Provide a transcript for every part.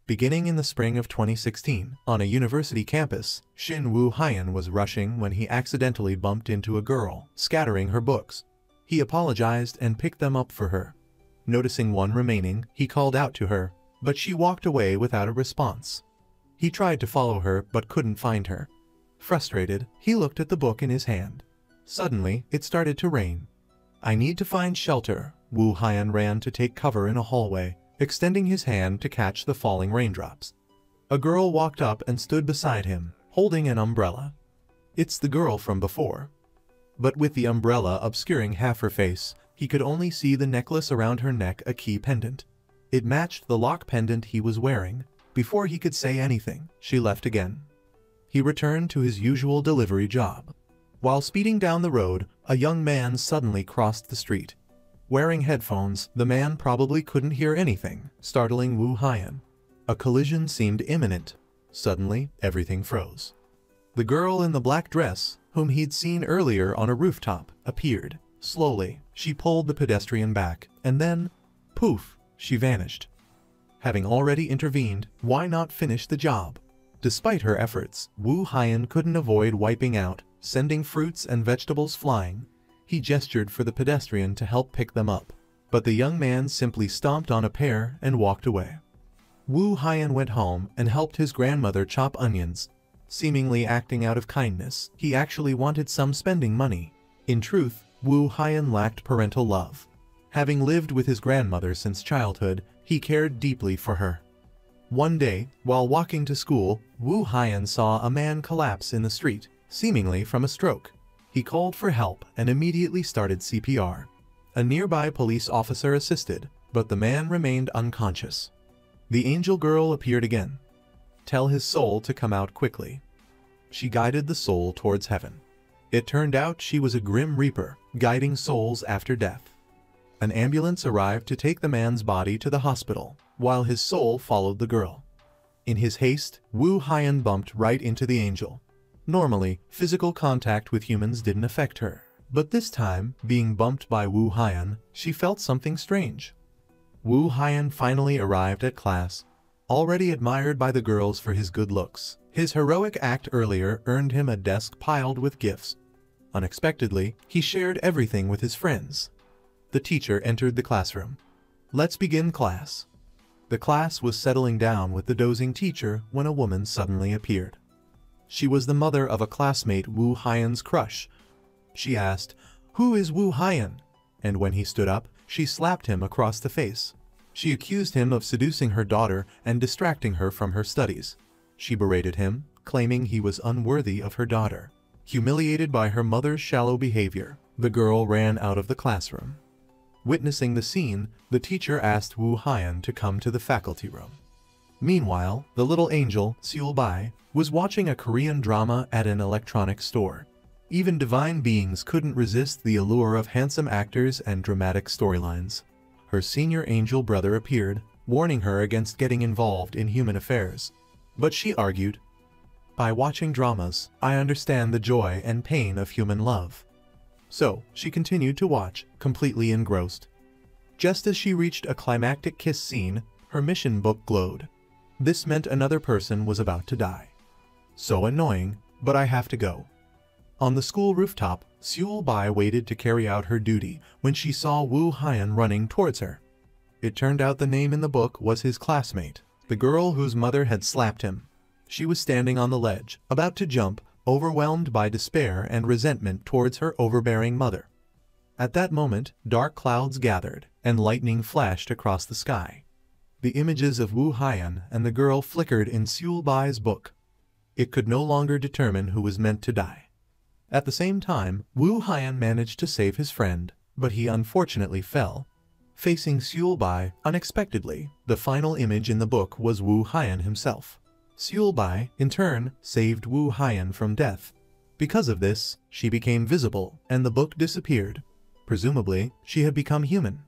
Beginning in the spring of 2016, on a university campus, Shin Woo-hyun was rushing when he accidentally bumped into a girl, scattering her books. He apologized and picked them up for her. Noticing one remaining, he called out to her, but she walked away without a response. He tried to follow her but couldn't find her. Frustrated, he looked at the book in his hand. Suddenly, it started to rain. "I need to find shelter." Woo-hyun ran to take cover in a hallway, extending his hand to catch the falling raindrops. A girl walked up and stood beside him, holding an umbrella. It's the girl from before. But with the umbrella obscuring half her face, he could only see the necklace around her neck, a key pendant. It matched the lock pendant he was wearing. Before he could say anything, she left again. He returned to his usual delivery job. While speeding down the road, a young man suddenly crossed the street. Wearing headphones, the man probably couldn't hear anything, startling Woo-hyun. A collision seemed imminent. Suddenly, everything froze. The girl in the black dress, whom he'd seen earlier on a rooftop, appeared. Slowly, she pulled the pedestrian back, and then, poof, she vanished. Having already intervened, why not finish the job? Despite her efforts, Woo-hyun couldn't avoid wiping out, sending fruits and vegetables flying. He gestured for the pedestrian to help pick them up, but the young man simply stomped on a pear and walked away. Woo-hyun went home and helped his grandmother chop onions. Seemingly acting out of kindness, he actually wanted some spending money. In truth, Woo-hyun lacked parental love. Having lived with his grandmother since childhood, he cared deeply for her. One day, while walking to school, Woo-hyun saw a man collapse in the street, seemingly from a stroke. He called for help and immediately started CPR. A nearby police officer assisted, but the man remained unconscious. The angel girl appeared again. "Tell his soul to come out quickly." She guided the soul towards heaven. It turned out she was a grim reaper, guiding souls after death. An ambulance arrived to take the man's body to the hospital, while his soul followed the girl. In his haste, Woo-hyun bumped right into the angel. Normally, physical contact with humans didn't affect her, but this time, being bumped by Woo-hyun, she felt something strange. Woo-hyun finally arrived at class. Already admired by the girls for his good looks, his heroic act earlier earned him a desk piled with gifts. Unexpectedly, he shared everything with his friends. The teacher entered the classroom. "Let's begin class." The class was settling down with the dozing teacher when a woman suddenly appeared. She was the mother of a classmate Woo-hyun's crush. She asked, "Who is Woo-hyun?" And when he stood up, she slapped him across the face. She accused him of seducing her daughter and distracting her from her studies. She berated him, claiming he was unworthy of her daughter. Humiliated by her mother's shallow behavior, the girl ran out of the classroom. Witnessing the scene, the teacher asked Woo-hyun to come to the faculty room. Meanwhile, the little angel, Seul-bai, was watching a Korean drama at an electronics store. Even divine beings couldn't resist the allure of handsome actors and dramatic storylines. Her senior angel brother appeared, warning her against getting involved in human affairs. But she argued, "By watching dramas, I understand the joy and pain of human love." So, she continued to watch, completely engrossed. Just as she reached a climactic kiss scene, her mission book glowed. This meant another person was about to die. "So annoying, but I have to go." On the school rooftop, Seul-bai waited to carry out her duty when she saw Woo-hyun running towards her. It turned out the name in the book was his classmate, the girl whose mother had slapped him. She was standing on the ledge, about to jump, overwhelmed by despair and resentment towards her overbearing mother. At that moment, dark clouds gathered, and lightning flashed across the sky. The images of Woo-hyun and the girl flickered in Seul-bai's book. It could no longer determine who was meant to die. At the same time, Woo-hyun managed to save his friend, but he unfortunately fell. Facing Seul-bai, unexpectedly, the final image in the book was Woo-hyun himself. Seul-bai, in turn, saved Woo-hyun from death. Because of this, she became visible, and the book disappeared. Presumably, she had become human.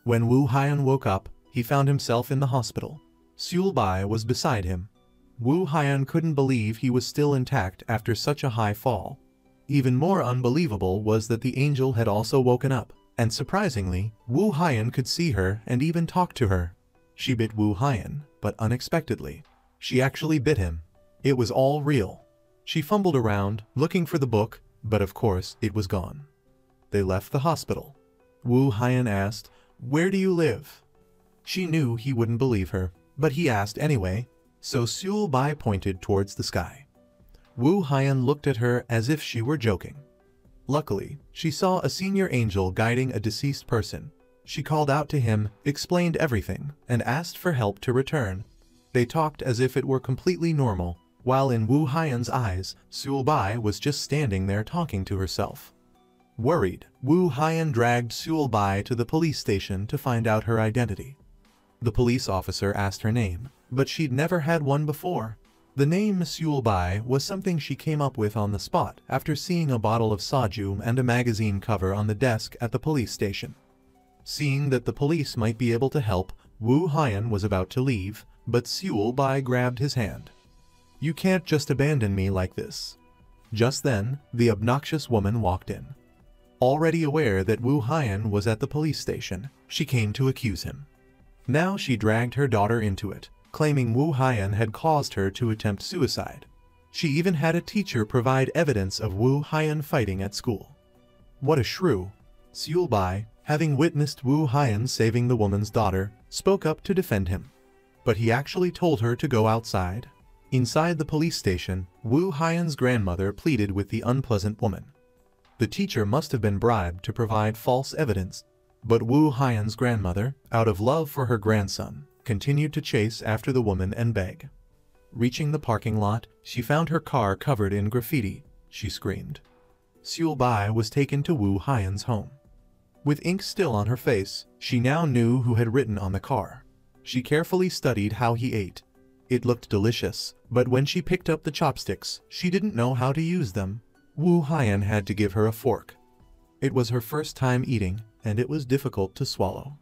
When Woo-hyun woke up, he found himself in the hospital. Seul-bai was beside him. Woo-hyun couldn't believe he was still intact after such a high fall. Even more unbelievable was that the angel had also woken up, and surprisingly, Woo-hyun could see her and even talk to her. She bit Woo-hyun, but unexpectedly, she actually bit him. It was all real. She fumbled around, looking for the book, but of course it was gone. They left the hospital. Wu Haiyan asked, "Where do you live?" She knew he wouldn't believe her, but he asked anyway, so Xiu Bai pointed towards the sky. Wu Haiyan looked at her as if she were joking. Luckily, she saw a senior angel guiding a deceased person. She called out to him, explained everything, and asked for help to return. They talked as if it were completely normal, while in Wu Haiyan's eyes, Xiu Bai was just standing there talking to herself. Worried, Wu Haiyan dragged Xiu Bai to the police station to find out her identity. The police officer asked her name, but she'd never had one before. The name Xiu Bai was something she came up with on the spot after seeing a bottle of soju and a magazine cover on the desk at the police station. Seeing that the police might be able to help, Wu Haiyan was about to leave, but Xiu Bai grabbed his hand. "You can't just abandon me like this." Just then, the obnoxious woman walked in. Already aware that Wu Haiyan was at the police station, she came to accuse him. Now she dragged her daughter into it, claiming Wu Haiyan had caused her to attempt suicide. She even had a teacher provide evidence of Wu Haiyan fighting at school. What a shrew! Xiu Bai, having witnessed Wu Haiyan saving the woman's daughter, spoke up to defend him. But he actually told her to go outside. Inside the police station, Wu Haiyan's grandmother pleaded with the unpleasant woman. The teacher must have been bribed to provide false evidence, but Wu Haiyan's grandmother, out of love for her grandson, continued to chase after the woman and beg. Reaching the parking lot, she found her car covered in graffiti. She screamed. Xiu Bai was taken to Wu Haiyan's home. With ink still on her face, she now knew who had written on the car. She carefully studied how he ate. It looked delicious, but when she picked up the chopsticks, she didn't know how to use them. Wu Haiyan had to give her a fork. It was her first time eating, and it was difficult to swallow.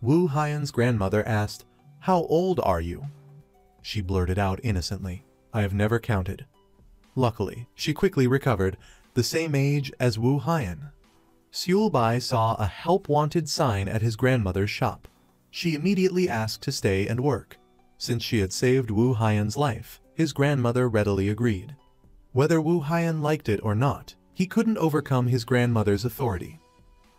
Wu Haiyan's grandmother asked, "How old are you?" She blurted out innocently, "I have never counted." Luckily, she quickly recovered, the same age as Wu Haiyan. Xiu Bai saw a help-wanted sign at his grandmother's shop. She immediately asked to stay and work. Since she had saved Wu Haiyan's life, his grandmother readily agreed. Whether Wu Haiyan liked it or not, he couldn't overcome his grandmother's authority.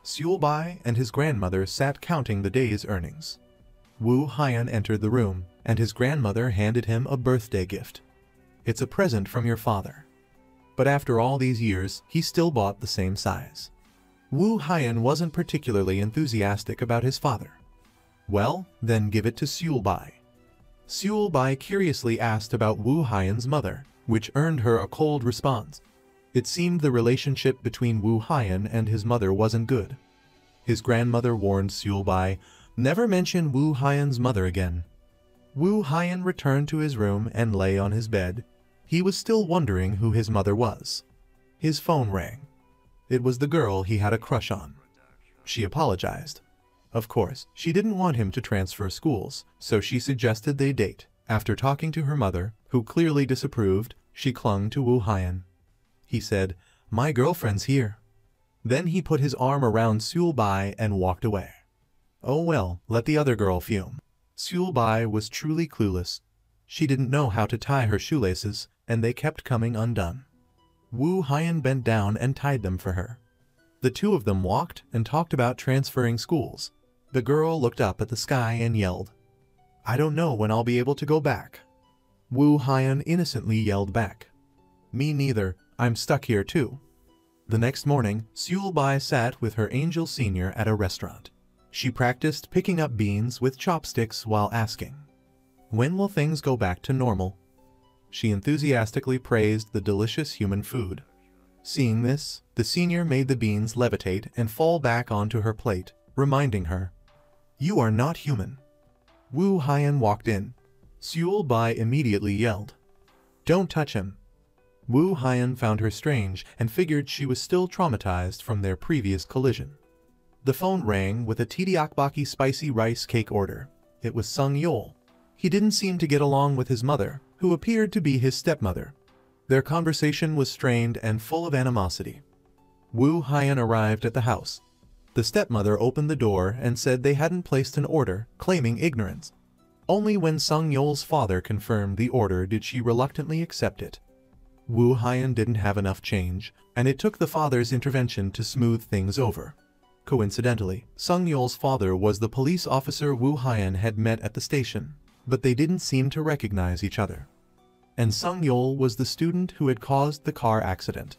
Xiu Bai and his grandmother sat counting the day's earnings. Wu Haiyan entered the room, and his grandmother handed him a birthday gift. "It's a present from your father." But after all these years, he still bought the same size. Wu Haiyan wasn't particularly enthusiastic about his father. "Well, then give it to Xiu Bai." Xiu Bai curiously asked about Wu Haiyan's mother, which earned her a cold response. It seemed the relationship between Wu Haiyan and his mother wasn't good. His grandmother warned Xiu Bai, "Never mention Wu Haiyan's mother again." Wu Haiyan returned to his room and lay on his bed. He was still wondering who his mother was. His phone rang. It was the girl he had a crush on. She apologized. Of course, she didn't want him to transfer schools, so she suggested they date. After talking to her mother, who clearly disapproved, she clung to Wu Haiyan. He said, "My girlfriend's here." Then he put his arm around Xiu Bai and walked away. Oh well, let the other girl fume. Xiu Bai was truly clueless. She didn't know how to tie her shoelaces, and they kept coming undone. Wu Haiyan bent down and tied them for her. The two of them walked and talked about transferring schools. The girl looked up at the sky and yelled, "I don't know when I'll be able to go back." Wu Haiyan innocently yelled back, "Me neither, I'm stuck here too." The next morning, Xiu Bai sat with her angel senior at a restaurant. She practiced picking up beans with chopsticks while asking, "When will things go back to normal?" She enthusiastically praised the delicious human food. Seeing this, the senior made the beans levitate and fall back onto her plate, reminding her, "You are not human." Wu Haiyan walked in. Xiu Bai immediately yelled, "Don't touch him." Wu Haiyan found her strange and figured she was still traumatized from their previous collision. The phone rang with a tteokbokki spicy rice cake order. It was Sung Yol. He didn't seem to get along with his mother, who appeared to be his stepmother. Their conversation was strained and full of animosity. Wu Haiyan arrived at the house. The stepmother opened the door and said they hadn't placed an order, claiming ignorance. Only when Sung Yol's father confirmed the order did she reluctantly accept it. Wu Haiyan didn't have enough change, and it took the father's intervention to smooth things over. Coincidentally, Sung Yol's father was the police officer Wu Haiyan had met at the station, but they didn't seem to recognize each other. And Sung Yol was the student who had caused the car accident.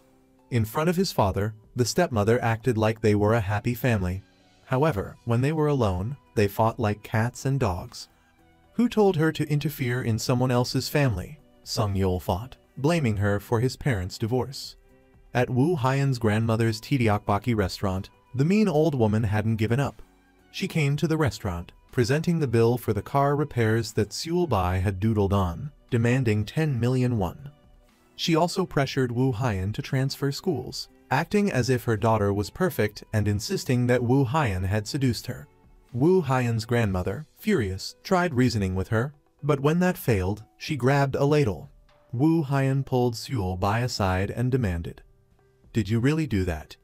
In front of his father, the stepmother acted like they were a happy family. However, when they were alone, they fought like cats and dogs. Who told her to interfere in someone else's family? Sung Yol thought, blaming her for his parents' divorce. At Wu Haiyan's grandmother's Tteokbokki restaurant, the mean old woman hadn't given up. She came to the restaurant, presenting the bill for the car repairs that Seul Bai had doodled on, demanding 10 million won. She also pressured Wu Haiyan to transfer schools, acting as if her daughter was perfect and insisting that Wu Haiyan had seduced her. Wu Haiyan's grandmother, furious, tried reasoning with her, but when that failed, she grabbed a ladle. Wu Haiyan pulled Seul Bai aside and demanded, "Did you really do that?"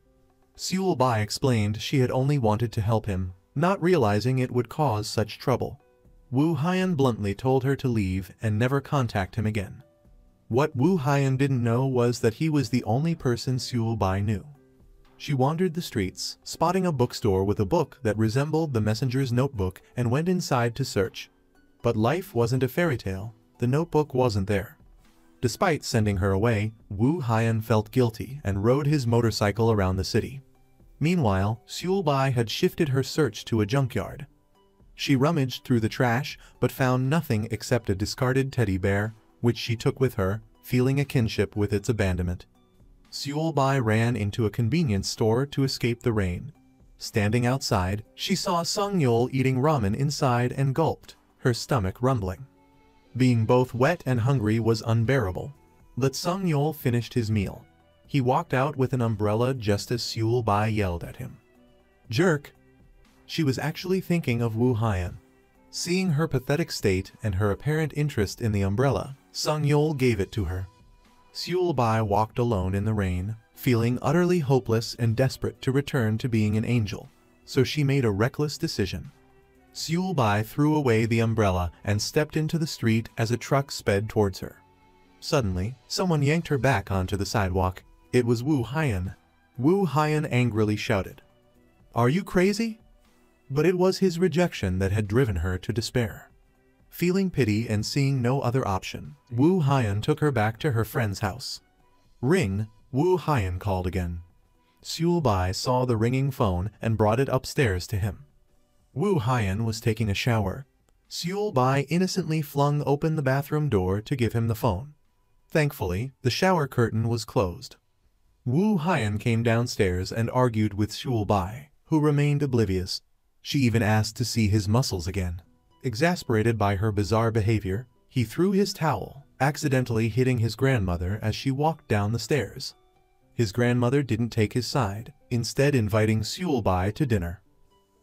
Seul Bai explained she had only wanted to help him, not realizing it would cause such trouble. Wu Haiyan bluntly told her to leave and never contact him again. What Wu Haiyan didn't know was that he was the only person Seul Bai knew. She wandered the streets, spotting a bookstore with a book that resembled the messenger's notebook and went inside to search. But life wasn't a fairy tale, the notebook wasn't there. Despite sending her away, Wu Haiyan felt guilty and rode his motorcycle around the city. Meanwhile, Seul Bai had shifted her search to a junkyard. She rummaged through the trash but found nothing except a discarded teddy bear, which she took with her, feeling a kinship with its abandonment. Seul Bai ran into a convenience store to escape the rain. Standing outside, she saw Sung Yol eating ramen inside and gulped, her stomach rumbling. Being both wet and hungry was unbearable. But Sung Yol finished his meal. He walked out with an umbrella just as Seul Bai yelled at him. "Jerk!" She was actually thinking of Wu Haiyan. Seeing her pathetic state and her apparent interest in the umbrella, Sung Yol gave it to her. Seul Bai walked alone in the rain, feeling utterly hopeless and desperate to return to being an angel, so she made a reckless decision. Seul Bai threw away the umbrella and stepped into the street as a truck sped towards her. Suddenly, someone yanked her back onto the sidewalk. It was Wu Haiyan. Wu Haiyan angrily shouted, "Are you crazy?" But it was his rejection that had driven her to despair. Feeling pity and seeing no other option, Wu Haiyan took her back to her friend's house. "Ring," Wu Haiyan called again. Seul Bai saw the ringing phone and brought it upstairs to him. Wu Haiyan was taking a shower. Seul Bai innocently flung open the bathroom door to give him the phone. Thankfully, the shower curtain was closed. Wu Haiyan came downstairs and argued with Seul Bai, who remained oblivious. She even asked to see his muscles again. Exasperated by her bizarre behavior, he threw his towel, accidentally hitting his grandmother as she walked down the stairs. His grandmother didn't take his side, instead inviting Seul Bai to dinner.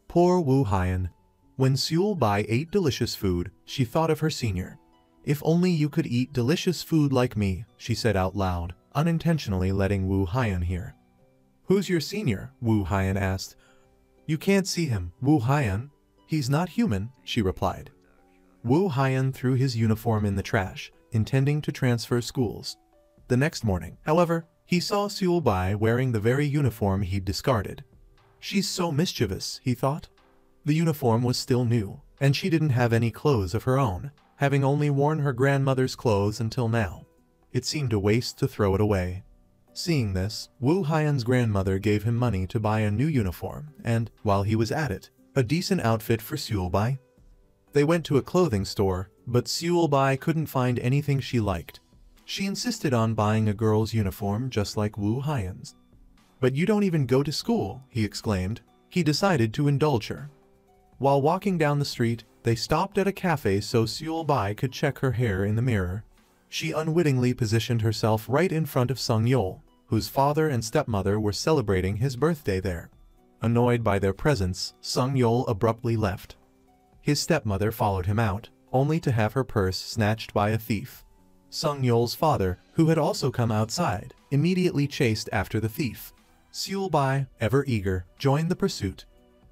Poor Wu Haiyan. When Seul Bai ate delicious food, she thought of her senior. "If only you could eat delicious food like me," she said out loud, unintentionally letting Wu Haiyan hear. "Who's your senior?" Wu Haiyan asked. "You can't see him, Wu Haiyan. He's not human," she replied. Wu Haiyan threw his uniform in the trash, intending to transfer schools. The next morning, however, he saw Seul Bai wearing the very uniform he'd discarded. "She's so mischievous," he thought. The uniform was still new, and she didn't have any clothes of her own, having only worn her grandmother's clothes until now. It seemed a waste to throw it away. Seeing this, Wu Haiyan's grandmother gave him money to buy a new uniform and, while he was at it, a decent outfit for Seul Bai. They went to a clothing store, but Seul Bai couldn't find anything she liked. She insisted on buying a girl's uniform just like Wu Haiyan's. "But you don't even go to school," he exclaimed. He decided to indulge her. While walking down the street, they stopped at a cafe so Seul Bai could check her hair in the mirror. She unwittingly positioned herself right in front of Sung Yol, whose father and stepmother were celebrating his birthday there. Annoyed by their presence, Sung Yol abruptly left. His stepmother followed him out, only to have her purse snatched by a thief. Sung Yol's father, who had also come outside, immediately chased after the thief. Seul Bai, ever eager, joined the pursuit.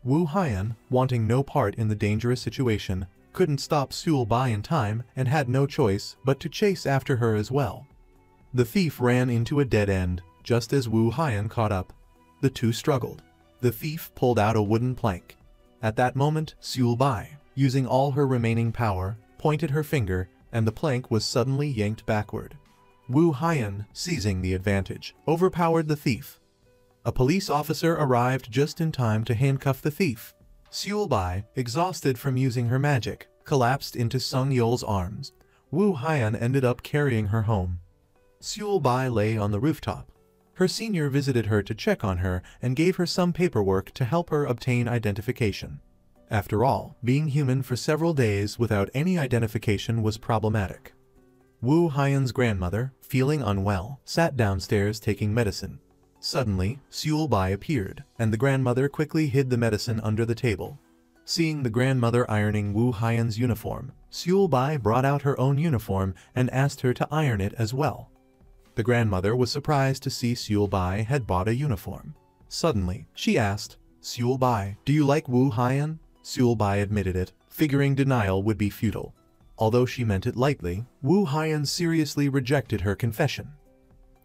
Wu Haiyan, wanting no part in the dangerous situation, couldn't stop Seul Bai in time and had no choice but to chase after her as well. The thief ran into a dead end just as Wu Haiyan caught up. The two struggled. The thief pulled out a wooden plank. At that moment, Seul Bai, using all her remaining power, pointed her finger and the plank was suddenly yanked backward. Wu Haiyan, seizing the advantage, overpowered the thief. A police officer arrived just in time to handcuff the thief. Seul Bai, exhausted from using her magic, collapsed into Sung Yul's arms. Wu Haiyan ended up carrying her home. Seul Bai lay on the rooftop. Her senior visited her to check on her and gave her some paperwork to help her obtain identification. After all, being human for several days without any identification was problematic. Wu Haiyan's grandmother, feeling unwell, sat downstairs taking medicine. Suddenly, Seul Bai appeared, and the grandmother quickly hid the medicine under the table. Seeing the grandmother ironing Wu Haiyan's uniform, Seul Bai brought out her own uniform and asked her to iron it as well. The grandmother was surprised to see Seul Bai had bought a uniform. Suddenly, she asked, "Seul Bai, do you like Wu Haiyan?" Seul Bai admitted it, figuring denial would be futile. Although she meant it lightly, Wu Haiyan seriously rejected her confession.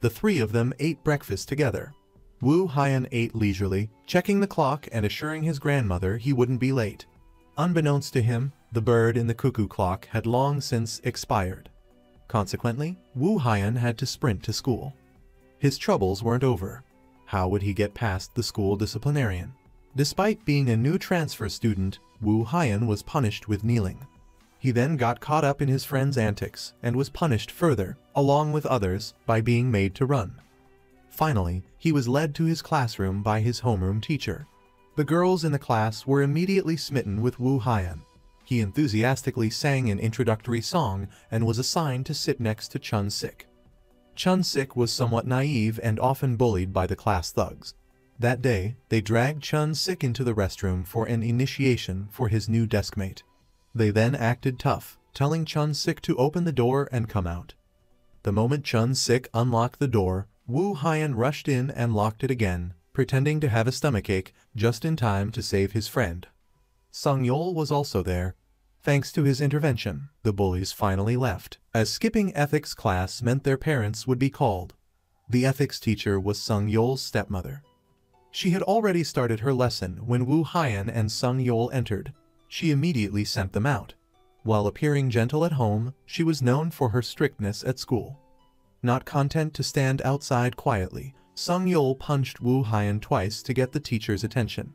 The three of them ate breakfast together. Wu Haiyan ate leisurely, checking the clock and assuring his grandmother he wouldn't be late. Unbeknownst to him, the bird in the cuckoo clock had long since expired. Consequently, Wu Haiyan had to sprint to school. His troubles weren't over. How would he get past the school disciplinarian? Despite being a new transfer student, Wu Haiyan was punished with kneeling. He then got caught up in his friend's antics and was punished further, along with others, by being made to run. Finally, he was led to his classroom by his homeroom teacher. The girls in the class were immediately smitten with Wu Haiyan. He enthusiastically sang an introductory song and was assigned to sit next to Chun Sik. Chun Sik was somewhat naive and often bullied by the class thugs. That day, they dragged Chun Sik into the restroom for an initiation for his new deskmate. They then acted tough, telling Chun Sik to open the door and come out. The moment Chun Sik unlocked the door, Wu Haiyan rushed in and locked it again, pretending to have a stomachache, just in time to save his friend. Sung Yul was also there. Thanks to his intervention, the bullies finally left, as skipping ethics class meant their parents would be called. The ethics teacher was Sung Yul's stepmother. She had already started her lesson when Wu Haiyan and Sung Yul entered. She immediately sent them out. While appearing gentle at home, she was known for her strictness at school. Not content to stand outside quietly, Sung Yul punched Wu Haiyan twice to get the teacher's attention.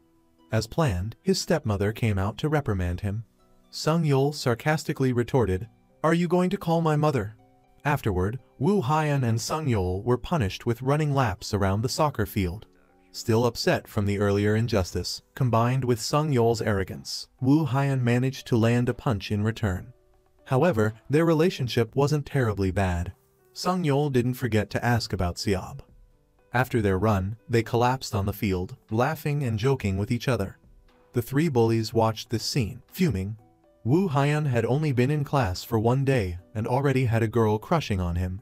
As planned, his stepmother came out to reprimand him. Sung Yul sarcastically retorted, "Are you going to call my mother?" Afterward, Wu Haiyan and Sung Yul were punished with running laps around the soccer field. Still upset from the earlier injustice, combined with Sung Yul's arrogance, Wu Haiyan managed to land a punch in return. However, their relationship wasn't terribly bad. Sung Yul didn't forget to ask about Xiab. After their run, they collapsed on the field, laughing and joking with each other. The three bullies watched this scene, fuming. Wu Haiyan had only been in class for one day and already had a girl crushing on him.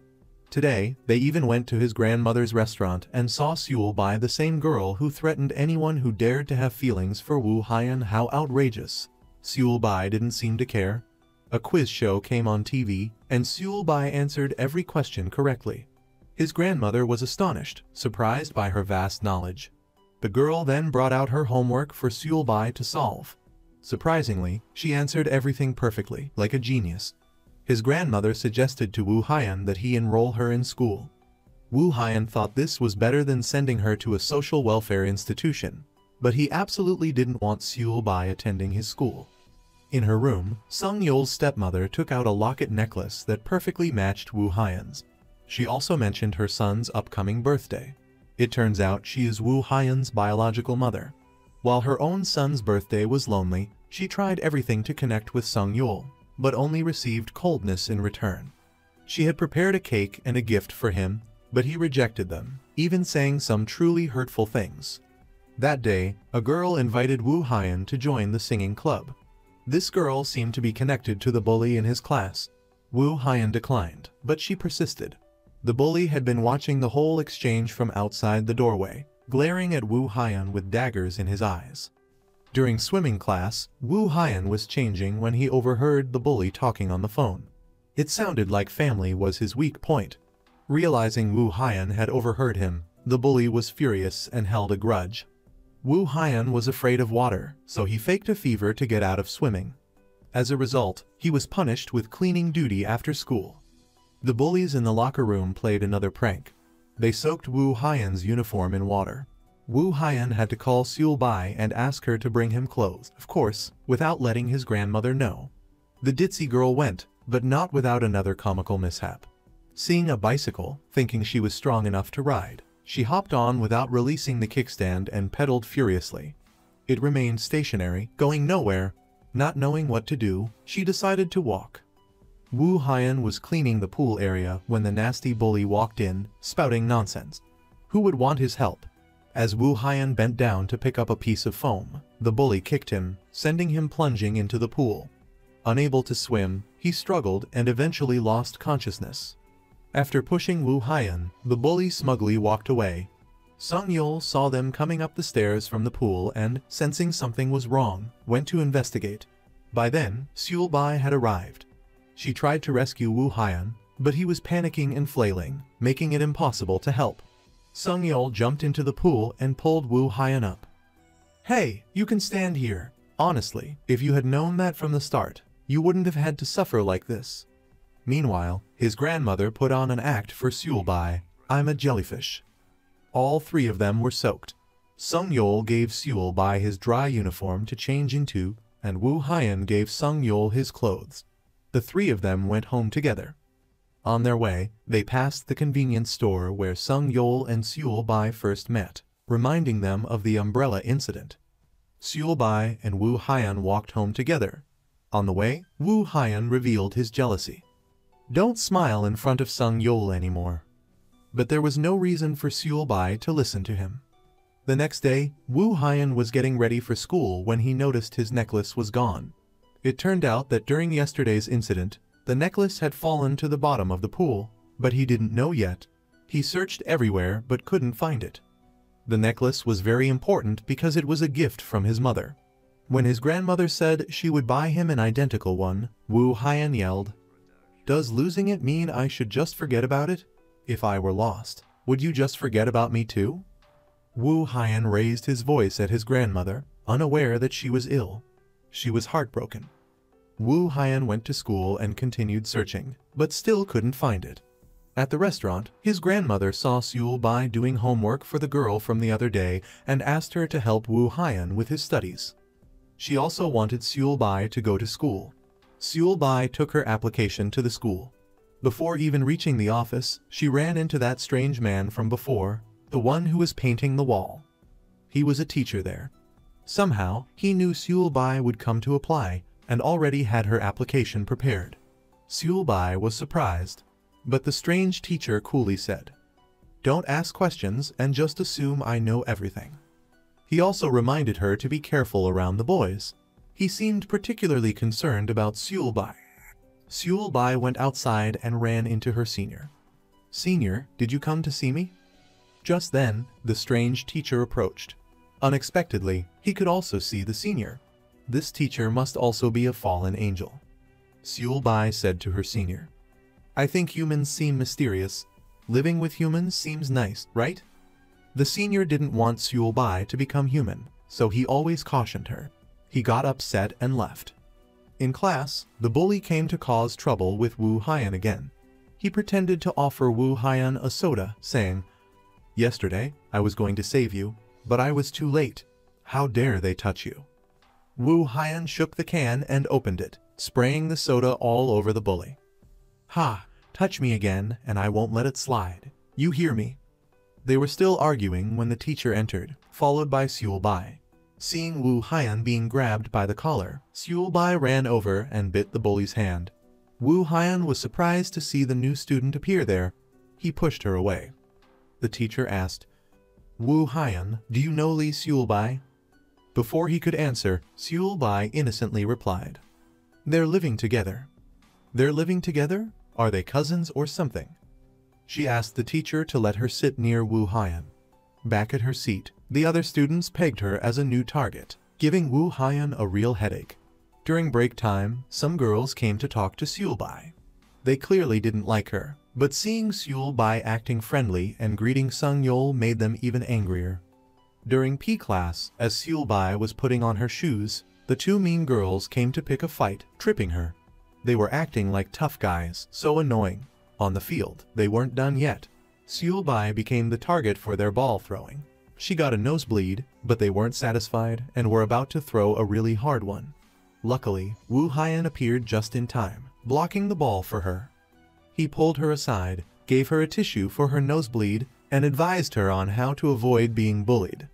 Today, they even went to his grandmother's restaurant and saw Seul Bai, the same girl who threatened anyone who dared to have feelings for Wu Haiyan. How outrageous. Seul Bai didn't seem to care. A quiz show came on TV, and Seul Bai answered every question correctly. His grandmother was astonished, surprised by her vast knowledge. The girl then brought out her homework for Seul Bai to solve. Surprisingly, she answered everything perfectly, like a genius. His grandmother suggested to Wu Haiyan that he enroll her in school. Wu Haiyan thought this was better than sending her to a social welfare institution, but he absolutely didn't want Seul Bai attending his school. In her room, Sung Yul's stepmother took out a locket necklace that perfectly matched Wu Haiyan's. She also mentioned her son's upcoming birthday. It turns out she is Wu Haiyan's biological mother. While her own son's birthday was lonely, she tried everything to connect with Sung Yul, but only received coldness in return. She had prepared a cake and a gift for him, but he rejected them, even saying some truly hurtful things. That day, a girl invited Wu Haiyan to join the singing club. This girl seemed to be connected to the bully in his class. Wu Haiyan declined, but she persisted. The bully had been watching the whole exchange from outside the doorway, glaring at Wu Haiyan with daggers in his eyes. During swimming class, Wu Haiyan was changing when he overheard the bully talking on the phone. It sounded like family was his weak point. Realizing Wu Haiyan had overheard him, the bully was furious and held a grudge. Wu Haiyan was afraid of water, so he faked a fever to get out of swimming. As a result, he was punished with cleaning duty after school. The bullies in the locker room played another prank. They soaked Wu Haiyan's uniform in water. Wu Haiyan had to call Seul Bai and ask her to bring him clothes, of course, without letting his grandmother know. The ditzy girl went, but not without another comical mishap. Seeing a bicycle, thinking she was strong enough to ride, she hopped on without releasing the kickstand and pedaled furiously. It remained stationary, going nowhere. Not knowing what to do, she decided to walk. Wu Haiyan was cleaning the pool area when the nasty bully walked in, spouting nonsense. Who would want his help? As Wu Haiyan bent down to pick up a piece of foam, the bully kicked him, sending him plunging into the pool. Unable to swim, he struggled and eventually lost consciousness. After pushing Wu Haiyan, the bully smugly walked away. Sung Yul saw them coming up the stairs from the pool and, sensing something was wrong, went to investigate. By then, Seul Bai had arrived. She tried to rescue Wu Haiyan, but he was panicking and flailing, making it impossible to help. Sung Yul jumped into the pool and pulled Wu Haiyan up. "Hey, you can stand here. Honestly, if you had known that from the start, you wouldn't have had to suffer like this." Meanwhile, his grandmother put on an act for Seul Bai. "I'm a jellyfish." All three of them were soaked. Sung Yul gave Seul Bai his dry uniform to change into, and Wu Haiyan gave Sung Yul his clothes. The three of them went home together. On their way, they passed the convenience store where Sung Yul and Seul Bai first met, reminding them of the umbrella incident. Seul Bai and Wu Haiyan walked home together. On the way, Wu Haiyan revealed his jealousy. "Don't smile in front of Sung Yul anymore." But there was no reason for Seul Bai to listen to him. The next day, Wu Haiyan was getting ready for school when he noticed his necklace was gone. It turned out that during yesterday's incident, the necklace had fallen to the bottom of the pool, but he didn't know yet. He searched everywhere but couldn't find it. The necklace was very important because it was a gift from his mother. When his grandmother said she would buy him an identical one, Wu Haiyan yelled, "Does losing it mean I should just forget about it? If I were lost, would you just forget about me too?" Wu Haiyan raised his voice at his grandmother, unaware that she was ill. She was heartbroken. Wu Haiyan went to school and continued searching, but still couldn't find it. At the restaurant, his grandmother saw Seul Bai doing homework for the girl from the other day and asked her to help Wu Haiyan with his studies. She also wanted Seul Bai to go to school. Seul Bai took her application to the school. Before even reaching the office, she ran into that strange man from before, the one who was painting the wall. He was a teacher there. Somehow, he knew Seul Bai would come to apply, and already had her application prepared. Seul Bai was surprised, but the strange teacher coolly said, "Don't ask questions and just assume I know everything." He also reminded her to be careful around the boys. He seemed particularly concerned about Seul Bai. Seul Bai went outside and ran into her senior. "Senior, did you come to see me?" Just then, the strange teacher approached. Unexpectedly, he could also see the senior. This teacher must also be a fallen angel. Seul Bai said to her senior, "I think humans seem mysterious. Living with humans seems nice, right?" The senior didn't want Seul Bai to become human, so he always cautioned her. He got upset and left. In class, the bully came to cause trouble with Wu Haiyan again. He pretended to offer Wu Haiyan a soda, saying, "Yesterday, I was going to save you, but I was too late. How dare they touch you?" Wu Haiyan shook the can and opened it, spraying the soda all over the bully. "Ha! Touch me again, and I won't let it slide. You hear me?" They were still arguing when the teacher entered, followed by Seul Bai. Seeing Wu Haiyan being grabbed by the collar, Seul Bai ran over and bit the bully's hand. Wu Haiyan was surprised to see the new student appear there. He pushed her away. The teacher asked, "Wu Haiyan, do you know Li Seul Bai?" Before he could answer, Seul Bai innocently replied, "They're living together." "They're living together? Are they cousins or something?" She asked the teacher to let her sit near Wu Haiyan. Back at her seat, the other students pegged her as a new target. giving Wu Haiyan a real headache. During break time, some girls came to talk to Seulbai. They clearly didn't like her, but seeing Seulbai acting friendly and greeting Sung Yul made them even angrier. During P class, as Seulbai was putting on her shoes, the two mean girls came to pick a fight, tripping her. They were acting like tough guys, so annoying. On the field, they weren't done yet. Seulbai became the target for their ball throwing. She got a nosebleed, but they weren't satisfied and were about to throw a really hard one. Luckily, Wu Haiyan appeared just in time, blocking the ball for her. He pulled her aside, gave her a tissue for her nosebleed, and advised her on how to avoid being bullied.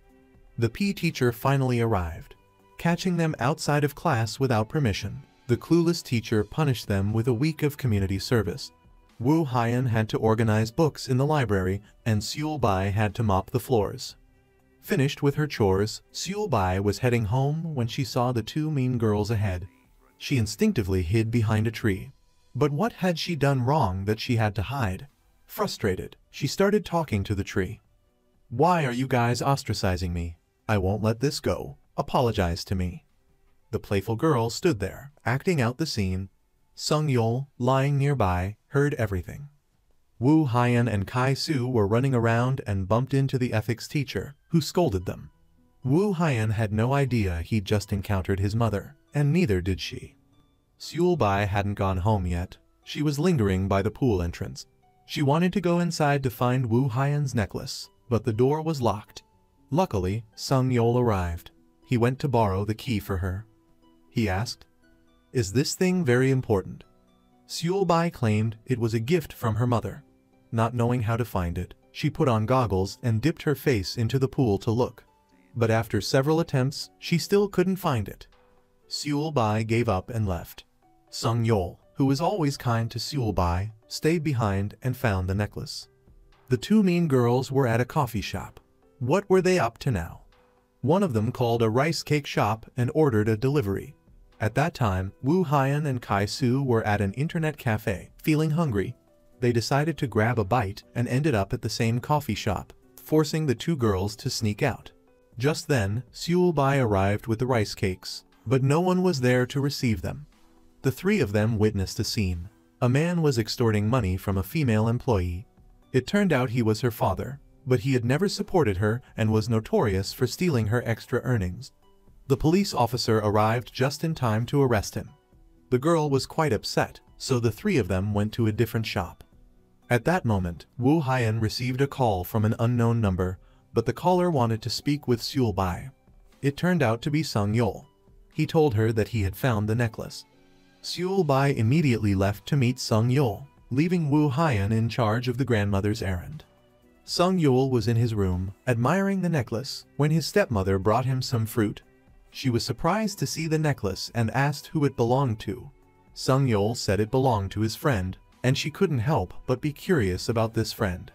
The PE teacher finally arrived. Catching them outside of class without permission, the clueless teacher punished them with a week of community service. Wu Haiyan had to organize books in the library, and Seulbai had to mop the floors. Finished with her chores, Seulbai was heading home when she saw the two mean girls ahead. She instinctively hid behind a tree. But what had she done wrong that she had to hide? Frustrated, she started talking to the tree. "Why are you guys ostracizing me? I won't let this go. Apologize to me." The playful girl stood there, acting out the scene. Sung Yul, lying nearby, heard everything. Wu Haiyan and Kai Su were running around and bumped into the ethics teacher, who scolded them. Wu Haiyan had no idea he'd just encountered his mother, and neither did she. Seulbai hadn't gone home yet. She was lingering by the pool entrance. She wanted to go inside to find Wu Haiyan's necklace, but the door was locked. Luckily, Sung Yul arrived. He went to borrow the key for her. He asked, "Is this thing very important?" Seulbai claimed it was a gift from her mother. Not knowing how to find it, she put on goggles and dipped her face into the pool to look. But after several attempts, she still couldn't find it. Seulbai gave up and left. Sung Yul, who was always kind to Seulbai, stayed behind and found the necklace. The two mean girls were at a coffee shop. What were they up to now? One of them called a rice cake shop and ordered a delivery. At that time, Wu Haiyan and Kai Su were at an internet cafe, feeling hungry. They decided to grab a bite and ended up at the same coffee shop, forcing the two girls to sneak out. Just then, Seulbai arrived with the rice cakes, but no one was there to receive them. The three of them witnessed a scene. A man was extorting money from a female employee. It turned out he was her father, but he had never supported her and was notorious for stealing her extra earnings. The police officer arrived just in time to arrest him. The girl was quite upset, so the three of them went to a different shop. At that moment, Wu Haiyan received a call from an unknown number, but the caller wanted to speak with Seulbai. It turned out to be Sung Yul. He told her that he had found the necklace. Seulbai immediately left to meet Sung Yul, leaving Wu Haiyan in charge of the grandmother's errand. Sung Yul was in his room, admiring the necklace, when his stepmother brought him some fruit. She was surprised to see the necklace and asked who it belonged to. Sung Yul said it belonged to his friend, and she couldn't help but be curious about this friend.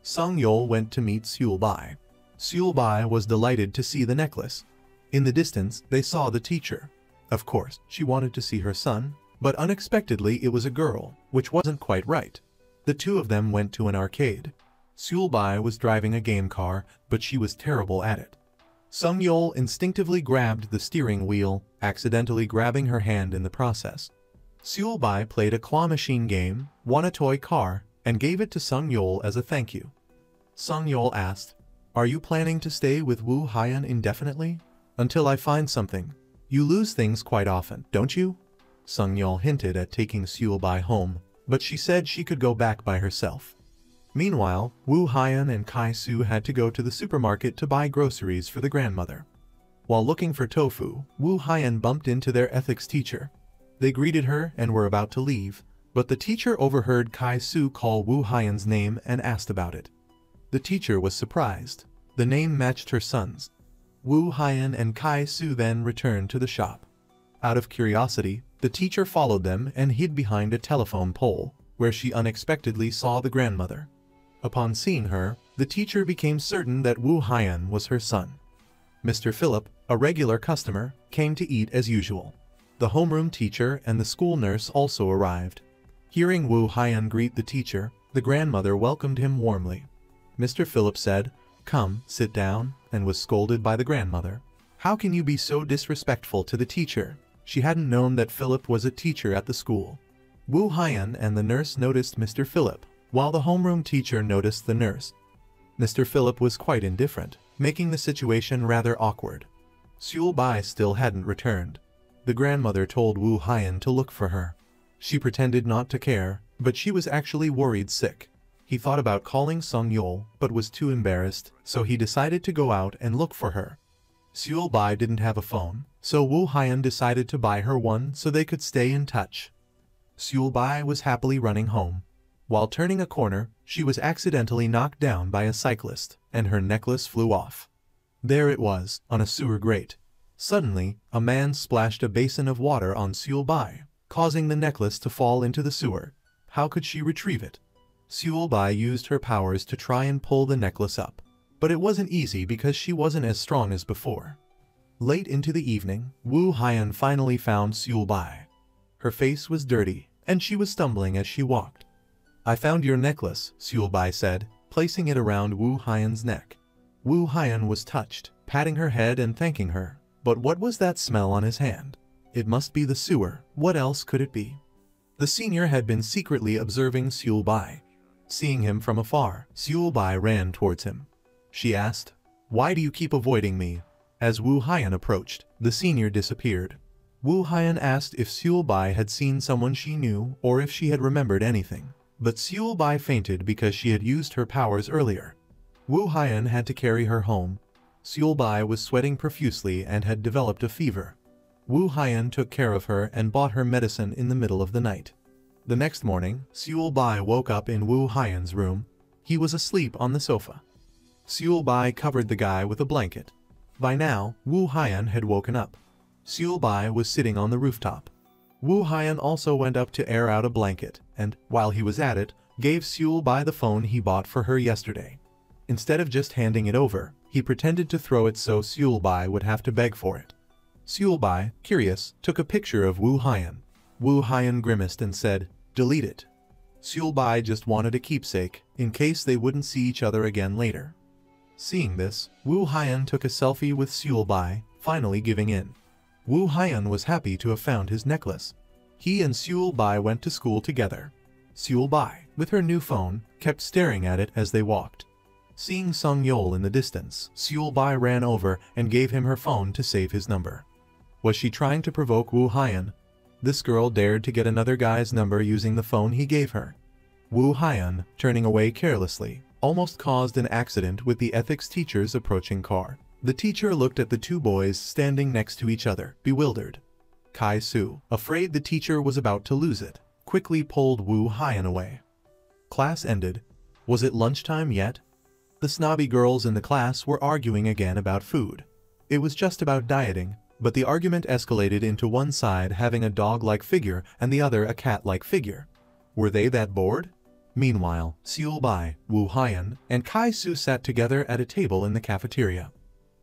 Sung Yul went to meet Seulbai. Seulbai was delighted to see the necklace. In the distance, they saw the teacher. Of course, she wanted to see her son, but unexpectedly it was a girl, which wasn't quite right. The two of them went to an arcade. Seulbai was driving a game car, but she was terrible at it. Sung Yul instinctively grabbed the steering wheel, accidentally grabbing her hand in the process. Seulbai played a claw machine game, won a toy car, and gave it to Sung Yul as a thank you. Sung Yul asked, "Are you planning to stay with Wu Haiyan indefinitely? Until I find something. You lose things quite often, don't you?" Sung Yul hinted at taking Seulbai home, but she said she could go back by herself. Meanwhile, Wu Haiyan and Kai Su had to go to the supermarket to buy groceries for the grandmother. While looking for tofu, Wu Haiyan bumped into their ethics teacher. They greeted her and were about to leave, but the teacher overheard Kai Su call Wu Haiyan's name and asked about it. The teacher was surprised. The name matched her son's. Wu Haiyan and Kai Su then returned to the shop. Out of curiosity, the teacher followed them and hid behind a telephone pole, where she unexpectedly saw the grandmother. Upon seeing her, the teacher became certain that Wu Haiyan was her son. Mr. Philip, a regular customer, came to eat as usual. The homeroom teacher and the school nurse also arrived. Hearing Wu Haiyan greet the teacher, the grandmother welcomed him warmly. Mr. Philip said, "Come, sit down," and was scolded by the grandmother. How can you be so disrespectful to the teacher? She hadn't known that Philip was a teacher at the school. Wu Haiyan and the nurse noticed Mr. Philip, while the homeroom teacher noticed the nurse. Mr. Philip was quite indifferent, making the situation rather awkward. Seul Bai still hadn't returned. The grandmother told Wu Haiyan to look for her. She pretended not to care, but she was actually worried sick. He thought about calling Song Yol, but was too embarrassed, so he decided to go out and look for her. Seul Bai didn't have a phone, so Wu Haiyan decided to buy her one so they could stay in touch. Seul Bai was happily running home. While turning a corner, she was accidentally knocked down by a cyclist, and her necklace flew off. There it was, on a sewer grate. Suddenly, a man splashed a basin of water on Seul Bai, causing the necklace to fall into the sewer. How could she retrieve it? Seul Bai used her powers to try and pull the necklace up. But it wasn't easy because she wasn't as strong as before. Late into the evening, Wu Haiyan finally found Seul Bai. Her face was dirty, and she was stumbling as she walked. "I found your necklace," Seul Bai said, placing it around Wu Haiyan's neck. Wu Haiyan was touched, patting her head and thanking her. But what was that smell on his hand? It must be the sewer. What else could it be? The senior had been secretly observing Seul Bai. Seeing him from afar, Seul Bai ran towards him. She asked, "Why do you keep avoiding me?" As Wu Haiyan approached, the senior disappeared. Wu Haiyan asked if Seul Bai had seen someone she knew or if she had remembered anything. But Seul Bai fainted because she had used her powers earlier. Wu Haiyan had to carry her home. Seul Bai was sweating profusely and had developed a fever. Wu Haiyan took care of her and bought her medicine in the middle of the night. The next morning, Seul Bai woke up in Wu Haiyan's room. He was asleep on the sofa. Seul Bai covered the guy with a blanket. By now, Wu Haiyan had woken up. Seul Bai was sitting on the rooftop. Wu Haiyan also went up to air out a blanket, and, while he was at it, gave Seul Bai the phone he bought for her yesterday. Instead of just handing it over, he pretended to throw it so Seul Bai would have to beg for it. Seul Bai, curious, took a picture of Wu Haiyan. Wu Haiyan grimaced and said, "Delete it." Seul Bai just wanted a keepsake, in case they wouldn't see each other again later. Seeing this, Wu Haiyan took a selfie with Seul Bai, finally giving in. Wu Haiyan was happy to have found his necklace. He and Seul Bai went to school together. Seul Bai, with her new phone, kept staring at it as they walked. Seeing Song Yol in the distance, Seul Bai ran over and gave him her phone to save his number. Was she trying to provoke Wu Haiyan? This girl dared to get another guy's number using the phone he gave her. Wu Haiyan, turning away carelessly, almost caused an accident with the ethics teacher's approaching car. The teacher looked at the two boys standing next to each other, bewildered. Kai Su, afraid the teacher was about to lose it, quickly pulled Wu Haiyan away. Class ended. Was it lunchtime yet? The snobby girls in the class were arguing again about food. It was just about dieting, but the argument escalated into one side having a dog-like figure and the other a cat-like figure. Were they that bored? Meanwhile, Seul Bai, Wu Haiyan, and Kai Su sat together at a table in the cafeteria.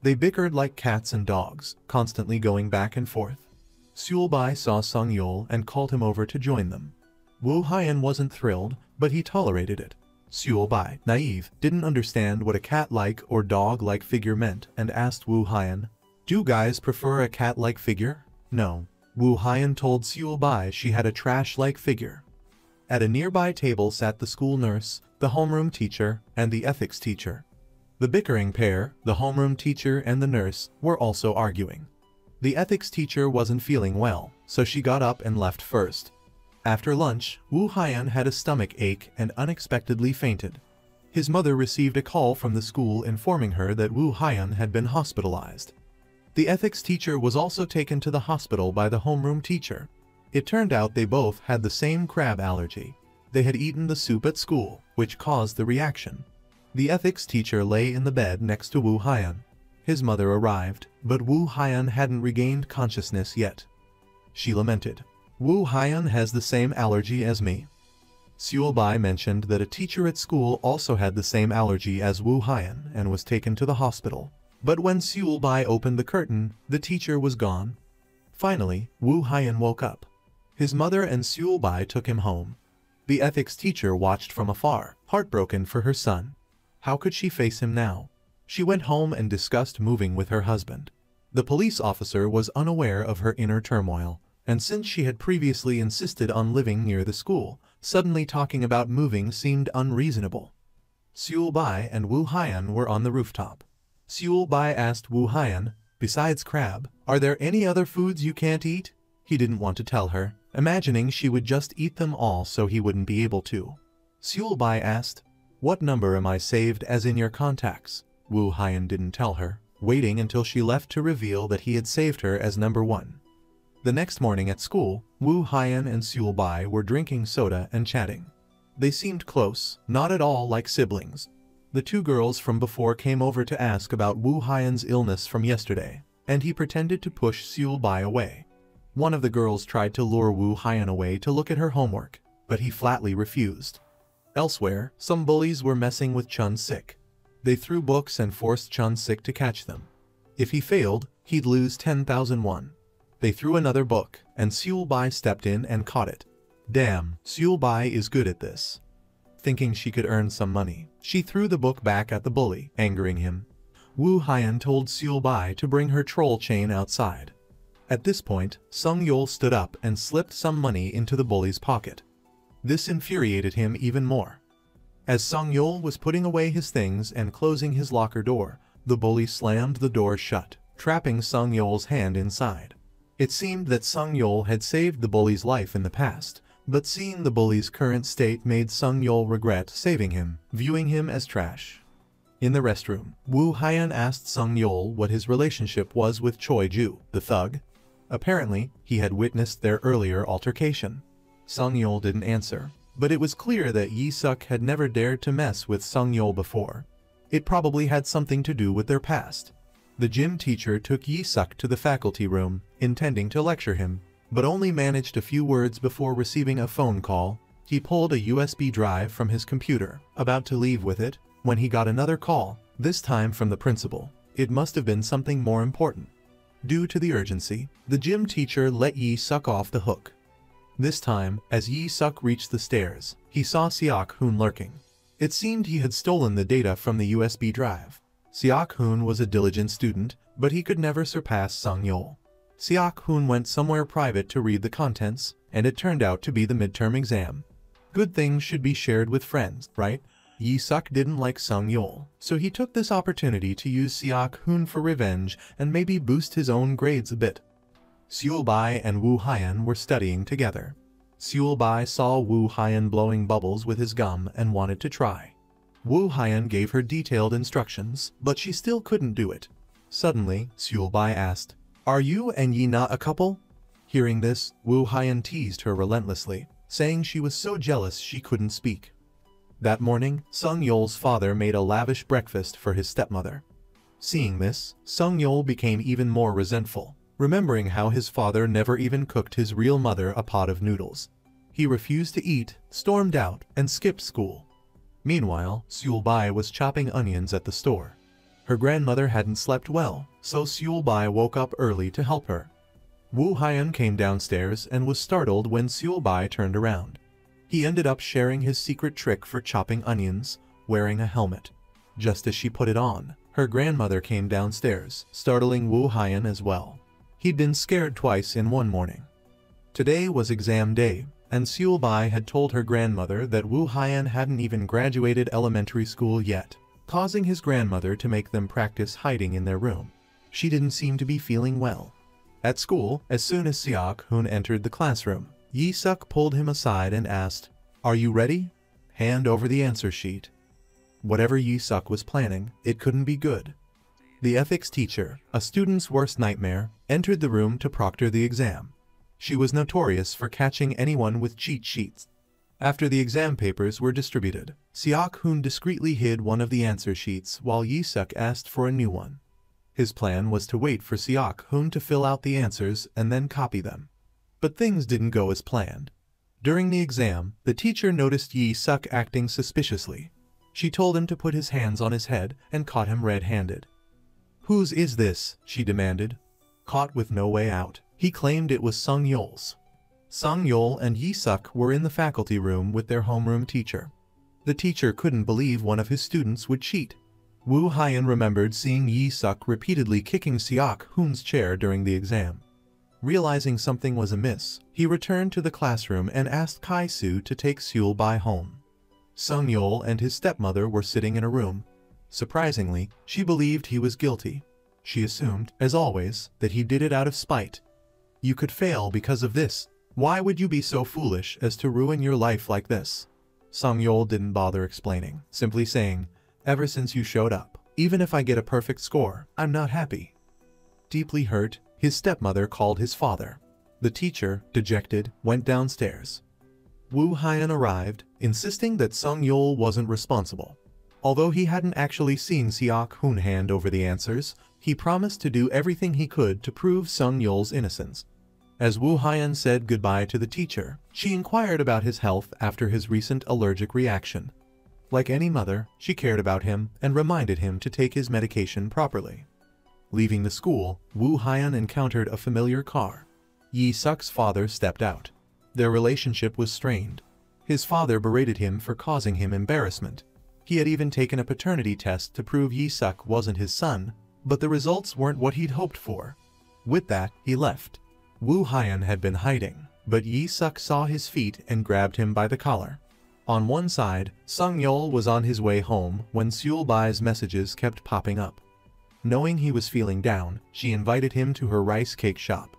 They bickered like cats and dogs, constantly going back and forth. Seul Bai saw Song Yol and called him over to join them. Wu Haiyan wasn't thrilled, but he tolerated it. Seul Bai, naive, didn't understand what a cat-like or dog-like figure meant and asked Wu Haiyan, "Do guys prefer a cat-like figure?" "No." Wu Haiyan told Seul Bai she had a trash-like figure. At a nearby table sat the school nurse, the homeroom teacher, and the ethics teacher. The bickering pair, the homeroom teacher and the nurse, were also arguing. The ethics teacher wasn't feeling well, so she got up and left first. After lunch, Wu Haiyan had a stomach ache and unexpectedly fainted. His mother received a call from the school informing her that Wu Haiyan had been hospitalized. The ethics teacher was also taken to the hospital by the homeroom teacher. It turned out they both had the same crab allergy. They had eaten the soup at school, which caused the reaction. The ethics teacher lay in the bed next to Wu Haiyan. His mother arrived, but Wu Haiyan hadn't regained consciousness yet. She lamented, "Wu Haiyan has the same allergy as me." Seul Bai mentioned that a teacher at school also had the same allergy as Wu Haiyan and was taken to the hospital. But when Seul Bai opened the curtain, the teacher was gone. Finally, Wu Haiyan woke up. His mother and Seul Bai took him home. The ethics teacher watched from afar, heartbroken for her son. How could she face him now? She went home and discussed moving with her husband. The police officer was unaware of her inner turmoil, and since she had previously insisted on living near the school, suddenly talking about moving seemed unreasonable. Seul Bai and Wu Haiyan were on the rooftop. Seul Bai asked Wu Haiyan, "Besides crab, are there any other foods you can't eat?" He didn't want to tell her, imagining she would just eat them all so he wouldn't be able to. Seul Bai asked, "What number am I saved as in your contacts?" Wu Haiyan didn't tell her, waiting until she left to reveal that he had saved her as number 1. The next morning at school, Wu Haiyan and Seul Bai were drinking soda and chatting. They seemed close, not at all like siblings. The two girls from before came over to ask about Wu Haiyan's illness from yesterday, and he pretended to push Seul Bai away. One of the girls tried to lure Wu Haiyan away to look at her homework, but he flatly refused. Elsewhere, some bullies were messing with Chun Sik. They threw books and forced Chun Sik to catch them. If he failed, he'd lose 10,000 won. They threw another book, and Seul Bai stepped in and caught it. Damn, Seul Bai is good at this. Thinking she could earn some money, she threw the book back at the bully, angering him. Wu Haiyan told Seul Bai to bring her troll chain outside. At this point, Sung Yul stood up and slipped some money into the bully's pocket. This infuriated him even more. As Sung Yul was putting away his things and closing his locker door, the bully slammed the door shut, trapping Sung Yul's hand inside. It seemed that Sung Yul had saved the bully's life in the past, but seeing the bully's current state made Sung Yul regret saving him, viewing him as trash. In the restroom, Wu Haiyan asked Sung Yul what his relationship was with Choi Ju, the thug. Apparently, he had witnessed their earlier altercation. Sung Yul didn't answer, but it was clear that Yi Suk had never dared to mess with Sung Yul before. It probably had something to do with their past. The gym teacher took Yi Suk to the faculty room, intending to lecture him, but only managed a few words before receiving a phone call. He pulled a USB drive from his computer, about to leave with it, when he got another call, this time from the principal. It must have been something more important. Due to the urgency, the gym teacher let Yi Suk off the hook. This time, as Yi Suk reached the stairs, he saw Seok Hoon lurking. It seemed he had stolen the data from the USB drive. Seok Hoon was a diligent student, but he could never surpass Sung Yul. Seok Hoon went somewhere private to read the contents, and it turned out to be the midterm exam. Good things should be shared with friends, right? Yi Suk didn't like Sung Yul, so he took this opportunity to use Seok Hoon for revenge and maybe boost his own grades a bit. Seul Bai and Wu Haiyan were studying together. Seul Bai saw Wu Haiyan blowing bubbles with his gum and wanted to try. Wu Haiyan gave her detailed instructions, but she still couldn't do it. Suddenly, Seul Bai asked, "Are you and Yi not a couple?" Hearing this, Wu Haiyan teased her relentlessly, saying she was so jealous she couldn't speak. That morning, Sung Yul's father made a lavish breakfast for his stepmother. Seeing this, Sung Yul became even more resentful, remembering how his father never even cooked his real mother a pot of noodles. He refused to eat, stormed out, and skipped school. Meanwhile, Seul Bai was chopping onions at the store. Her grandmother hadn't slept well, so Seul Bai woke up early to help her. Wu Haiyan came downstairs and was startled when Seul Bai turned around. He ended up sharing his secret trick for chopping onions, wearing a helmet. Just as she put it on, her grandmother came downstairs, startling Wu Haiyan as well. He'd been scared twice in one morning. Today was exam day, and Seul Bai had told her grandmother that Wu Haiyan hadn't even graduated elementary school yet, causing his grandmother to make them practice hiding in their room. She didn't seem to be feeling well. At school, as soon as Seok Hoon entered the classroom, Yi Suk pulled him aside and asked, "Are you ready? Hand over the answer sheet." Whatever Yi Suk was planning, it couldn't be good. The ethics teacher, a student's worst nightmare, entered the room to proctor the exam. She was notorious for catching anyone with cheat sheets. After the exam papers were distributed, Seok Hoon discreetly hid one of the answer sheets while Yi Suk asked for a new one. His plan was to wait for Seok Hoon to fill out the answers and then copy them. But things didn't go as planned. During the exam, the teacher noticed Yi Suk acting suspiciously. She told him to put his hands on his head and caught him red-handed. "Whose is this?" she demanded. Caught with no way out, he claimed it was Sung Yul's. Sung Yul and Yi Suk were in the faculty room with their homeroom teacher. The teacher couldn't believe one of his students would cheat. Wu Haiyan remembered seeing Yi Suk repeatedly kicking Seok Hoon's chair during the exam. Realizing something was amiss, he returned to the classroom and asked Kai Su to take Seul Bai home. Sung Yeol and his stepmother were sitting in a room. Surprisingly, she believed he was guilty. She assumed, as always, that he did it out of spite. You could fail because of this. Why would you be so foolish as to ruin your life like this? Sung Yeol didn't bother explaining, simply saying, ever since you showed up, even if I get a perfect score, I'm not happy. Deeply hurt, his stepmother called his father. The teacher, dejected, went downstairs. Wu Haiyan arrived, insisting that Sung Yeol wasn't responsible. Although he hadn't actually seen Seok Hoon hand over the answers, he promised to do everything he could to prove Sung Yeol's innocence. As Wu Haiyan said goodbye to the teacher, she inquired about his health after his recent allergic reaction. Like any mother, she cared about him and reminded him to take his medication properly. Leaving the school, Wu Haiyan encountered a familiar car. Yi Suk's father stepped out. Their relationship was strained. His father berated him for causing him embarrassment. He had even taken a paternity test to prove Yi Suk wasn't his son, but the results weren't what he'd hoped for. With that, he left. Wu Haiyan had been hiding, but Yi Suk saw his feet and grabbed him by the collar. On one side, Sung Yeol was on his way home when Seul Bai's messages kept popping up. Knowing he was feeling down, she invited him to her rice cake shop.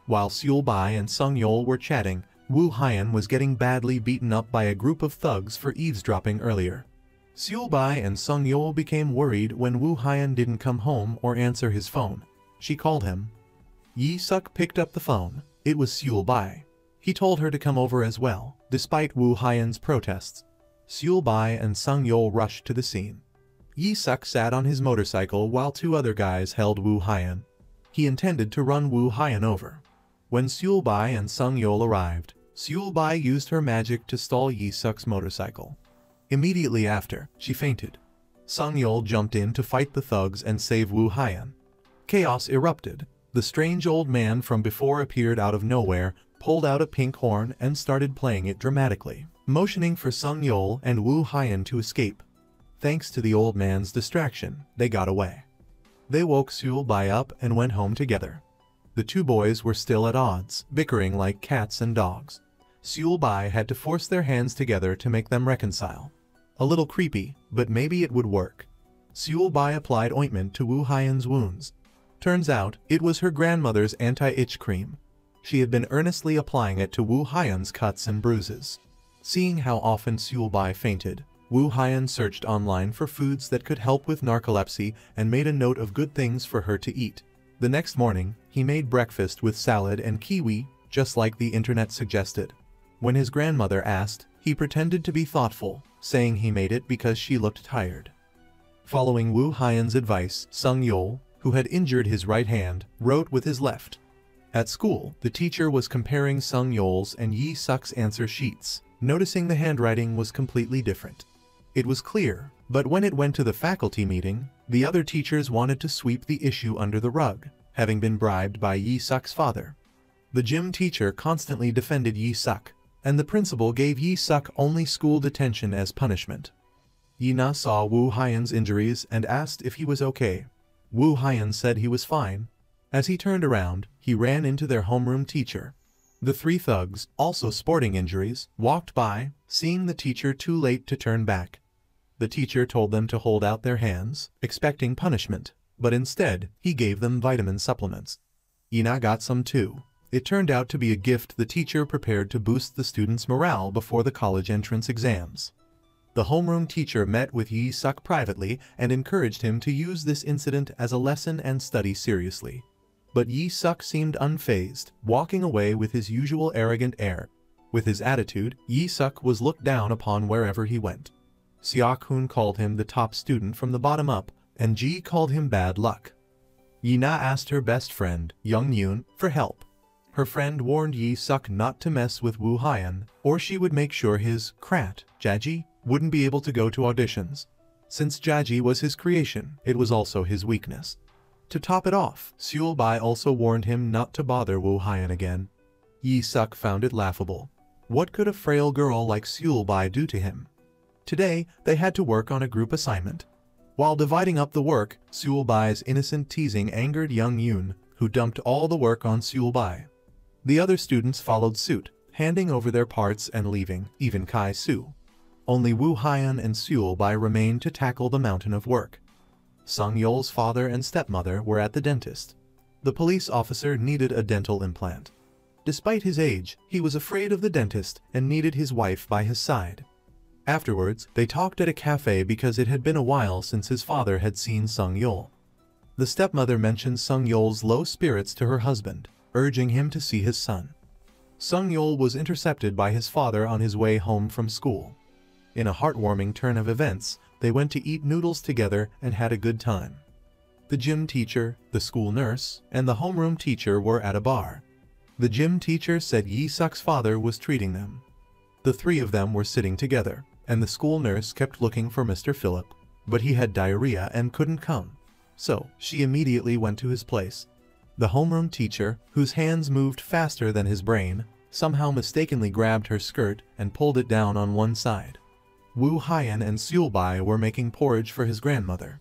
While Seul Bai and Sung Yeol were chatting, Wu Haiyan was getting badly beaten up by a group of thugs for eavesdropping earlier. Seul Bai and Sung Yeol became worried when Wu Haiyan didn't come home or answer his phone. She called him. Yi Suk picked up the phone. It was Seul Bai. He told her to come over as well, despite Wu Haiyan's protests. Seul Bai and Sung Yeol rushed to the scene. Yi Suk sat on his motorcycle while two other guys held Wu Haiyan. He intended to run Wu Haiyan over. When Seul Bai and Sung Yeol arrived, Seul Bai used her magic to stall Yi Suk's motorcycle. Immediately after, she fainted. Sung Yeol jumped in to fight the thugs and save Wu Haiyan. Chaos erupted. The strange old man from before appeared out of nowhere, pulled out a pink horn and started playing it dramatically, motioning for Sung Yeol and Wu Haiyan to escape. Thanks to the old man's distraction, they got away. They woke Seul Bai up and went home together. The two boys were still at odds, bickering like cats and dogs. Seul Bai had to force their hands together to make them reconcile. A little creepy, but maybe it would work. Seul Bai applied ointment to Wu Haiyan's wounds. Turns out, it was her grandmother's anti-itch cream. She had been earnestly applying it to Wu Haiyan's cuts and bruises. Seeing how often Seul Bai fainted, Wu Haiyan searched online for foods that could help with narcolepsy and made a note of good things for her to eat. The next morning, he made breakfast with salad and kiwi, just like the internet suggested. When his grandmother asked, he pretended to be thoughtful, saying he made it because she looked tired. Following Wu Haiyan's advice, Sung Yeol, who had injured his right hand, wrote with his left. At school, the teacher was comparing Sung Yeol's and Yi Suk's answer sheets, noticing the handwriting was completely different. It was clear, but when it went to the faculty meeting, the other teachers wanted to sweep the issue under the rug, having been bribed by Yi Suk's father. The gym teacher constantly defended Yi Suk, and the principal gave Yi Suk only school detention as punishment. Yi Na saw Wu Haiyan's injuries and asked if he was okay. Wu Haiyan said he was fine. As he turned around, he ran into their homeroom teacher. The three thugs, also sporting injuries, walked by, seeing the teacher too late to turn back. The teacher told them to hold out their hands, expecting punishment, but instead, he gave them vitamin supplements. Yi Na got some too. It turned out to be a gift the teacher prepared to boost the students' morale before the college entrance exams. The homeroom teacher met with Yi Suk privately and encouraged him to use this incident as a lesson and study seriously. But Yi Suk seemed unfazed, walking away with his usual arrogant air. With his attitude, Yi Suk was looked down upon wherever he went. Seok Hoon called him the top student from the bottom up, and Ji called him bad luck. Yi Na asked her best friend, Young Yoon, for help. Her friend warned Yi Suk not to mess with Wu Haiyan, or she would make sure his Krat, Jaji, wouldn't be able to go to auditions. Since Jaji was his creation, it was also his weakness. To top it off, Seul Bai also warned him not to bother Wu Haiyan again. Yi Suk found it laughable. What could a frail girl like Seul Bai do to him? Today, they had to work on a group assignment. While dividing up the work, Seulbai's innocent teasing angered Young Yoon, who dumped all the work on Seulbai. The other students followed suit, handing over their parts and leaving, even Kai-su. Only Woo Hyun and Seulbai remained to tackle the mountain of work. Sung-yeol's father and stepmother were at the dentist. The police officer needed a dental implant. Despite his age, he was afraid of the dentist and needed his wife by his side. Afterwards, they talked at a cafe because it had been a while since his father had seen Sung-yeol. The stepmother mentioned Sung-yeol's low spirits to her husband, urging him to see his son. Sung-yeol was intercepted by his father on his way home from school. In a heartwarming turn of events, they went to eat noodles together and had a good time. The gym teacher, the school nurse, and the homeroom teacher were at a bar. The gym teacher said Yi-suk's father was treating them. The three of them were sitting together, and the school nurse kept looking for Mr. Philip, but he had diarrhea and couldn't come. So, she immediately went to his place. The homeroom teacher, whose hands moved faster than his brain, somehow mistakenly grabbed her skirt and pulled it down on one side. Woo Hyun and Seulbai were making porridge for his grandmother.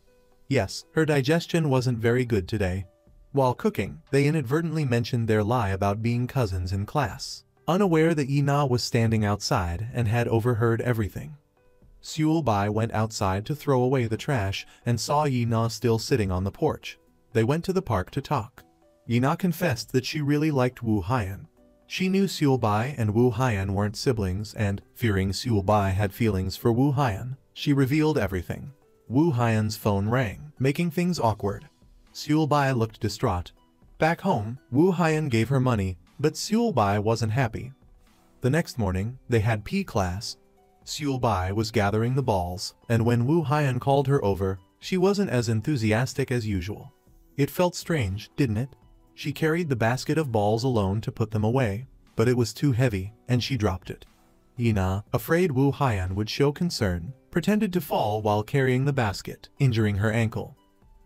Yes, her digestion wasn't very good today. While cooking, they inadvertently mentioned their lie about being cousins in class, unaware that Yi-na was standing outside and had overheard everything. Seulbai went outside to throw away the trash and saw Yi-na still sitting on the porch. They went to the park to talk. Yi-na confessed that she really liked Woo Hyun. She knew Seulbai and Woo Hyun weren't siblings and, fearing Seulbai had feelings for Woo Hyun, she revealed everything. Woo Hyun's phone rang, making things awkward. Seulbai looked distraught. Back home, Woo Hyun gave her money, but Seulbai wasn't happy. The next morning, they had PE class. Seulbai was gathering the balls, and when Woo Hyun called her over, she wasn't as enthusiastic as usual. It felt strange, didn't it? She carried the basket of balls alone to put them away, but it was too heavy, and she dropped it. Yi-na, afraid Woo Hyun would show concern, pretended to fall while carrying the basket, injuring her ankle.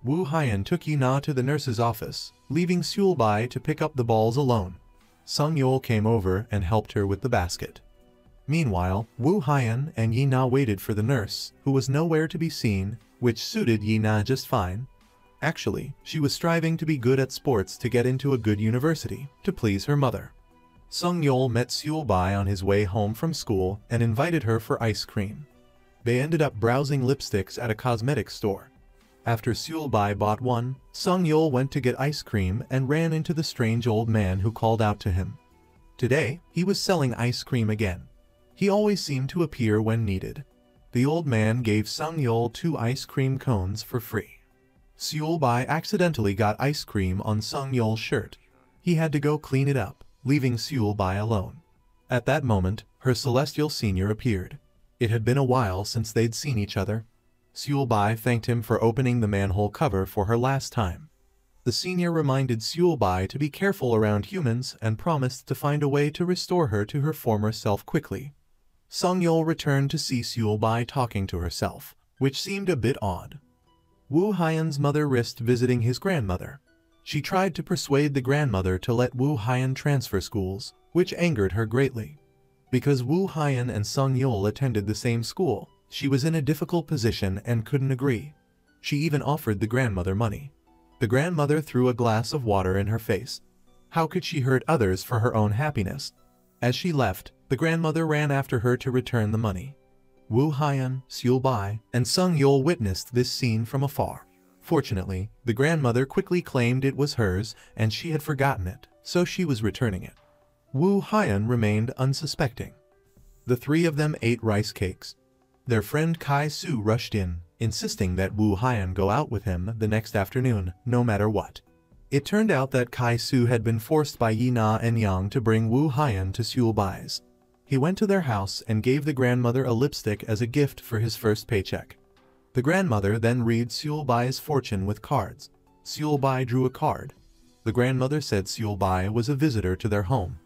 Woo Hyun took Yi-na to the nurse's office, leaving Seulbai to pick up the balls alone. Sung-yeol came over and helped her with the basket. Meanwhile, Woo Hyun and Yi-na waited for the nurse, who was nowhere to be seen, which suited Yi-na just fine. Actually, she was striving to be good at sports to get into a good university, to please her mother. Sung-yeol met Seulbai on his way home from school and invited her for ice cream. They ended up browsing lipsticks at a cosmetics store. After Seulbai bought one, Sung-yeol went to get ice cream and ran into the strange old man who called out to him. Today, he was selling ice cream again. He always seemed to appear when needed. The old man gave Sung-yeol 2 ice cream cones for free. Seulbai accidentally got ice cream on Sung-yeol's shirt. He had to go clean it up, leaving Seulbai alone. At that moment, her celestial senior appeared. It had been a while since they'd seen each other. Seulbai thanked him for opening the manhole cover for her last time. The senior reminded Seulbai to be careful around humans and promised to find a way to restore her to her former self quickly. Sung-yeol returned to see Seulbai talking to herself, which seemed a bit odd. Woo Hyun's mother risked visiting his grandmother. She tried to persuade the grandmother to let Woo Hyun transfer schools, which angered her greatly. Because Woo Hyun and Sung-yeol attended the same school, she was in a difficult position and couldn't agree. She even offered the grandmother money. The grandmother threw a glass of water in her face. How could she hurt others for her own happiness? As she left, the grandmother ran after her to return the money. Woo Hyun, Seulbai, and Sung-yeol witnessed this scene from afar. Fortunately, the grandmother quickly claimed it was hers and she had forgotten it, so she was returning it. Woo Hyun remained unsuspecting. The three of them ate rice cakes. Their friend Kai-su rushed in, insisting that Woo Hyun go out with him the next afternoon, no matter what. It turned out that Kai-su had been forced by Yi-na and Yang to bring Woo Hyun to Seulbai's. He went to their house and gave the grandmother a lipstick as a gift for his first paycheck. The grandmother then read Seulbai's fortune with cards. Seulbai drew a card. The grandmother said Seulbai was a visitor to their home.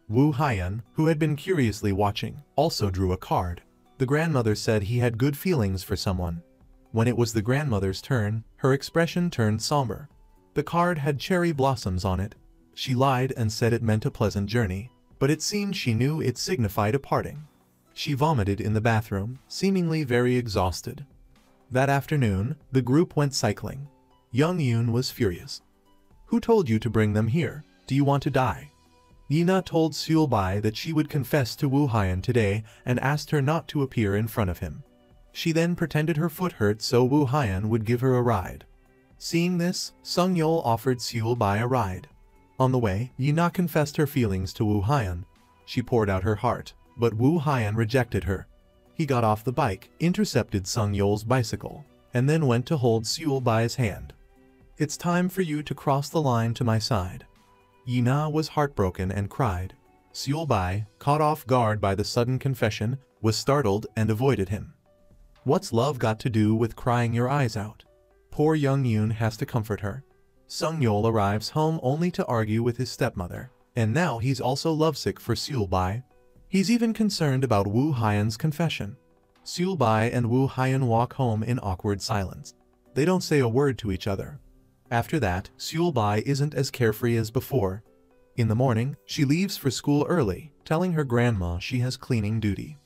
Woo Hyun, who had been curiously watching, also drew a card. The grandmother said he had good feelings for someone. When it was the grandmother's turn, her expression turned somber. The card had cherry blossoms on it. She lied and said it meant a pleasant journey, but it seemed she knew it signified a parting. She vomited in the bathroom, seemingly very exhausted. That afternoon, the group went cycling. Young Yoon was furious. "Who told you to bring them here? Do you want to die?" Yina told Seulbai that she would confess to Woo Hyun today and asked her not to appear in front of him. She then pretended her foot hurt so Woo Hyun would give her a ride. Seeing this, Sung Yeol offered Seulbai a ride. On the way, Yina confessed her feelings to Woo Hyun. She poured out her heart, but Woo Hyun rejected her. He got off the bike, intercepted Sung Yeol's bicycle, and then went to hold Seulbai's hand. "It's time for you to cross the line to my side." Yina was heartbroken and cried. Seulbai, caught off guard by the sudden confession, was startled and avoided him. "What's love got to do with crying your eyes out?" Poor Young Yoon has to comfort her. Sung Yeol arrives home only to argue with his stepmother, and now he's also lovesick for Seulbai. He's even concerned about Woo Hyun's confession. Seulbai and Woo Hyun walk home in awkward silence. They don't say a word to each other. After that, Seulbai isn't as carefree as before. In the morning, she leaves for school early, telling her grandma she has cleaning duty.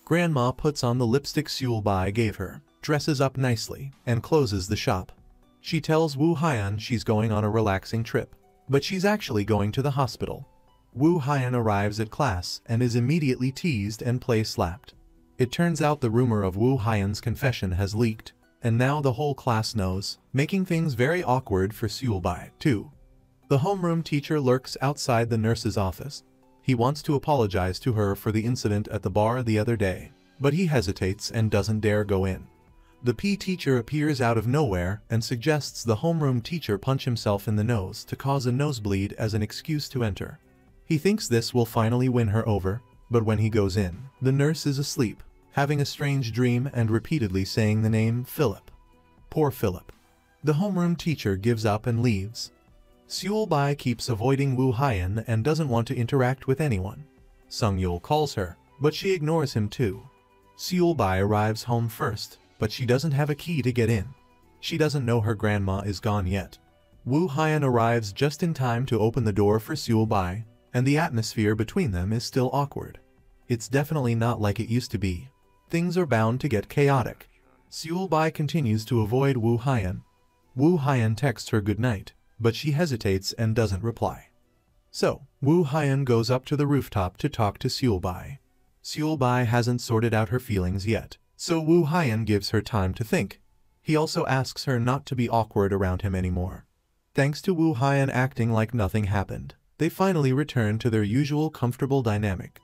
Grandma puts on the lipstick Seulbai gave her, dresses up nicely, and closes the shop. She tells Woo Hyun she's going on a relaxing trip, but she's actually going to the hospital. Woo Hyun arrives at class and is immediately teased and play-slapped. It turns out the rumor of Woo Hyun's confession has leaked, and now the whole class knows, making things very awkward for Seulbai, too. The homeroom teacher lurks outside the nurse's office. He wants to apologize to her for the incident at the bar the other day, but he hesitates and doesn't dare go in. The PE teacher appears out of nowhere and suggests the homeroom teacher punch himself in the nose to cause a nosebleed as an excuse to enter. He thinks this will finally win her over, but when he goes in, the nurse is asleep, having a strange dream and repeatedly saying the name Philip. Poor Philip. The homeroom teacher gives up and leaves. Seulbai keeps avoiding Woo Hyun and doesn't want to interact with anyone. Sung Yeol calls her, but she ignores him too. Seulbai arrives home first, but she doesn't have a key to get in. She doesn't know her grandma is gone yet. Woo Hyun arrives just in time to open the door for Seulbai, and the atmosphere between them is still awkward. It's definitely not like it used to be. Things are bound to get chaotic. Seulbai continues to avoid Woo Hyun. Woo Hyun texts her goodnight, but she hesitates and doesn't reply. So, Woo Hyun goes up to the rooftop to talk to Seulbai. Seulbai hasn't sorted out her feelings yet, so Woo Hyun gives her time to think. He also asks her not to be awkward around him anymore. Thanks to Woo Hyun acting like nothing happened, they finally return to their usual comfortable dynamic.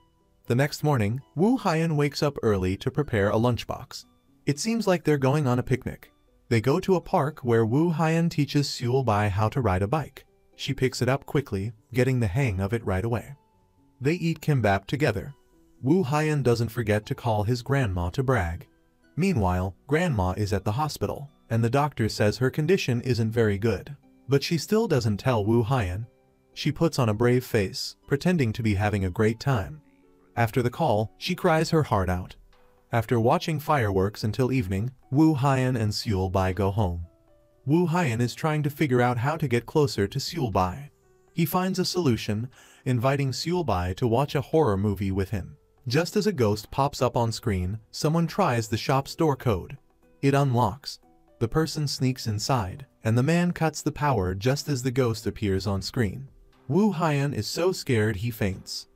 The next morning, Woo Hyun wakes up early to prepare a lunchbox. It seems like they're going on a picnic. They go to a park where Woo Hyun teaches Seulbai how to ride a bike. She picks it up quickly, getting the hang of it right away. They eat kimbap together. Woo Hyun doesn't forget to call his grandma to brag. Meanwhile, grandma is at the hospital, and the doctor says her condition isn't very good. But she still doesn't tell Woo Hyun. She puts on a brave face, pretending to be having a great time. After the call, she cries her heart out. After watching fireworks until evening, Woo Hyun and Seulbai go home. Woo Hyun is trying to figure out how to get closer to Seulbai. He finds a solution, inviting Seulbai to watch a horror movie with him. Just as a ghost pops up on screen, someone tries the shop's door code. It unlocks. The person sneaks inside, and the man cuts the power just as the ghost appears on screen. Woo Hyun is so scared he faints.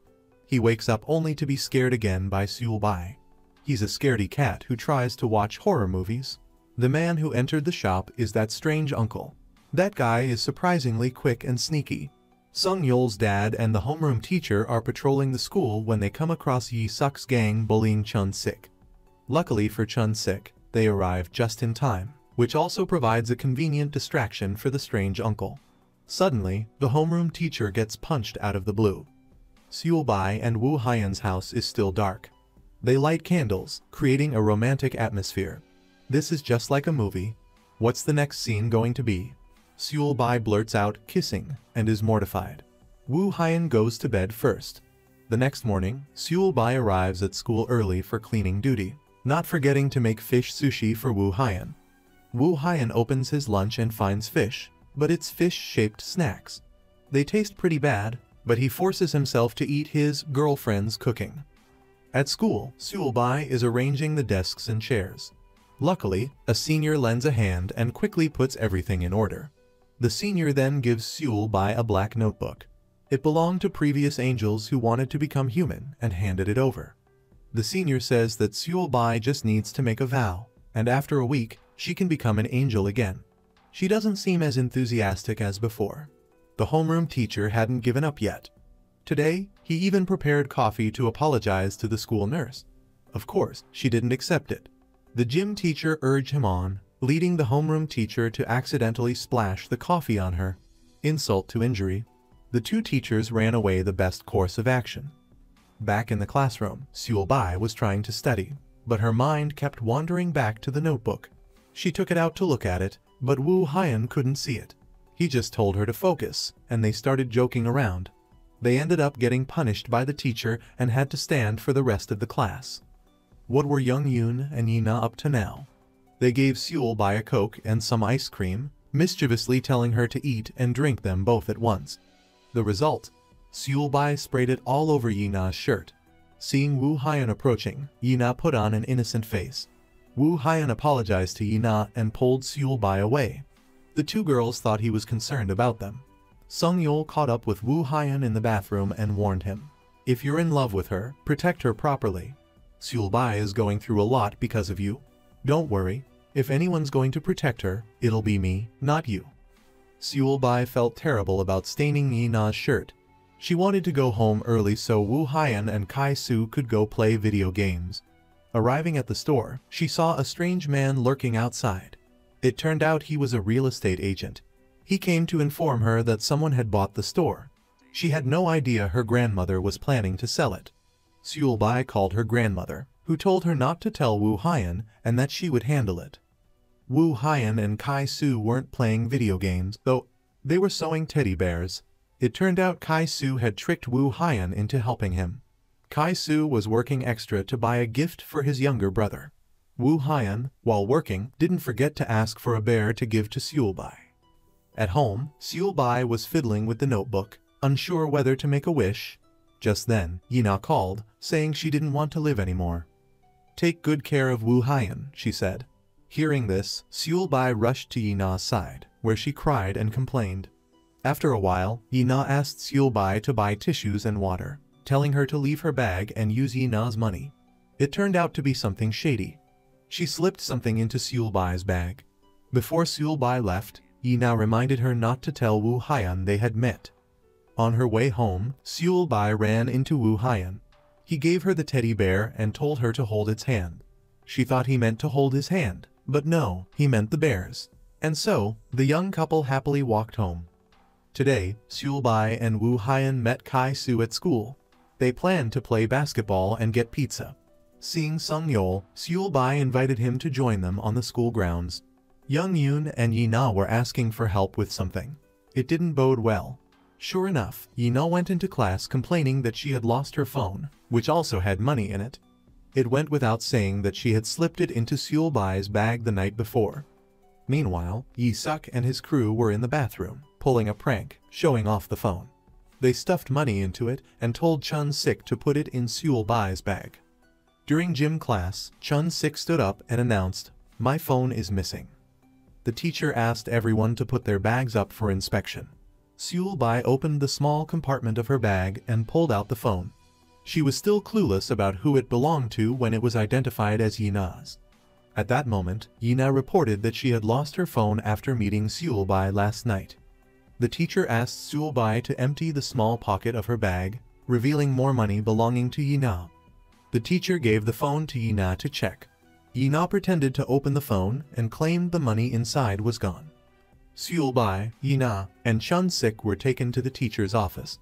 He wakes up only to be scared again by Seulbai. He's a scaredy cat who tries to watch horror movies. The man who entered the shop is that strange uncle. That guy is surprisingly quick and sneaky. Sung Yeol's dad and the homeroom teacher are patrolling the school when they come across Yi Suk's gang bullying Chun Sik. Luckily for Chun Sik, they arrive just in time, which also provides a convenient distraction for the strange uncle. Suddenly, the homeroom teacher gets punched out of the blue. Seulbai and Woo Hyun's house is still dark. They light candles, creating a romantic atmosphere. This is just like a movie. What's the next scene going to be? Seulbai blurts out, kissing, and is mortified. Woo Hyun goes to bed first. The next morning, Seulbai arrives at school early for cleaning duty, not forgetting to make fish sushi for Woo Hyun. Woo Hyun opens his lunch and finds fish, but it's fish-shaped snacks. They taste pretty bad, but he forces himself to eat his girlfriend's cooking. At school, Seulbai is arranging the desks and chairs. Luckily, a senior lends a hand and quickly puts everything in order. The senior then gives Seul-Bai a black notebook. It belonged to previous angels who wanted to become human and handed it over. The senior says that Seul-Bai just needs to make a vow, and after a week, she can become an angel again. She doesn't seem as enthusiastic as before. The homeroom teacher hadn't given up yet. Today, he even prepared coffee to apologize to the school nurse. Of course, she didn't accept it. The gym teacher urged him on, leading the homeroom teacher to accidentally splash the coffee on her. Insult to injury. The two teachers ran away the best course of action. Back in the classroom, Seul-Bai was trying to study, but her mind kept wandering back to the notebook. She took it out to look at it, but Wu Haiyan couldn't see it. He just told her to focus, and they started joking around. They ended up getting punished by the teacher and had to stand for the rest of the class. What were Young Yoon and Yina up to now? They gave Seul-Bai a Coke and some ice cream, mischievously telling her to eat and drink them both at once. The result? Seul-Bai sprayed it all over Yina's shirt. Seeing Wu Haiyan approaching, Yina put on an innocent face. Wu Haiyan apologized to Yina and pulled Seul-Bai away. The two girls thought he was concerned about them. Sung Yeol caught up with Wu Haiyan in the bathroom and warned him. If you're in love with her, protect her properly. Seul-Bai is going through a lot because of you. Don't worry, if anyone's going to protect her, it'll be me, not you. Seul-Bai felt terrible about staining Yina's shirt. She wanted to go home early so Wu Haiyan and Kai-Su could go play video games. Arriving at the store, she saw a strange man lurking outside. It turned out he was a real estate agent. He came to inform her that someone had bought the store. She had no idea her grandmother was planning to sell it. Seul-Bai called her grandmother, who told her not to tell Wu Haiyan and that she would handle it. Wu Haiyan and Kai-Su weren't playing video games, though. They were sewing teddy bears. It turned out Kai-Su had tricked Wu Haiyan into helping him. Kai-Su was working extra to buy a gift for his younger brother. Wu Haiyan, while working, didn't forget to ask for a bear to give to Seul-Bai. At home, Seul-Bai was fiddling with the notebook, unsure whether to make a wish. Just then, Yina called, saying she didn't want to live anymore. Take good care of Wu Haiyan, she said. Hearing this, Seul-Bai rushed to Yina's side, where she cried and complained. After a while, Yina asked Seul-Bai to buy tissues and water, telling her to leave her bag and use Yina's money. It turned out to be something shady. She slipped something into Seul-Bai's bag. Before Seul-Bai left, Yina reminded her not to tell Wu Haiyan they had met. On her way home, Seul-Bai ran into Wu Haiyan. He gave her the teddy bear and told her to hold its hand. She thought he meant to hold his hand, but no, he meant the bear's. And so, the young couple happily walked home. Today, Seul-Bai and Wu Haiyan met Kai-Su at school. They planned to play basketball and get pizza. Seeing Sung Yeol, Seul-Bai invited him to join them on the school grounds. Young Yoon and Yina were asking for help with something. It didn't bode well. Sure enough, Yina went into class complaining that she had lost her phone, which also had money in it. It went without saying that she had slipped it into Seul-Bai's bag the night before. Meanwhile, Yi-Suk and his crew were in the bathroom, pulling a prank, showing off the phone. They stuffed money into it and told Chun-Sik to put it in Seul-Bai's bag. During gym class, Chun-Sik stood up and announced, "My phone is missing." The teacher asked everyone to put their bags up for inspection. Seul-Bai opened the small compartment of her bag and pulled out the phone. She was still clueless about who it belonged to when it was identified as Yina's. At that moment, Yina reported that she had lost her phone after meeting Seul-Bai last night. The teacher asked Seul-Bai to empty the small pocket of her bag, revealing more money belonging to Yina. The teacher gave the phone to Yina to check. Yina pretended to open the phone and claimed the money inside was gone. Seul-Bai, Yina, and Chun-Sik were taken to the teacher's office.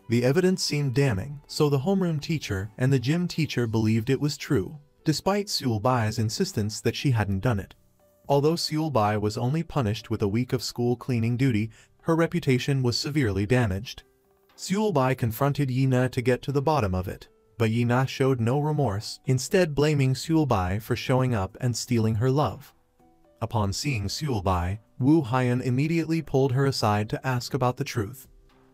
The evidence seemed damning, so the homeroom teacher and the gym teacher believed it was true, despite Seul-Bai's insistence that she hadn't done it. Although Seul-Bai was only punished with a week of school cleaning duty, her reputation was severely damaged. Seul-Bai confronted Yina to get to the bottom of it, but Yina showed no remorse, instead blaming Seul-Bai for showing up and stealing her love. Upon seeing Seul-Bai, Wu Haiyan immediately pulled her aside to ask about the truth.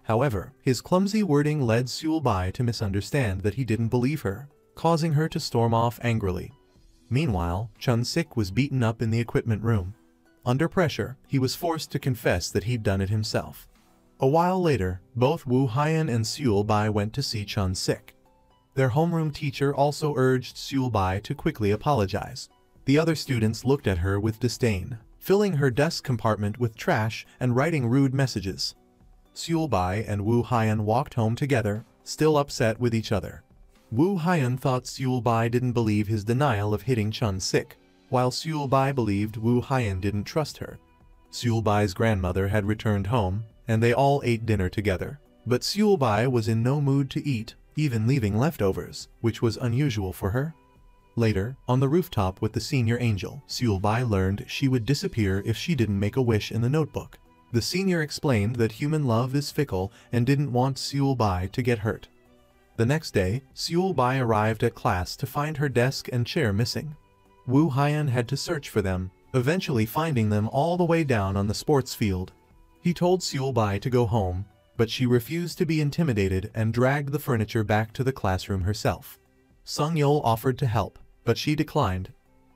However, his clumsy wording led Seul-Bai to misunderstand that he didn't believe her, causing her to storm off angrily. Meanwhile, Chun-sik was beaten up in the equipment room. Under pressure, he was forced to confess that he'd done it himself. A while later, both Woo Hyun and Seul Bai went to see Chun-sik. Their homeroom teacher also urged Seul Bai to quickly apologize. The other students looked at her with disdain, filling her desk compartment with trash and writing rude messages. Seul Bai and Woo Hyun walked home together, still upset with each other. Woo Hyun thought Seul Bai didn't believe his denial of hitting Chun-sik, while Seul Bai believed Woo Hyun didn't trust her. Seul Bai's grandmother had returned home, and they all ate dinner together. But Seul Bai was in no mood to eat, even leaving leftovers, which was unusual for her. Later, on the rooftop with the senior angel, Seul Bai learned she would disappear if she didn't make a wish in the notebook. The senior explained that human love is fickle and didn't want Seul Bai to get hurt. The next day, Seul Bai arrived at class to find her desk and chair missing. Woo Hyun had to search for them, eventually finding them all the way down on the sports field. He told Seul Bai to go home, but she refused to be intimidated and dragged the furniture back to the classroom herself. Sung Yeol offered to help, but she declined.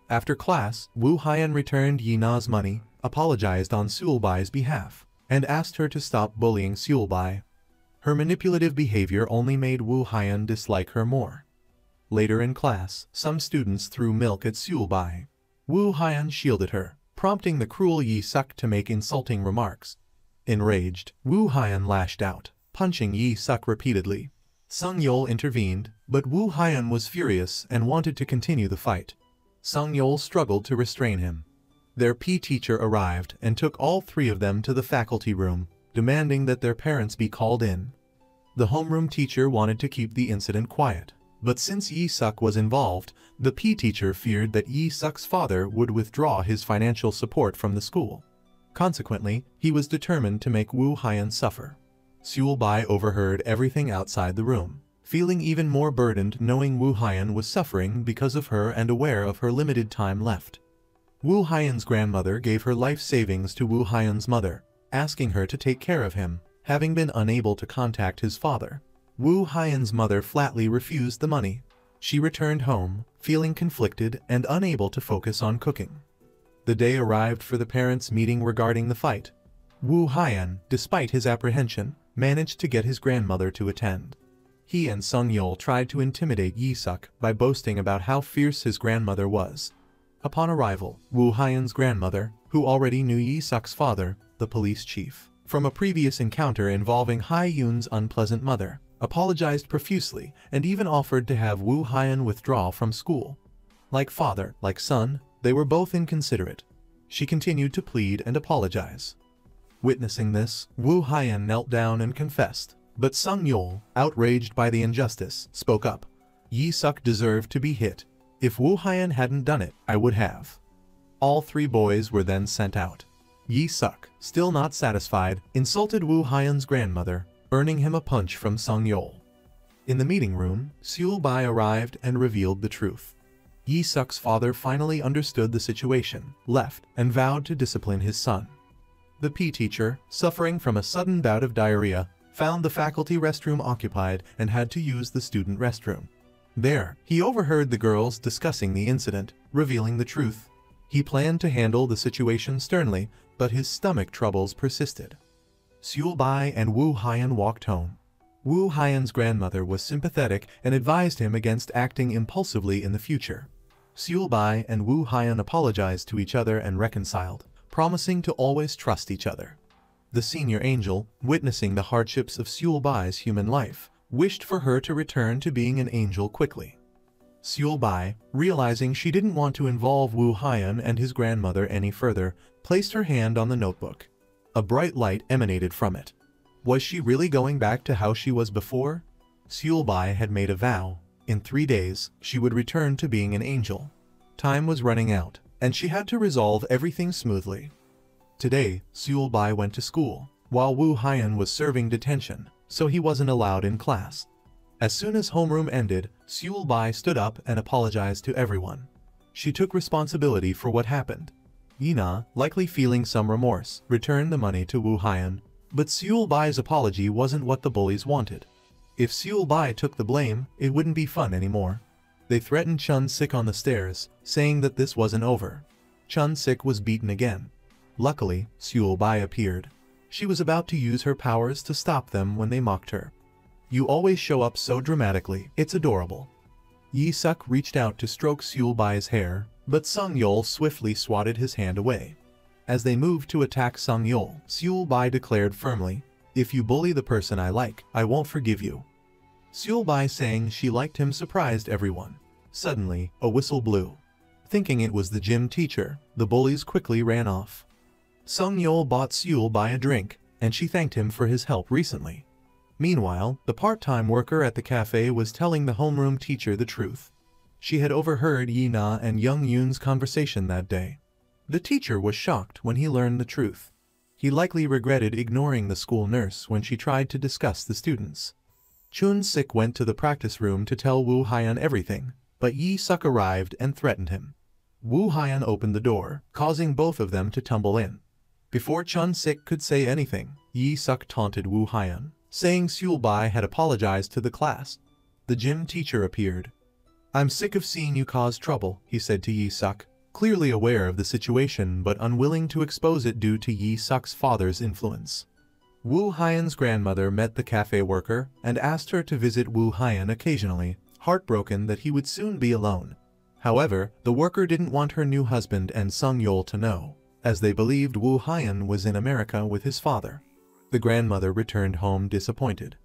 After class, Woo Hyun returned Yi Na's money, apologized on Seul Bai's behalf, and asked her to stop bullying Seul Bai. Her manipulative behavior only made Woo Hyun dislike her more. Later in class, some students threw milk at Seul Bai. Woo Hyun shielded her, prompting the cruel Yi Suk to make insulting remarks. Enraged, Woo Hyun lashed out, punching Yi Suk repeatedly. Sung Yeol intervened, but Woo Hyun was furious and wanted to continue the fight. Sung Yeol struggled to restrain him. Their PE teacher arrived and took all three of them to the faculty room, demanding that their parents be called in. The homeroom teacher wanted to keep the incident quiet, but since Yi Suk was involved, the PE teacher feared that Yi Suk's father would withdraw his financial support from the school. Consequently, he was determined to make Woo Hyun suffer. Seul Bai overheard everything outside the room, feeling even more burdened knowing Woo Hyun was suffering because of her and aware of her limited time left. Woo Hyun's grandmother gave her life savings to Woo Hyun's mother, asking her to take care of him, having been unable to contact his father. Woo Hyun's mother flatly refused the money. She returned home, feeling conflicted and unable to focus on cooking. The day arrived for the parents' meeting regarding the fight. Woo Hyun, despite his apprehension, managed to get his grandmother to attend. He and Sung Yeol tried to intimidate Yi Suk by boasting about how fierce his grandmother was. Upon arrival, Woo Hyun's grandmother, who already knew Yi Suk's father, the police chief, from a previous encounter involving Hai Yoon's unpleasant mother, apologized profusely and even offered to have Woo Hyun withdraw from school. Like father, like son, they were both inconsiderate. She continued to plead and apologize. Witnessing this, Woo Hyun knelt down and confessed, but Sung Yeol, outraged by the injustice, spoke up. Yi Suk deserved to be hit. If Woo Hyun hadn't done it, I would have. All three boys were then sent out. Yi Suk, still not satisfied, insulted Woo Hyun's grandmother, earning him a punch from Sung Yeol. In the meeting room, Seul Bai arrived and revealed the truth. Yi Suk's father finally understood the situation, left, and vowed to discipline his son. The PE teacher, suffering from a sudden bout of diarrhea, found the faculty restroom occupied and had to use the student restroom. There, he overheard the girls discussing the incident, revealing the truth. He planned to handle the situation sternly, but his stomach troubles persisted. Seul Bai and Woo Hyun walked home. Woo Hyun's grandmother was sympathetic and advised him against acting impulsively in the future. Seul Bai and Woo Hyun apologized to each other and reconciled, promising to always trust each other. The senior angel, witnessing the hardships of Seul Bai's human life, wished for her to return to being an angel quickly. Seul Bai, realizing she didn't want to involve Woo Hyun and his grandmother any further, placed her hand on the notebook. A bright light emanated from it. Was she really going back to how she was before? Seul Bai had made a vow. In 3 days, she would return to being an angel. Time was running out, and she had to resolve everything smoothly. Today, Seul Bai went to school, while Woo Hyun was serving detention, so he wasn't allowed in class. As soon as homeroom ended, Seul Bai stood up and apologized to everyone. She took responsibility for what happened. Yi Na, likely feeling some remorse, returned the money to Woo Hyun, but Seul Bai's apology wasn't what the bullies wanted. If Seul Bai took the blame, it wouldn't be fun anymore. They threatened Chun-sik on the stairs, saying that this wasn't over. Chun-sik was beaten again. Luckily, Seul-bai appeared. She was about to use her powers to stop them when they mocked her. "You always show up so dramatically, it's adorable." Yi-suk reached out to stroke Seul-bai's hair, but Sung-yeol swiftly swatted his hand away. As they moved to attack Sung-yeol, Seul-bai declared firmly, "If you bully the person I like, I won't forgive you." Seul-bai saying she liked him surprised everyone. Suddenly, a whistle blew. Thinking it was the gym teacher, the bullies quickly ran off. Sung-yeol bought Seul-bai a drink, and she thanked him for his help recently. Meanwhile, the part-time worker at the cafe was telling the homeroom teacher the truth. She had overheard Yi-na and Young Yoon's conversation that day. The teacher was shocked when he learned the truth. He likely regretted ignoring the school nurse when she tried to discuss the students. Chun-sik went to the practice room to tell Woo Hyun everything, but Yi-suk arrived and threatened him. Woo Hyun opened the door, causing both of them to tumble in. Before Chun-sik could say anything, Yi-suk taunted Woo Hyun, saying Seul-bai had apologized to the class. The gym teacher appeared. "I'm sick of seeing you cause trouble," he said to Yi-suk, clearly aware of the situation but unwilling to expose it due to Yi-suk's father's influence. Woo Hyun's grandmother met the cafe worker and asked her to visit Woo Hyun occasionally, heartbroken that he would soon be alone. However, the worker didn't want her new husband and Sung-yeol to know, as they believed Woo Hyun was in America with his father. The grandmother returned home disappointed.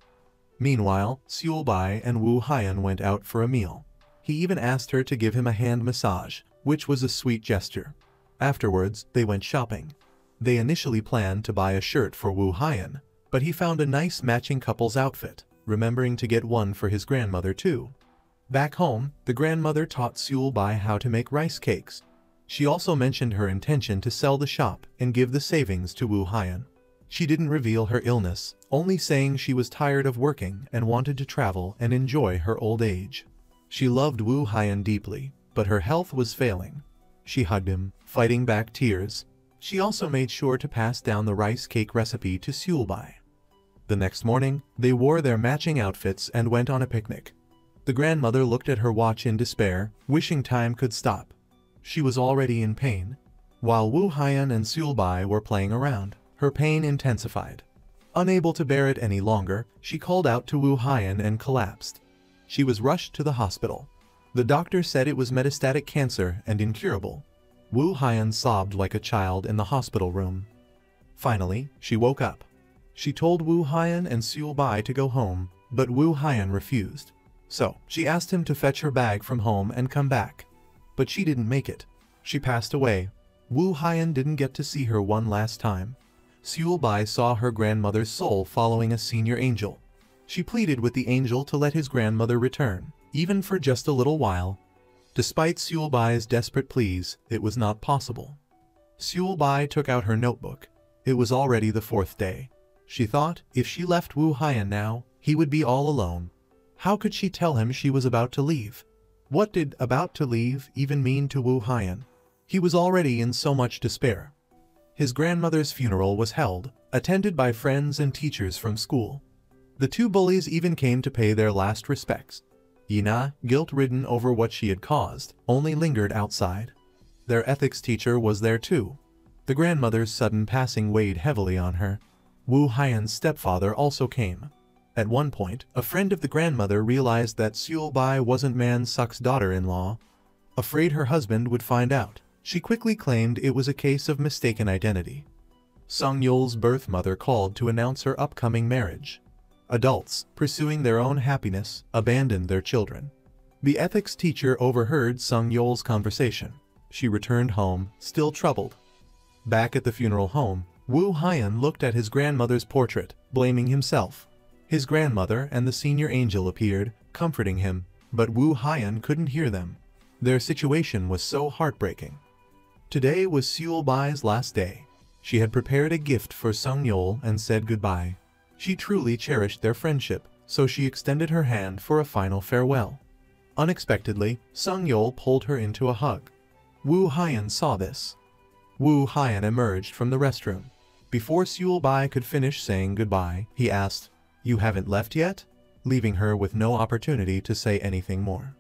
Meanwhile, Seul-bai and Woo Hyun went out for a meal. He even asked her to give him a hand massage, which was a sweet gesture. Afterwards, they went shopping. They initially planned to buy a shirt for Woo Hyun, but he found a nice matching couple's outfit, remembering to get one for his grandmother too. Back home, the grandmother taught Seul-bai how to make rice cakes. She also mentioned her intention to sell the shop and give the savings to Woo Hyun. She didn't reveal her illness, only saying she was tired of working and wanted to travel and enjoy her old age. She loved Woo Hyun deeply, but her health was failing. She hugged him, fighting back tears. She also made sure to pass down the rice cake recipe to Seul-bai. The next morning, they wore their matching outfits and went on a picnic. The grandmother looked at her watch in despair, wishing time could stop. She was already in pain. While Woo Hyun and Seul-bai were playing around, her pain intensified. Unable to bear it any longer, she called out to Woo Hyun and collapsed. She was rushed to the hospital. The doctor said it was metastatic cancer and incurable. Woo Hyun sobbed like a child in the hospital room. Finally, she woke up. She told Woo Hyun and Seul-bai to go home, but Woo Hyun refused. So, she asked him to fetch her bag from home and come back. But she didn't make it. She passed away. Woo Hyun didn't get to see her one last time. Seul-bai saw her grandmother's soul following a senior angel. She pleaded with the angel to let his grandmother return, even for just a little while. Despite Seul-bai's desperate pleas, it was not possible. Seul-bai took out her notebook. It was already the 4th day. She thought, if she left Woo Hyun now, he would be all alone. How could she tell him she was about to leave? What did "about to leave" even mean to Woo Hyun? He was already in so much despair. His grandmother's funeral was held, attended by friends and teachers from school. The two bullies even came to pay their last respects. Yi-na, guilt-ridden over what she had caused, only lingered outside. Their ethics teacher was there too. The grandmother's sudden passing weighed heavily on her. Woo Hyun's stepfather also came. At one point, a friend of the grandmother realized that Seul-bai wasn't Man-suk's daughter-in-law. Afraid her husband would find out, she quickly claimed it was a case of mistaken identity. Sung-yeol's birth mother called to announce her upcoming marriage. Adults, pursuing their own happiness, abandoned their children. The ethics teacher overheard Sung-yeol's conversation. She returned home, still troubled. Back at the funeral home, Woo Hyun looked at his grandmother's portrait, blaming himself. His grandmother and the senior angel appeared, comforting him, but Woo Hyun couldn't hear them. Their situation was so heartbreaking. Today was Seul-bai's last day. She had prepared a gift for Sung-yeol and said goodbye. She truly cherished their friendship, so she extended her hand for a final farewell. Unexpectedly, Sung-yeol pulled her into a hug. Woo Hyun saw this. Woo Hyun emerged from the restroom. Before Seul-bai could finish saying goodbye, he asked, "You haven't left yet?" leaving her with no opportunity to say anything more.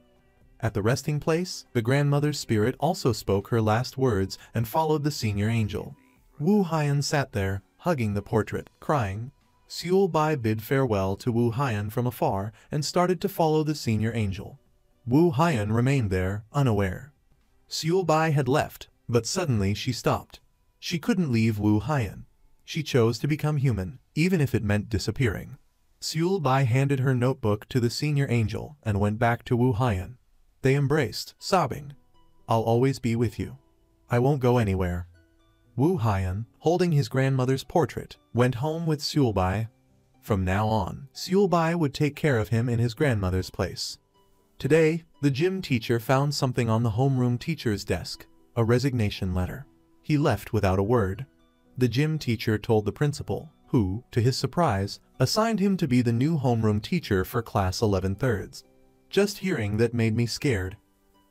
At the resting place, the grandmother's spirit also spoke her last words and followed the senior angel. Wu Haiyan sat there, hugging the portrait, crying. Seul Bai bid farewell to Wu Haiyan from afar and started to follow the senior angel. Wu Haiyan remained there, unaware. Seul Bai had left, but suddenly she stopped. She couldn't leave Wu Haiyan. She chose to become human, even if it meant disappearing. Seul Bai handed her notebook to the senior angel and went back to Wu Haiyan. They embraced, sobbing. I'll always be with you. I won't go anywhere. Wu Haiyan, holding his grandmother's portrait, went home with Seul Bai. From now on, Seul Bai would take care of him in his grandmother's place. Today, the gym teacher found something on the homeroom teacher's desk, a resignation letter. He left without a word. The gym teacher told the principal, who, to his surprise, assigned him to be the new homeroom teacher for class 11/3. Just hearing that made me scared.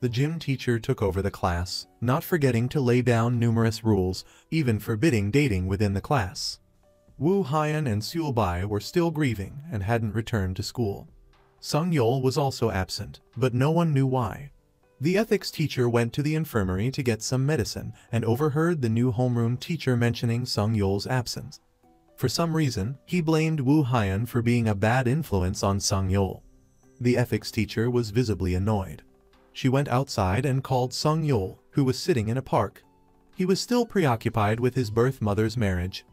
The gym teacher took over the class, not forgetting to lay down numerous rules, even forbidding dating within the class. Wu Haiyan and Seul Bai were still grieving and hadn't returned to school. Sung Yul was also absent, but no one knew why. The ethics teacher went to the infirmary to get some medicine and overheard the new homeroom teacher mentioning Sung Yul's absence. For some reason, he blamed Wu Haiyan for being a bad influence on Sung Yul. The ethics teacher was visibly annoyed. She went outside and called Sung Yul, who was sitting in a park. He was still preoccupied with his birth mother's marriage.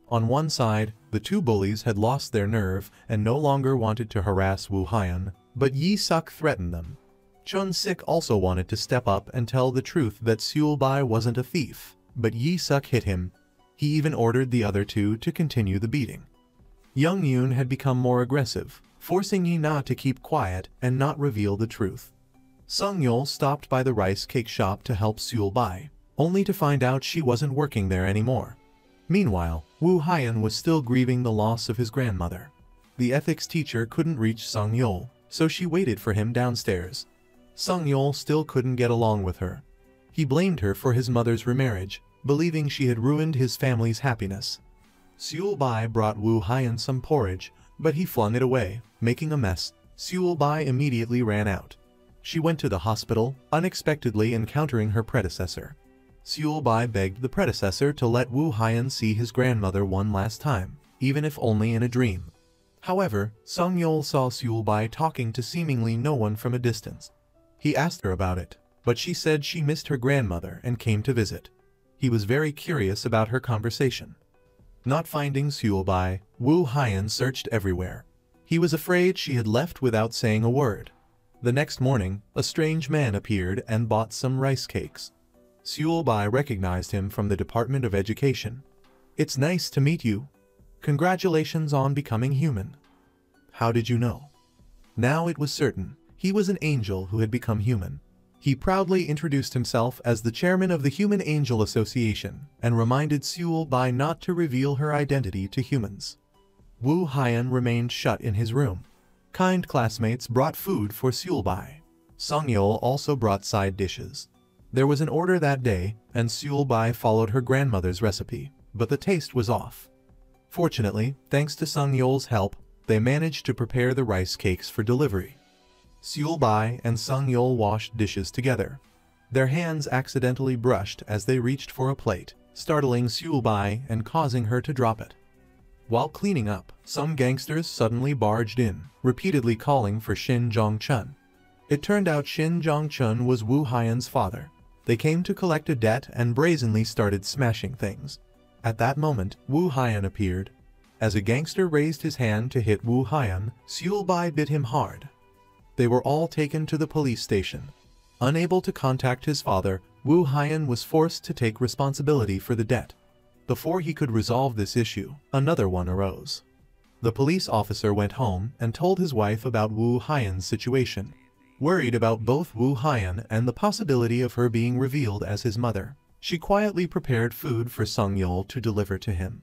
On one side, the two bullies had lost their nerve and no longer wanted to harass Wu Haiyan, but Yi Suk threatened them. Chun Sik also wanted to step up and tell the truth that Seul Bai wasn't a thief, but Yi Suk hit him. He even ordered the other two to continue the beating. Young Yoon had become more aggressive, forcing Yi Na to keep quiet and not reveal the truth. Sung Yul stopped by the rice cake shop to help Seul Bai, only to find out she wasn't working there anymore. Meanwhile, Wu Haiyan was still grieving the loss of his grandmother. The ethics teacher couldn't reach Sung Yul, so she waited for him downstairs. Sung Yul still couldn't get along with her. He blamed her for his mother's remarriage, believing she had ruined his family's happiness. Seul Bai brought Wu Haiyan some porridge, but he flung it away, making a mess. Seul Bai immediately ran out. She went to the hospital, unexpectedly encountering her predecessor. Seul Bai begged the predecessor to let Wu Haiyan see his grandmother one last time, even if only in a dream. However, Sung Yul saw Seul Bai talking to seemingly no one from a distance. He asked her about it, but she said she missed her grandmother and came to visit. He was very curious about her conversation. Not finding Seul Bai, Wu Haiyan searched everywhere. He was afraid she had left without saying a word. The next morning, a strange man appeared and bought some rice cakes. Seul Bai recognized him from the Department of Education. "It's nice to meet you. Congratulations on becoming human." "How did you know?" Now it was certain. He was an angel who had become human. He proudly introduced himself as the chairman of the Human Angel Association and reminded Seul Bai not to reveal her identity to humans. Wu Haiyan remained shut in his room. Kind classmates brought food for Seul Bai. Sung Yul also brought side dishes. There was an order that day, and Seul Bai followed her grandmother's recipe, but the taste was off. Fortunately, thanks to Sung Yul's help, they managed to prepare the rice cakes for delivery. Seul Bai and Sung Yul washed dishes together. Their hands accidentally brushed as they reached for a plate, startling Seul Bai and causing her to drop it. While cleaning up, some gangsters suddenly barged in, repeatedly calling for Shin Jong-chun. It turned out Shin Jong-chun was Wu Haiyan's father. They came to collect a debt and brazenly started smashing things. At that moment, Wu Haiyan appeared. As a gangster raised his hand to hit Wu Haiyan, Seul Bai bit him hard. They were all taken to the police station. Unable to contact his father, Wu Haiyan was forced to take responsibility for the debt. Before he could resolve this issue, another one arose. The police officer went home and told his wife about Wu Haiyan's situation. Worried about both Wu Haiyan and the possibility of her being revealed as his mother, she quietly prepared food for Sung Yul to deliver to him.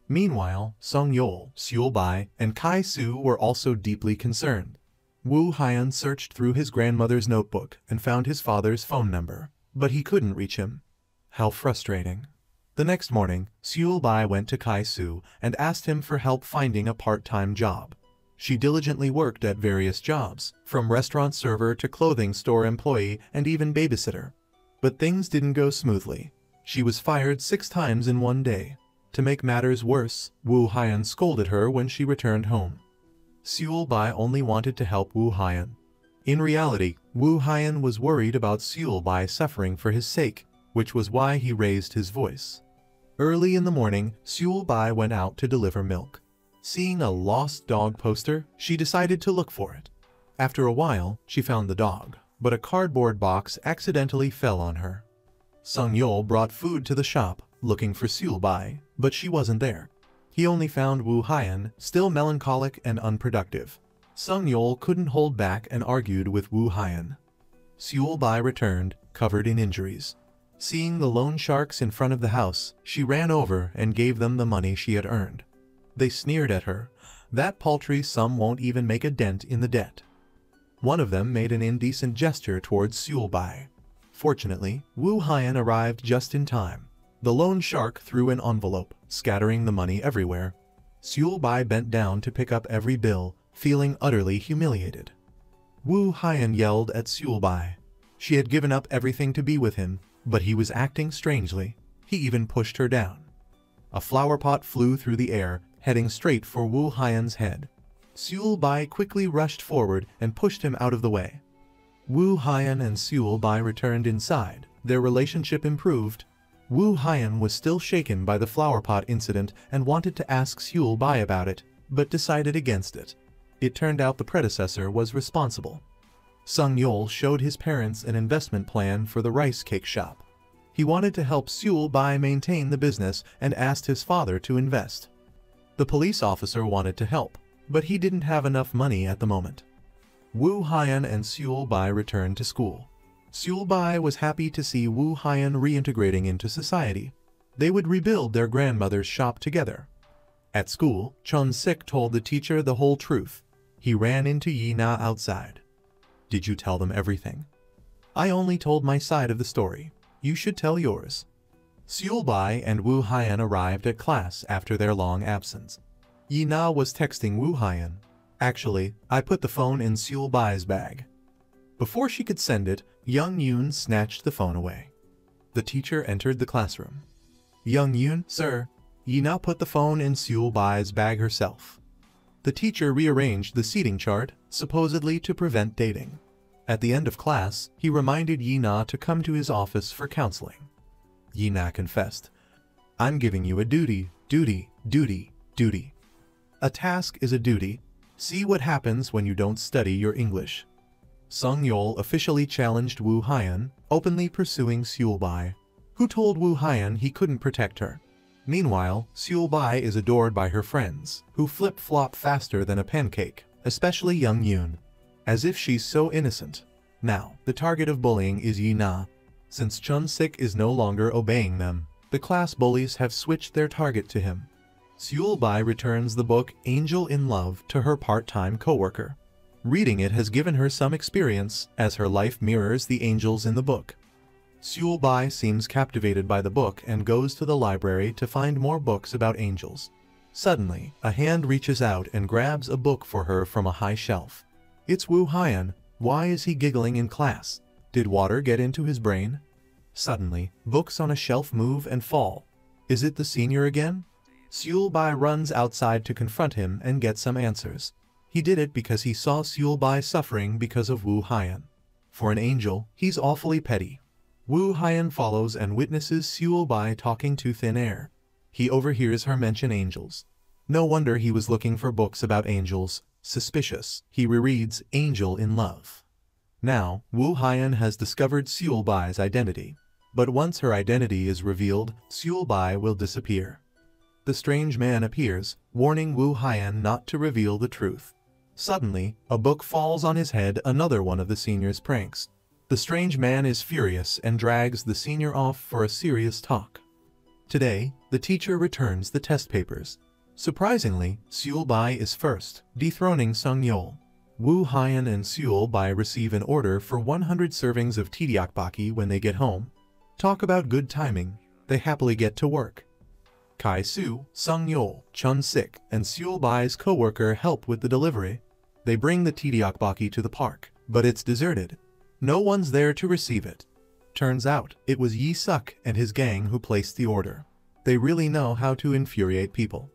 Meanwhile, Sung Yul, Seul Bai, and Kai Su were also deeply concerned. Wu Haiyan searched through his grandmother's notebook and found his father's phone number, but he couldn't reach him. How frustrating. The next morning, Seul Bai went to Kai Su and asked him for help finding a part-time job. She diligently worked at various jobs, from restaurant server to clothing store employee and even babysitter. But things didn't go smoothly. She was fired 6 times in one day. To make matters worse, Wu Haiyan scolded her when she returned home. Seul Bai only wanted to help Wu Haiyan. In reality, Wu Haiyan was worried about Seul Bai suffering for his sake, which was why he raised his voice. Early in the morning, Seul Bai went out to deliver milk. Seeing a lost dog poster, she decided to look for it. After a while, she found the dog, but a cardboard box accidentally fell on her. Sung Yul brought food to the shop, looking for Seul Bai, but she wasn't there. He only found Wu Haiyan, still melancholic and unproductive. Sung Yul couldn't hold back and argued with Wu Haiyan. Seul Bai returned, covered in injuries. Seeing the loan sharks in front of the house, she ran over and gave them the money she had earned. They sneered at her. That paltry sum won't even make a dent in the debt. One of them made an indecent gesture towards Seul Bai. Fortunately, Wu Haiyan arrived just in time. The loan shark threw an envelope, scattering the money everywhere. Seul Bai bent down to pick up every bill, feeling utterly humiliated. Wu Haiyan yelled at Seul Bai. She had given up everything to be with him, but he was acting strangely. He even pushed her down. A flower pot flew through the air, heading straight for Wu Haiyan's head. Seul Bai quickly rushed forward and pushed him out of the way. Wu Haiyan and Seul Bai returned inside. Their relationship improved. Wu Haiyan was still shaken by the flower pot incident and wanted to ask Seul Bai about it, but decided against it. It turned out the predecessor was responsible. Sung Yul showed his parents an investment plan for the rice cake shop. He wanted to help Seul Bai maintain the business and asked his father to invest. The police officer wanted to help, but he didn't have enough money at the moment. Wu Haiyan and Seul Bai returned to school. Seul Bai was happy to see Wu Haiyan reintegrating into society. They would rebuild their grandmother's shop together. At school, Chun Sik told the teacher the whole truth. He ran into Yi Na outside. "Did you tell them everything?" "I only told my side of the story. You should tell yours." Seul Bai and Wu Haiyan arrived at class after their long absence. Yi Na was texting Wu Haiyan. "Actually, I put the phone in Seul Bai's bag." Before she could send it, Young Yoon snatched the phone away. The teacher entered the classroom. "Young Yoon, sir." Yi Na put the phone in Seul Bai's bag herself. The teacher rearranged the seating chart, supposedly to prevent dating. At the end of class, he reminded Yi Na to come to his office for counseling. Yi Na confessed. "I'm giving you a duty, duty, duty, duty. A task is a duty. See what happens when you don't study your English." Sung Yul officially challenged Wu Haiyan, openly pursuing Seul Bai, who told Wu Haiyan he couldn't protect her. Meanwhile, Seul Bai is adored by her friends, who flip-flop faster than a pancake, especially Young Yoon. As if she's so innocent. Now, the target of bullying is Yi Na. Since Chun Sik is no longer obeying them, the class bullies have switched their target to him. Seul Bai returns the book Angel in Love to her part-time co-worker. Reading it has given her some experience, as her life mirrors the angels in the book. Seul Bai seems captivated by the book and goes to the library to find more books about angels. Suddenly, a hand reaches out and grabs a book for her from a high shelf. It's Wu Haiyan. Why is he giggling in class? Did water get into his brain? Suddenly, books on a shelf move and fall. Is it the senior again? Seul Bai runs outside to confront him and get some answers. He did it because he saw Seul Bai suffering because of Wu Haiyan. For an angel, he's awfully petty. Wu Haiyan follows and witnesses Seul Bai talking to thin air. He overhears her mention angels. No wonder he was looking for books about angels. Suspicious, he rereads Angel in Love. Now, Wu Haiyan has discovered Seul Bai's identity. But once her identity is revealed, Seul Bai will disappear. The strange man appears, warning Wu Haiyan not to reveal the truth. Suddenly, a book falls on his head, another one of the senior's pranks. The strange man is furious and drags the senior off for a serious talk. Today, the teacher returns the test papers. Surprisingly, Seul Bai is first, dethroning Sung Yul. Wu Haiyan and Seul Bai receive an order for 100 servings of tteokbokki when they get home. Talk about good timing. They happily get to work. Kai Su, Sung Yol, Chun Sik, and Seul Bai's co-worker help with the delivery. They bring the tteokbokki to the park, but it's deserted. No one's there to receive it. Turns out, it was Yi Suk and his gang who placed the order. They really know how to infuriate people.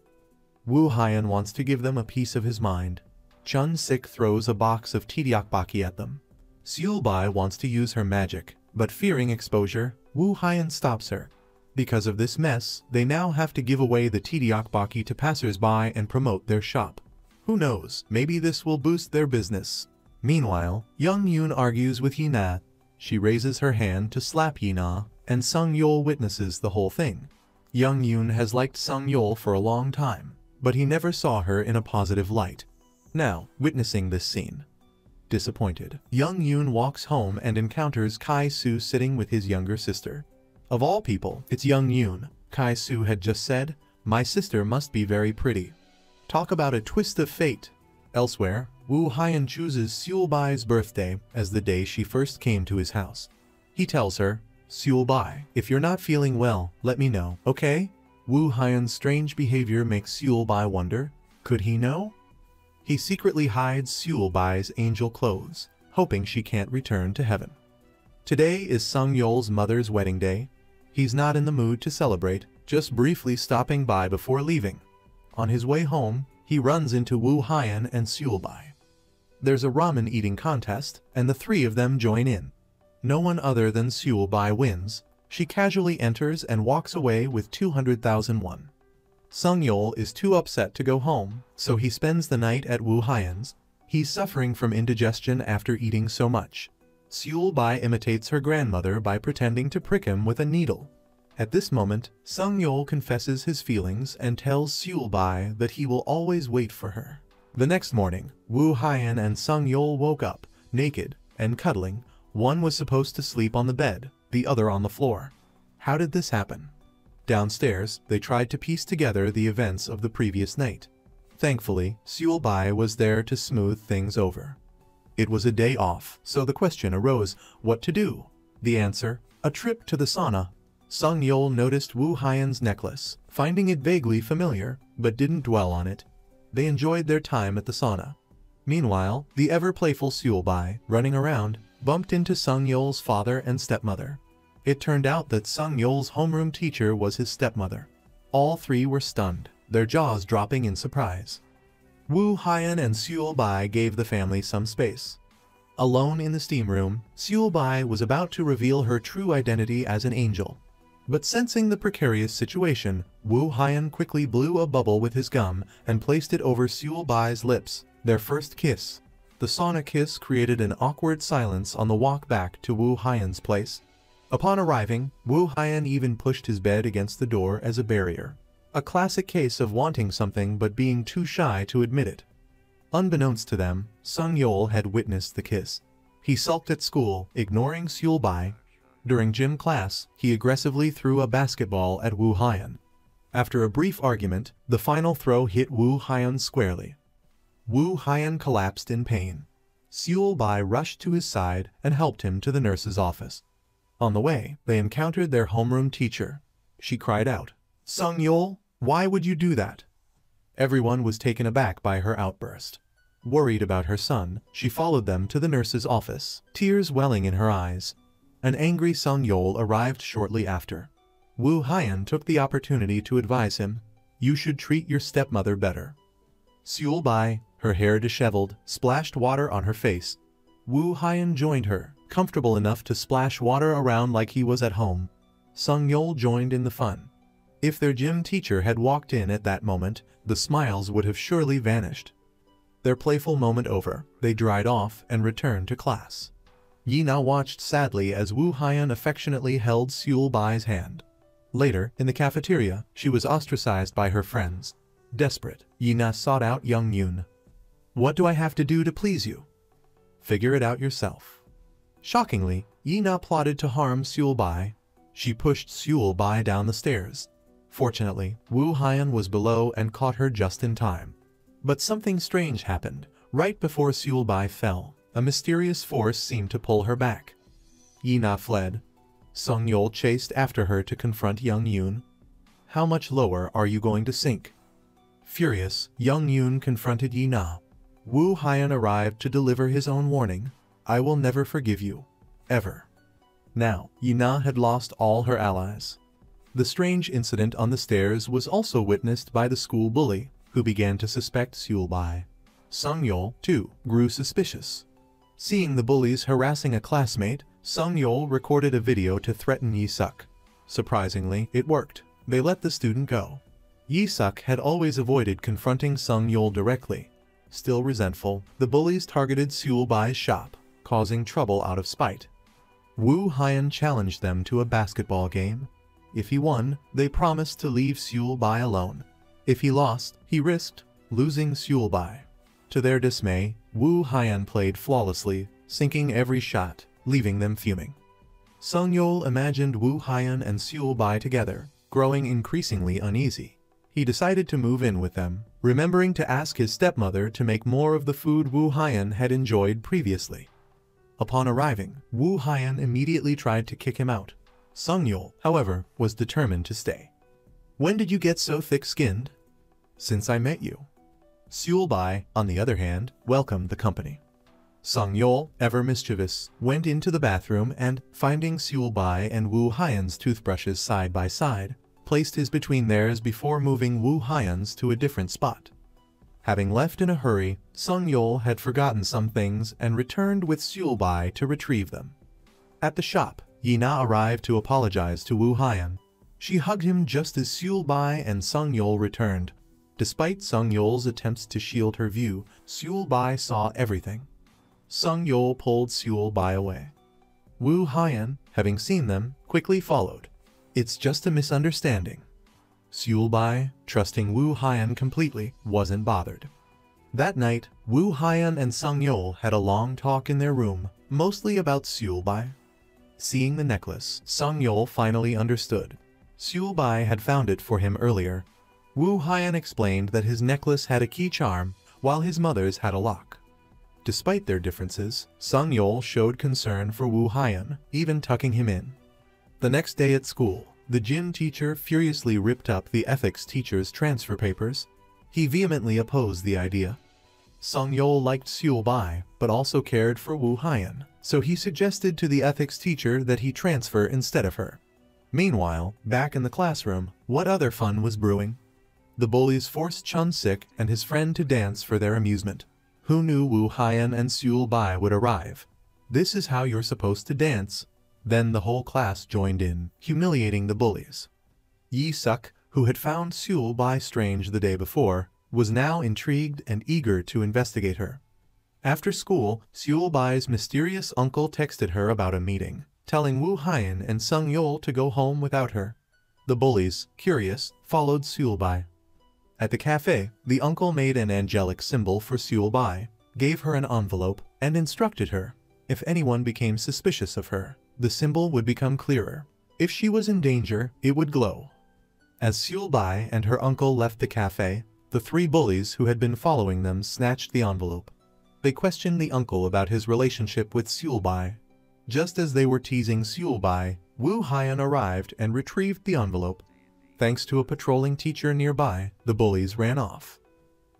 Wu Haiyan wants to give them a piece of his mind. Chun Sik throws a box of tteokbokki at them. Seul Bai wants to use her magic, but fearing exposure, Wu Haiyan stops her. Because of this mess, they now have to give away the tteokbokki to passers-by and promote their shop. Who knows, maybe this will boost their business. Meanwhile, Young Yoon argues with Yi Na. She raises her hand to slap Yi Na, and Sung Yol witnesses the whole thing. Young Yoon has liked Sung Yol for a long time, but he never saw her in a positive light. Now, witnessing this scene, disappointed, Young Yoon walks home and encounters Kai Su sitting with his younger sister. Of all people, it's Young Yoon. Kai Su had just said, "My sister must be very pretty." Talk about a twist of fate. Elsewhere, Wu Haiyan chooses Seul Bai's birthday as the day she first came to his house. He tells her, "Seul Bai, if you're not feeling well, let me know, okay?" Wu Haiyan's strange behavior makes Seul Bai wonder, could he know? He secretly hides Seul Bai's angel clothes, hoping she can't return to heaven. Today is Sung Yol's mother's wedding day. He's not in the mood to celebrate, just briefly stopping by before leaving. On his way home, he runs into Wu Haiyan and Seul Bai. There's a ramen eating contest, and the three of them join in. No one other than Seul Bai wins. She casually enters and walks away with 200,000 won. Sung Yol is too upset to go home, so he spends the night at Wu Haiyan's. He's suffering from indigestion after eating so much. Seul Bai imitates her grandmother by pretending to prick him with a needle. At this moment, Sung Yol confesses his feelings and tells Seul Bai that he will always wait for her. The next morning, Wu Haiyan and Sung Yol woke up, naked and cuddling. One was supposed to sleep on the bed, the other on the floor. How did this happen? Downstairs, they tried to piece together the events of the previous night. Thankfully, Seul Bai was there to smooth things over. It was a day off, so the question arose, what to do? The answer, a trip to the sauna. Sung Yol noticed Wu Haiyan's necklace, finding it vaguely familiar, but didn't dwell on it. They enjoyed their time at the sauna. Meanwhile, the ever-playful Seul Bai, running around, bumped into Sung Yol's father and stepmother. It turned out that Sung Yol's homeroom teacher was his stepmother. All three were stunned, their jaws dropping in surprise. Wu Haiyan and Seul Bai gave the family some space. Alone in the steam room, Seul Bai was about to reveal her true identity as an angel. But sensing the precarious situation, Wu Haiyan quickly blew a bubble with his gum and placed it over Seul Bai's lips, their first kiss. The sauna kiss created an awkward silence on the walk back to Wu Haiyan's place. Upon arriving, Wu Haiyan even pushed his bed against the door as a barrier. A classic case of wanting something but being too shy to admit it. Unbeknownst to them, Sung Yol had witnessed the kiss. He sulked at school, ignoring Seul Bai. During gym class, he aggressively threw a basketball at Wu Haiyan. After a brief argument, the final throw hit Wu Haiyan squarely. Wu Haiyan collapsed in pain. Seul Bai rushed to his side and helped him to the nurse's office. On the way, they encountered their homeroom teacher. She cried out, "Sung Yol, why would you do that?" Everyone was taken aback by her outburst. Worried about her son, she followed them to the nurse's office, tears welling in her eyes. An angry Sung Yol arrived shortly after. Wu Haiyan took the opportunity to advise him, "You should treat your stepmother better." Seul Bai, her hair disheveled, splashed water on her face. Wu Haiyan joined her, comfortable enough to splash water around like he was at home. Sung Yol joined in the fun. If their gym teacher had walked in at that moment, the smiles would have surely vanished. Their playful moment over, they dried off and returned to class. Yi Na watched sadly as Wu Haiyan affectionately held Seul Bai's hand. Later, in the cafeteria, she was ostracized by her friends. Desperate, Yi Na sought out Young Yoon. "What do I have to do to please you?" "Figure it out yourself." Shockingly, Yi Na plotted to harm Seul Bai. She pushed Seul Bai down the stairs. Fortunately, Wu Haiyan was below and caught her just in time. But something strange happened. Right before Seul Bai fell, a mysterious force seemed to pull her back. Yi Na fled. Sung Yol chased after her to confront Young Yoon. How much lower are you going to sink? Furious, Young Yoon confronted Yi Na. Wu Haiyan arrived to deliver his own warning. I will never forgive you. Ever. Now, Yi Na had lost all her allies. The strange incident on the stairs was also witnessed by the school bully, who began to suspect Seulbai. Sung Yol, too, grew suspicious. Seeing the bullies harassing a classmate, Sung Yol recorded a video to threaten Yi Suk. Surprisingly, it worked. They let the student go. Yi Suk had always avoided confronting Sung Yol directly. Still resentful, the bullies targeted Seulbai's shop, causing trouble out of spite. Wu Haiyan challenged them to a basketball game. If he won, they promised to leave Seulbai alone. If he lost, he risked losing Seulbai. To their dismay, Wu Haiyan played flawlessly, sinking every shot, leaving them fuming. Sung Yol imagined Wu Haiyan and Seulbai together, growing increasingly uneasy. He decided to move in with them, remembering to ask his stepmother to make more of the food Wu Haiyan had enjoyed previously. Upon arriving, Wu Haiyan immediately tried to kick him out. Sung Yol, however, was determined to stay. When did you get so thick-skinned? Since I met you. Seulbai, on the other hand, welcomed the company. Sung Yol, ever mischievous, went into the bathroom and, finding Seulbai and Wu Haiyan's toothbrushes side by side, placed his between theirs before moving Wu Haiyan's to a different spot. Having left in a hurry, Sung Yol had forgotten some things and returned with Seulbai to retrieve them. At the shop, Yi Na arrived to apologize to Wu Haiyan. She hugged him just as Seulbai and Sung Yol returned. Despite Sung Yol's attempts to shield her view, Seulbai saw everything. Sung Yol pulled Seulbai away. Wu Haiyan, having seen them, quickly followed. It's just a misunderstanding. Seulbai, trusting Wu Haiyan completely, wasn't bothered. That night, Wu Haiyan and Sung Yol had a long talk in their room, mostly about Seulbai. Seeing the necklace, Sung Yol finally understood. Seulbai had found it for him earlier. Wu Haiyan explained that his necklace had a key charm, while his mother's had a lock. Despite their differences, Sung Yol showed concern for Wu Haiyan, even tucking him in. The next day at school, the gym teacher furiously ripped up the ethics teacher's transfer papers. He vehemently opposed the idea. Sung Yol liked Seulbai, but also cared for Wu Haiyan, so he suggested to the ethics teacher that he transfer instead of her. Meanwhile, back in the classroom, what other fun was brewing? The bullies forced Chun Sik and his friend to dance for their amusement. Who knew Wu Haiyan and Seulbai would arrive? This is how you're supposed to dance. Then the whole class joined in, humiliating the bullies. Yi Suk, who had found Seulbai strange the day before, was now intrigued and eager to investigate her. After school, Seulbai's mysterious uncle texted her about a meeting, telling Wu Haiyan and Sung Yol to go home without her. The bullies, curious, followed Seulbai. At the cafe, the uncle made an angelic symbol for Seulbai, gave her an envelope, and instructed her. If anyone became suspicious of her, the symbol would become clearer. If she was in danger, it would glow. As Seulbai and her uncle left the cafe, the three bullies who had been following them snatched the envelope. They questioned the uncle about his relationship with Seulbai. Just as they were teasing Seulbai, Wu Haiyan arrived and retrieved the envelope. Thanks to a patrolling teacher nearby, the bullies ran off.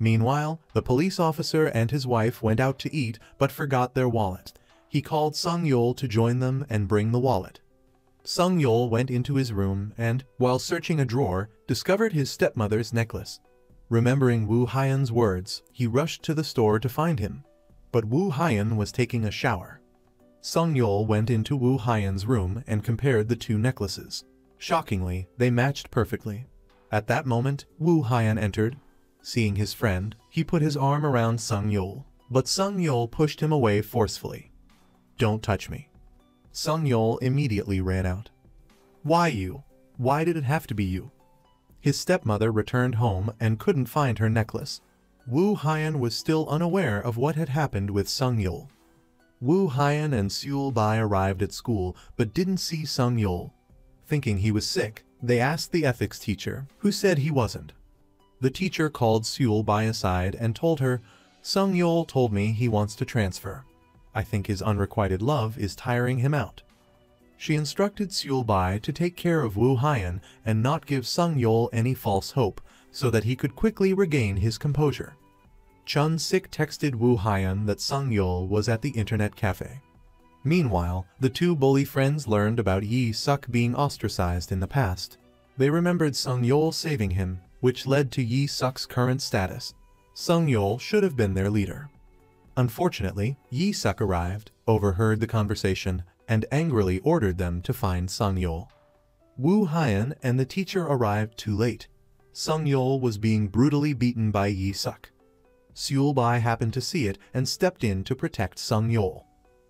Meanwhile, the police officer and his wife went out to eat but forgot their wallet. He called Sung Yol to join them and bring the wallet. Sung Yol went into his room and, while searching a drawer, discovered his stepmother's necklace. Remembering Wu Haiyan's words, he rushed to the store to find him. But Wu Haiyan was taking a shower. Sung Yol went into Wu Haiyan's room and compared the two necklaces. Shockingly, they matched perfectly. At that moment, Wu Haiyan entered. Seeing his friend, he put his arm around Sung Yol, but Sung Yol pushed him away forcefully. "Don't touch me." Sung Yol immediately ran out. "Why you? Why did it have to be you?" His stepmother returned home and couldn't find her necklace. Wu Haiyan was still unaware of what had happened with Sung Yol. Wu Haiyan and Seulbai arrived at school but didn't see Sung Yol. Thinking he was sick, they asked the ethics teacher, who said he wasn't. The teacher called Seulbai aside and told her, "Sung Yol told me he wants to transfer. I think his unrequited love is tiring him out." She instructed Seul Bai to take care of Wu Haiyan and not give Sung Yul any false hope, so that he could quickly regain his composure. Chun Sik texted Wu Haiyan that Sung Yul was at the internet cafe. Meanwhile, the two bully friends learned about Yi Suk being ostracized in the past. They remembered Sung Yul saving him, which led to Yi Suk's current status. Sung Yul should have been their leader. Unfortunately, Yi Suk arrived, overheard the conversation, and angrily ordered them to find Sung Yul. Wu Haiyan and the teacher arrived too late. Sung Yul was being brutally beaten by Yi Suk. Seul Bai happened to see it and stepped in to protect Sung Yul.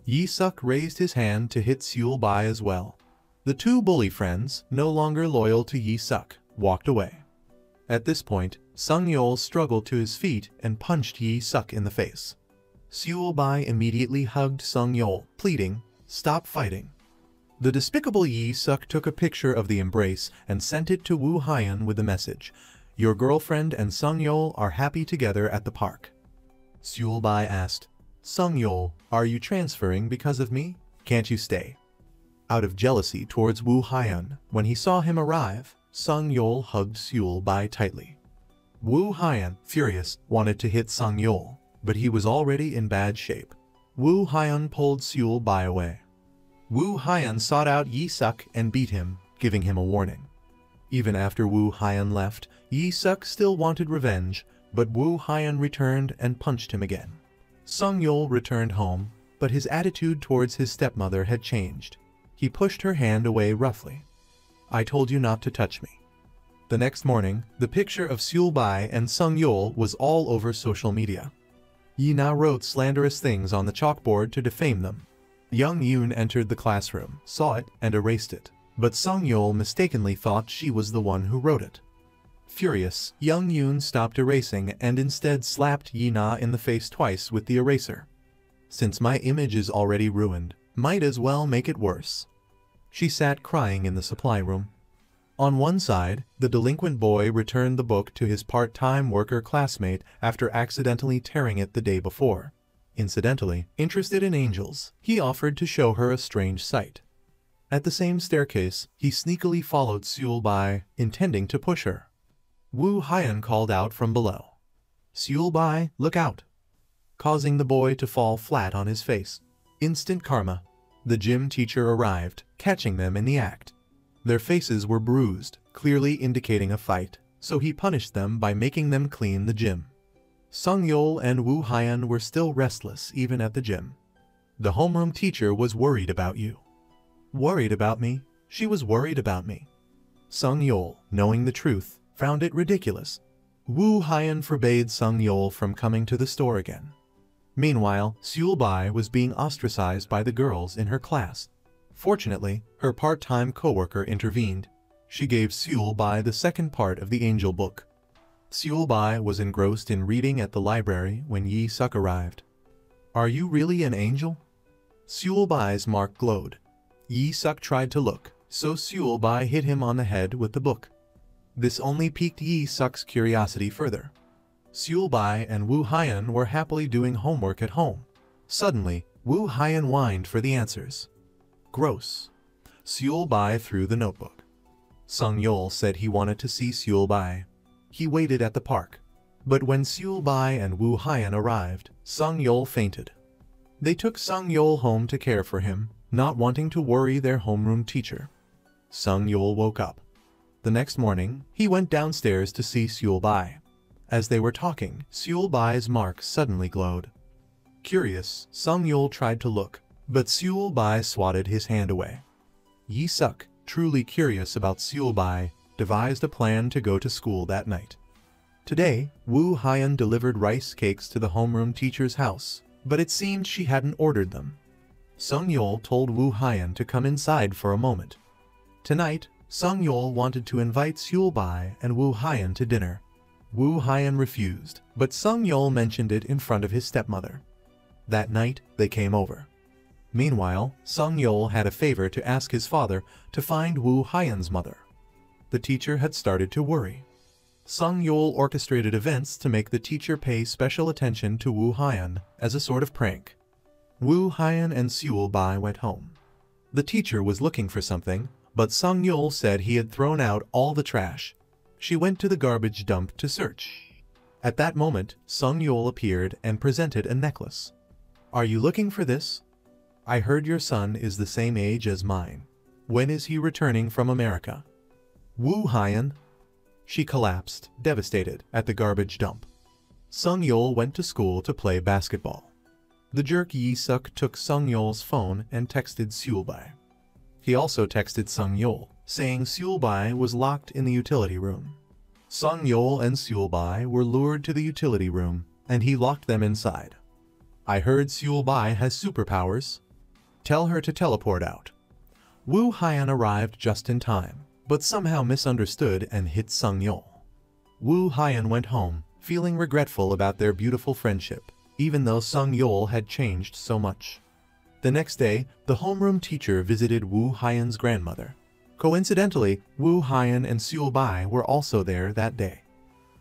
Yi Suk raised his hand to hit Seul Bai as well. The two bully friends, no longer loyal to Yi Suk, walked away. At this point, Sung Yul struggled to his feet and punched Yi Suk in the face. Seul Bai immediately hugged Sung Yul, pleading, "Stop fighting." The despicable Yi Suk took a picture of the embrace and sent it to Wu Haiyan with the message, "Your girlfriend and Sung Yul are happy together at the park." Seul Bai asked, "Sung Yul, are you transferring because of me? Can't you stay?" Out of jealousy towards Wu Haiyan, when he saw him arrive, Sung Yul hugged Seul Bai tightly. Wu Haiyan, furious, wanted to hit Sung Yul, but he was already in bad shape. Wu Haiyan pulled Seul Bai away. Wu Haiyan sought out Yi Suk and beat him, giving him a warning. Even after Wu Haiyan left, Yi Suk still wanted revenge, but Wu Haiyan returned and punched him again. Sung Yul returned home, but his attitude towards his stepmother had changed. He pushed her hand away roughly. "I told you not to touch me." The next morning, the picture of Seul Bai and Sung Yul was all over social media. Yi Na wrote slanderous things on the chalkboard to defame them. Young Yoon entered the classroom, saw it, and erased it, but Sung Yul mistakenly thought she was the one who wrote it. Furious, Young Yoon stopped erasing and instead slapped Yi Na in the face twice with the eraser. "Since my image is already ruined, might as well make it worse." She sat crying in the supply room. On one side, the delinquent boy returned the book to his part-time worker classmate after accidentally tearing it the day before. Incidentally, interested in angels, he offered to show her a strange sight. At the same staircase, he sneakily followed Seul Bai, intending to push her. Wu Haiyan called out from below, "Seul Bai, look out!" causing the boy to fall flat on his face. Instant karma. The gym teacher arrived, catching them in the act. Their faces were bruised, clearly indicating a fight, so he punished them by making them clean the gym. Sung Yul and Wu Haiyan were still restless even at the gym. "The homeroom teacher was worried about you." "Worried about me? She was worried about me." Sung Yul, knowing the truth, found it ridiculous. Wu Haiyan forbade Sung Yul from coming to the store again. Meanwhile, Seul Bai was being ostracized by the girls in her class. Fortunately, her part-time co-worker intervened. She gave Seul Bai the second part of the angel book. Seul Bai was engrossed in reading at the library when Yi Suk arrived. "Are you really an angel?" Seul Bai's mark glowed. Yi Suk tried to look, so Seul Bai hit him on the head with the book. This only piqued Yi Suk's curiosity further. Seul Bai and Wu Haiyan were happily doing homework at home. Suddenly, Wu Haiyan whined for the answers. "Gross." Seul Bai threw the notebook. Sung Yul said he wanted to see Seul Bai. He waited at the park. But when Seul Bai and Wu Haiyan arrived, Sung Yul fainted. They took Sung Yul home to care for him, not wanting to worry their homeroom teacher. Sung Yul woke up. The next morning, he went downstairs to see Seul Bai. As they were talking, Seul Bai's mark suddenly glowed. Curious, Sung Yul tried to look, but Seul Bai swatted his hand away. Yi Suk, truly curious about Seul Bai, devised a plan to go to school that night. Today, Wu Haiyan delivered rice cakes to the homeroom teacher's house, but it seemed she hadn't ordered them. Sung Yul told Wu Haiyan to come inside for a moment. Tonight, Sung Yul wanted to invite Seul Bai and Wu Haiyan to dinner. Wu Haiyan refused, but Sung Yul mentioned it in front of his stepmother. That night, they came over. Meanwhile, Sung Yul had a favor to ask his father to find Wu Haiyan's mother. The teacher had started to worry. Sung Yul orchestrated events to make the teacher pay special attention to Wu Haiyan as a sort of prank. Wu Haiyan and Seul Bai went home. The teacher was looking for something, but Sung Yul said he had thrown out all the trash. She went to the garbage dump to search. At that moment, Sung Yul appeared and presented a necklace. "Are you looking for this? I heard your son is the same age as mine. When is he returning from America?" Woo Hyan. She collapsed, devastated, at the garbage dump. Sung Yul went to school to play basketball. The jerk Yi Suk took Sung Yul's phone and texted Seulbai. He also texted Sung Yul, saying Seulbai was locked in the utility room. Sung Yul and Seulbai were lured to the utility room, and he locked them inside. "I heard Seulbai has superpowers. Tell her to teleport out." Woo Hyan arrived just in time, but somehow misunderstood and hit Sung Yul. Woo Hyan went home, feeling regretful about their beautiful friendship, even though Sung Yul had changed so much. The next day, the homeroom teacher visited Woo Hyan's grandmother. Coincidentally, Woo Hyan and Seulbai were also there that day.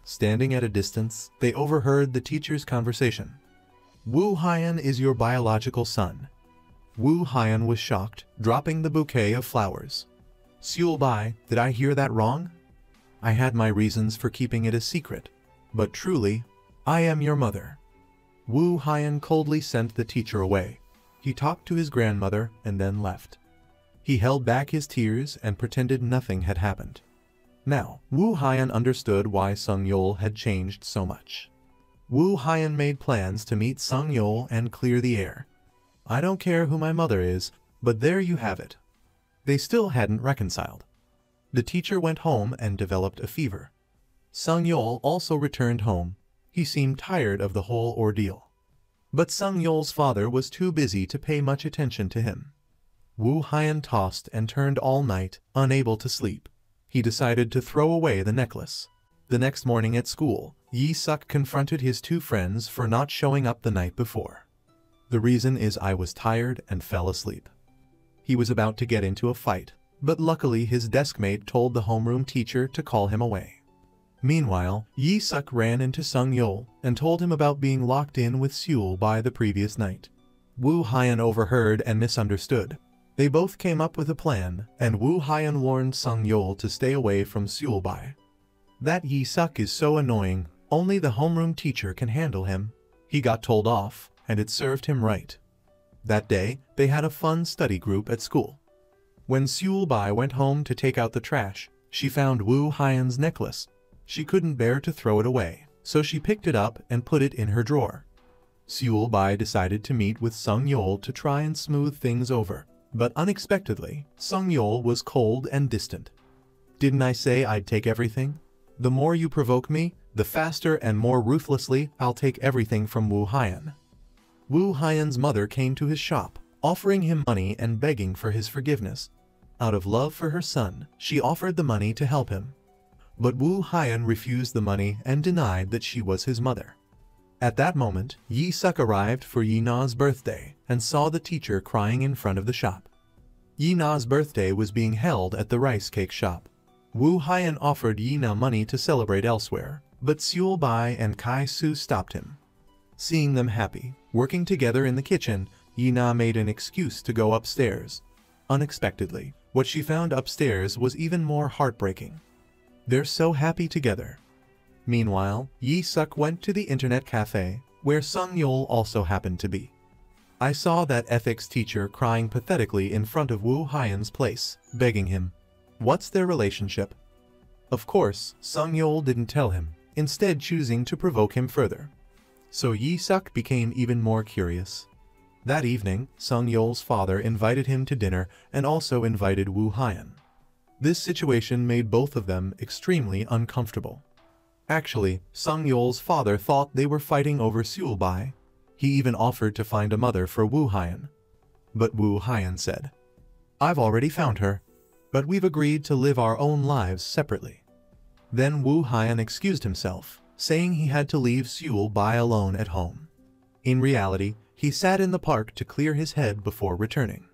Standing at a distance, they overheard the teacher's conversation. "Woo Hyan is your biological son." Woo Hyan was shocked, dropping the bouquet of flowers. "Seulbai, did I hear that wrong? I had my reasons for keeping it a secret, but truly, I am your mother." Woo Hyan coldly sent the teacher away. He talked to his grandmother and then left. He held back his tears and pretended nothing had happened. Now, Woo Hyan understood why Sung Yul had changed so much. Woo Hyan made plans to meet Sung Yul and clear the air. "I don't care who my mother is, but there you have it." They still hadn't reconciled. The teacher went home and developed a fever. Sung Yul also returned home. He seemed tired of the whole ordeal. But Sung Yul's father was too busy to pay much attention to him. Woo Hyan tossed and turned all night, unable to sleep. He decided to throw away the necklace. The next morning at school, Yi Suk confronted his two friends for not showing up the night before. "The reason is I was tired and fell asleep." He was about to get into a fight, but luckily his deskmate told the homeroom teacher to call him away. Meanwhile, Yi Suk ran into Sung Yul and told him about being locked in with Seulbai the previous night. Woo Hyan overheard and misunderstood. They both came up with a plan, and Woo Hyan warned Sung Yul to stay away from Seulbai. "That Yi Suk is so annoying, only the homeroom teacher can handle him." He got told off, and it served him right. That day, they had a fun study group at school. When Seulbai went home to take out the trash, she found Woo Hyan's necklace. She couldn't bear to throw it away, so she picked it up and put it in her drawer. Seulbai decided to meet with Sung Yul to try and smooth things over, but unexpectedly, Sung Yul was cold and distant. "Didn't I say I'd take everything? The more you provoke me, the faster and more ruthlessly I'll take everything from Woo Hyan." Woo Hyan's mother came to his shop, offering him money and begging for his forgiveness. Out of love for her son, she offered the money to help him. But Woo Hyan refused the money and denied that she was his mother. At that moment, Yi Suk arrived for Yi Na's birthday and saw the teacher crying in front of the shop. Yi Na's birthday was being held at the rice cake shop. Woo Hyan offered Yi Na money to celebrate elsewhere, but Seulbai and Kai Su stopped him. Seeing them happy, working together in the kitchen, Yi Na made an excuse to go upstairs. Unexpectedly, what she found upstairs was even more heartbreaking. They're so happy together. Meanwhile, Yi Suk went to the internet cafe, where Sung Yul also happened to be. I saw that ethics teacher crying pathetically in front of Woo Hyan's place, begging him. What's their relationship? Of course, Sung Yul didn't tell him, instead choosing to provoke him further. So Yi Suk became even more curious. That evening, Sung Yul's father invited him to dinner and also invited Woo Hyan. This situation made both of them extremely uncomfortable. Actually, Sung Yul's father thought they were fighting over Seulbai. He even offered to find a mother for Woo Hyan. But Woo Hyan said, "I've already found her, but we've agreed to live our own lives separately." Then Woo Hyan excused himself, saying he had to leave Seulbai alone at home. In reality, he sat in the park to clear his head before returning.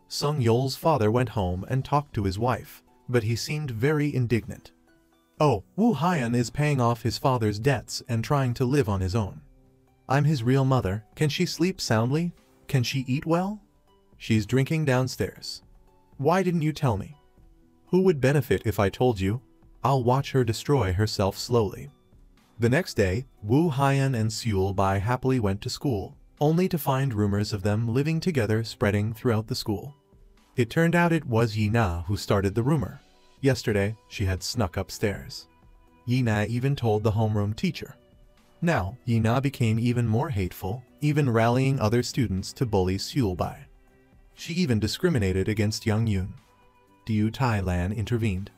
Sung Yul's father went home and talked to his wife, but he seemed very indignant. "Oh, Woo Hyan is paying off his father's debts and trying to live on his own. I'm his real mother. Can she sleep soundly? Can she eat well? She's drinking downstairs. Why didn't you tell me? Who would benefit if I told you? I'll watch her destroy herself slowly. The next day, Wu Haiyan and Seul Bai happily went to school, only to find rumors of them living together spreading throughout the school. It turned out it was Yi Na who started the rumor. Yesterday, she had snuck upstairs. Yi Na even told the homeroom teacher. Now, Yi Na became even more hateful, even rallying other students to bully Seul Bai. She even discriminated against Young Yoon. Diu Tai Lan intervened.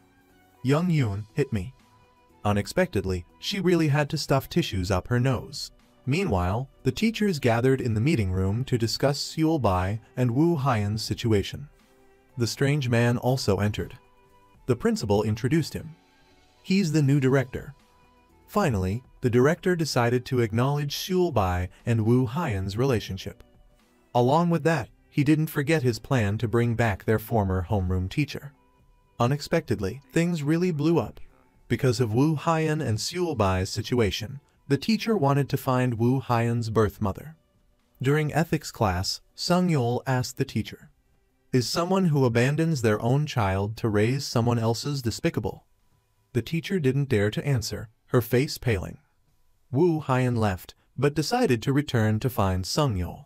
Young Yoon hit me. Unexpectedly, she really had to stuff tissues up her nose. Meanwhile, the teachers gathered in the meeting room to discuss Seul Bai and Wu Haiyan's situation. The strange man also entered. The principal introduced him. He's the new director. Finally, the director decided to acknowledge Seul Bai and Wu Haiyan's relationship. Along with that, he didn't forget his plan to bring back their former homeroom teacher. Unexpectedly, things really blew up. Because of Wu Haiyan and Seul Bai's situation, the teacher wanted to find Wu Haiyan's birth mother. During ethics class, Sung Yeol asked the teacher, "Is someone who abandons their own child to raise someone else's despicable?" The teacher didn't dare to answer, her face paling. Wu Haiyan left, but decided to return to find Sung Yeol.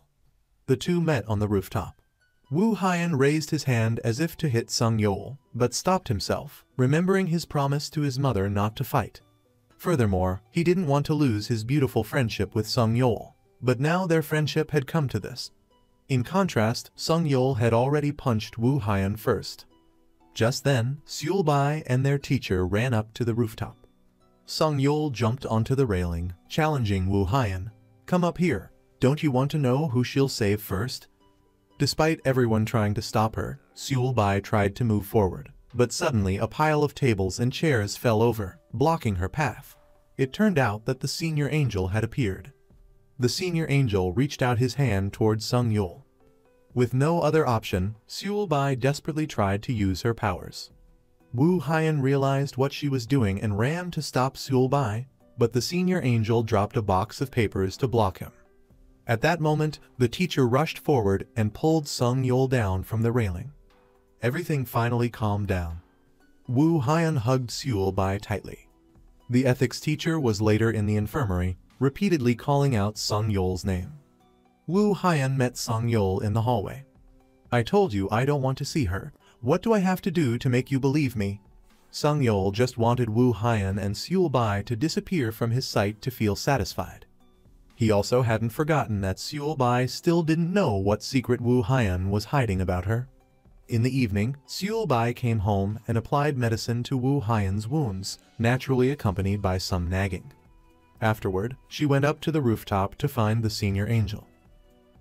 The two met on the rooftop. Wu Haiyan raised his hand as if to hit Sung Yeol, but stopped himself, remembering his promise to his mother not to fight. Furthermore, he didn't want to lose his beautiful friendship with Sung Yeol, but now their friendship had come to this. In contrast, Sung Yeol had already punched Wu Haiyan first. Just then, Seul Bai and their teacher ran up to the rooftop. Sung Yeol jumped onto the railing, challenging Wu Haiyan. "Come up here. Don't you want to know who she'll save first?" Despite everyone trying to stop her, Seul Bai tried to move forward, but suddenly a pile of tables and chairs fell over, blocking her path. It turned out that the senior angel had appeared. The senior angel reached out his hand towards Sung Yeol. With no other option, Seul Bai desperately tried to use her powers. Wu Haiyan realized what she was doing and ran to stop Seul Bai, but the senior angel dropped a box of papers to block him. At that moment, the teacher rushed forward and pulled Sung Yeol down from the railing. Everything finally calmed down. Wu Haiyan hugged Seul Bai tightly. The ethics teacher was later in the infirmary, repeatedly calling out Sung Yeol's name. Wu Haiyan met Sung Yeol in the hallway. "I told you I don't want to see her. What do I have to do to make you believe me?" Sung Yeol just wanted Wu Haiyan and Seul Bai to disappear from his sight to feel satisfied. He also hadn't forgotten that Seul Bai still didn't know what secret Wu Haiyan was hiding about her. In the evening, Seul Bai came home and applied medicine to Wu Haiyan's wounds, naturally accompanied by some nagging. Afterward, she went up to the rooftop to find the senior angel.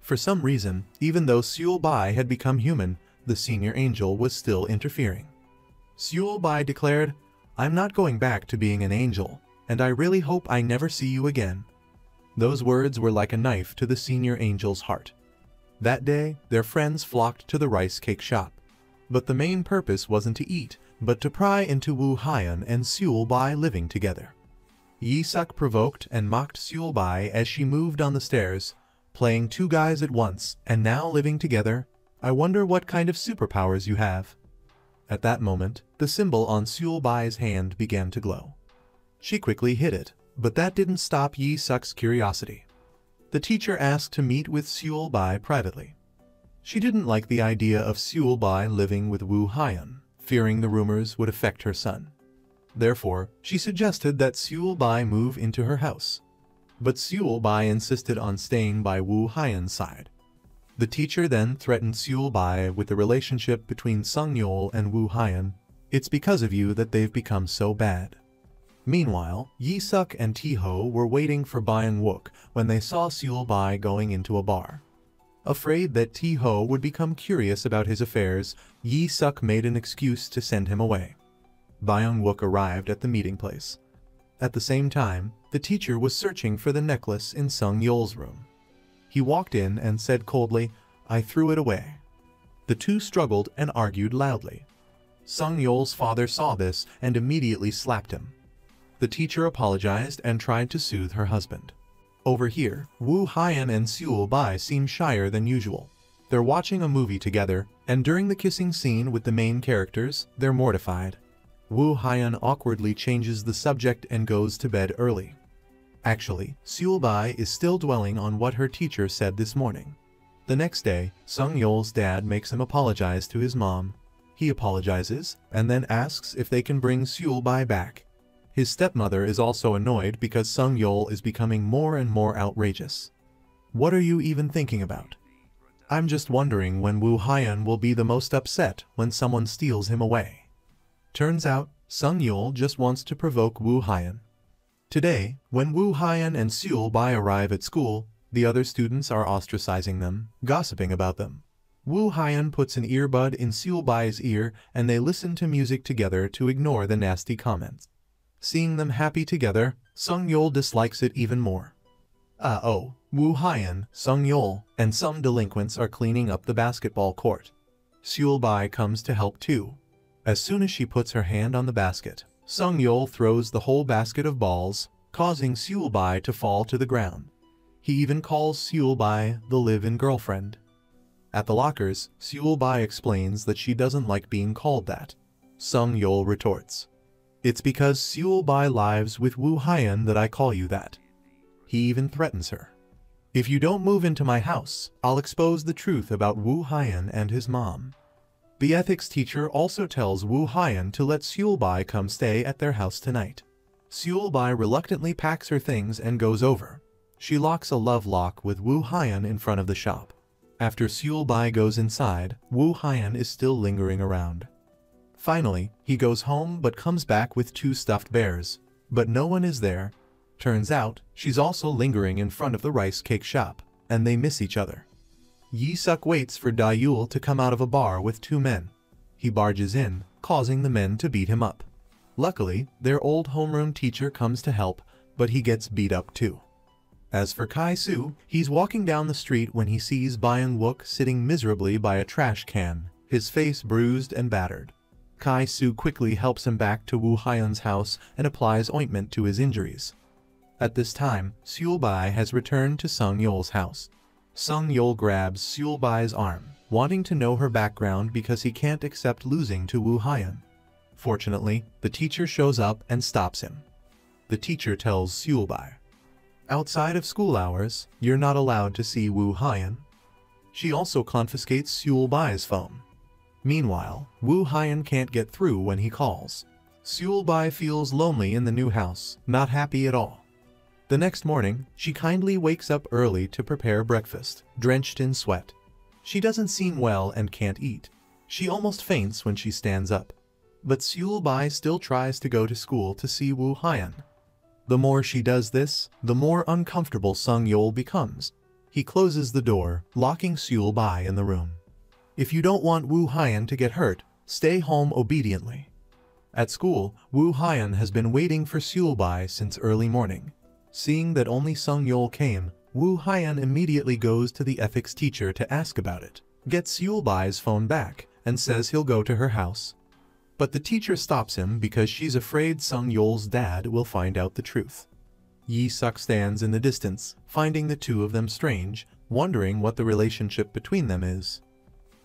For some reason, even though Seul Bai had become human, the senior angel was still interfering. Seul Bai declared, "I'm not going back to being an angel, and I really hope I never see you again." Those words were like a knife to the senior angel's heart. That day, their friends flocked to the rice cake shop. But the main purpose wasn't to eat, but to pry into Wu Haiyan and Seul Bai living together. Yi Suk provoked and mocked Seul Bai as she moved on the stairs, playing two guys at once and now living together. "I wonder what kind of superpowers you have." At that moment, the symbol on Seul Bai's hand began to glow. She quickly hid it, but that didn't stop Yi Suk's curiosity. The teacher asked to meet with Seul Bai privately. She didn't like the idea of Seul Bai living with Wu Haiyan, fearing the rumors would affect her son. Therefore, she suggested that Seul Bai move into her house. But Seul Bai insisted on staying by Wu Haiyan's side. The teacher then threatened Seul Bai with the relationship between Sung Yeol and Wu Haiyan. "It's because of you that they've become so bad." Meanwhile, Yi Suk and Ti-ho were waiting for Byung Wook when they saw Seul Bai going into a bar. Afraid that Ti-ho would become curious about his affairs, Yi Suk made an excuse to send him away. Byung Wook arrived at the meeting place. At the same time, the teacher was searching for the necklace in Sung Yeol's room. He walked in and said coldly, "I threw it away." The two struggled and argued loudly. Sung Yeol's father saw this and immediately slapped him. The teacher apologized and tried to soothe her husband. Over here, Wu Haiyan and Seul Bai seemed shyer than usual. They're watching a movie together, and during the kissing scene with the main characters, they're mortified. Woo Hyun awkwardly changes the subject and goes to bed early. Actually, Seulbai is still dwelling on what her teacher said this morning. The next day, Sung Yeol's dad makes him apologize to his mom. He apologizes, and then asks if they can bring Seulbai back. His stepmother is also annoyed because Sung Yeol is becoming more and more outrageous. What are you even thinking about? I'm just wondering when Woo Hyun will be the most upset when someone steals him away. Turns out, Sung Yeol just wants to provoke Woo Hyun. Today, when Woo Hyun and Seulbai arrive at school, the other students are ostracizing them, gossiping about them. Woo Hyun puts an earbud in Seulbai's ear and they listen to music together to ignore the nasty comments. Seeing them happy together, Sung Yeol dislikes it even more. Woo Hyun, Sung Yeol, and some delinquents are cleaning up the basketball court. Seulbai comes to help too. As soon as she puts her hand on the basket, Sung Yeol throws the whole basket of balls, causing Seulbai to fall to the ground. He even calls Seulbai the live-in girlfriend. At the lockers, Seulbai explains that she doesn't like being called that. Sung Yeol retorts, "It's because Seulbai lives with Woo Hyun that I call you that." He even threatens her. "If you don't move into my house, I'll expose the truth about Woo Hyun and his mom." The ethics teacher also tells Woo Hyun to let Seulbai come stay at their house tonight. Seulbai reluctantly packs her things and goes over. She locks a love lock with Woo Hyun in front of the shop. After Seulbai goes inside, Woo Hyun is still lingering around. Finally, he goes home but comes back with 2 stuffed bears. But no one is there. Turns out, she's also lingering in front of the rice cake shop, and they miss each other. Yi-suk waits for Da-yul to come out of a bar with 2 men. He barges in, causing the men to beat him up. Luckily, their old homeroom teacher comes to help, but he gets beat up too. As for Kai-soo, he's walking down the street when he sees Byung-wook sitting miserably by a trash can, his face bruised and battered. Kai-soo quickly helps him back to Woo Hyun's house and applies ointment to his injuries. At this time, Seulbai has returned to Sung Yeol's house. Sung Yeol grabs Seulbai's arm, wanting to know her background because he can't accept losing to Woo Hyun. Fortunately, the teacher shows up and stops him. The teacher tells Seulbai, "Outside of school hours, you're not allowed to see Woo Hyun." She also confiscates Seulbai's phone. Meanwhile, Woo Hyun can't get through when he calls. Seulbai feels lonely in the new house, not happy at all. The next morning, she kindly wakes up early to prepare breakfast, drenched in sweat. She doesn't seem well and can't eat. She almost faints when she stands up. But Seulbai still tries to go to school to see Woo Hyun. The more she does this, the more uncomfortable Sung Yeol becomes. He closes the door, locking Seulbai in the room. "If you don't want Woo Hyun to get hurt, stay home obediently." At school, Woo Hyun has been waiting for Seulbai since early morning. Seeing that only Sung Yeol came, Woo Hyun immediately goes to the ethics teacher to ask about it, gets Seulbai's phone back, and says he'll go to her house. But the teacher stops him because she's afraid Sung Yeol's dad will find out the truth. Yi-suk stands in the distance, finding the 2 of them strange, wondering what the relationship between them is.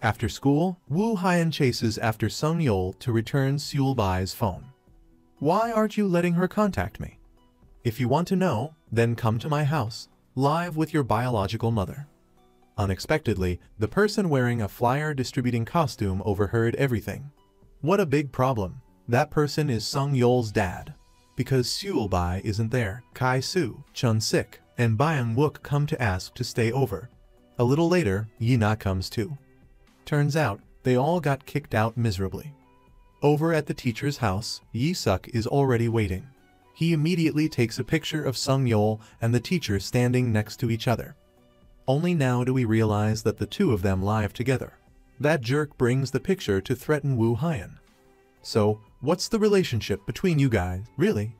After school, Woo Hyun chases after Sung Yeol to return Seulbai's phone. "Why aren't you letting her contact me? If you want to know, then come to my house, live with your biological mother." Unexpectedly, the person wearing a flyer distributing costume overheard everything. What a big problem. That person is Sung Yeol's dad. Because Seulbai isn't there, Kai-soo, Chun-sik, and Byung-wook come to ask to stay over. A little later, Yi-na comes too. Turns out, they all got kicked out miserably. Over at the teacher's house, Yi-suk is already waiting. He immediately takes a picture of Sung Yeol and the teacher standing next to each other. Only now do we realize that the 2 of them live together. That jerk brings the picture to threaten Woo Hyun. So, what's the relationship between you guys, really?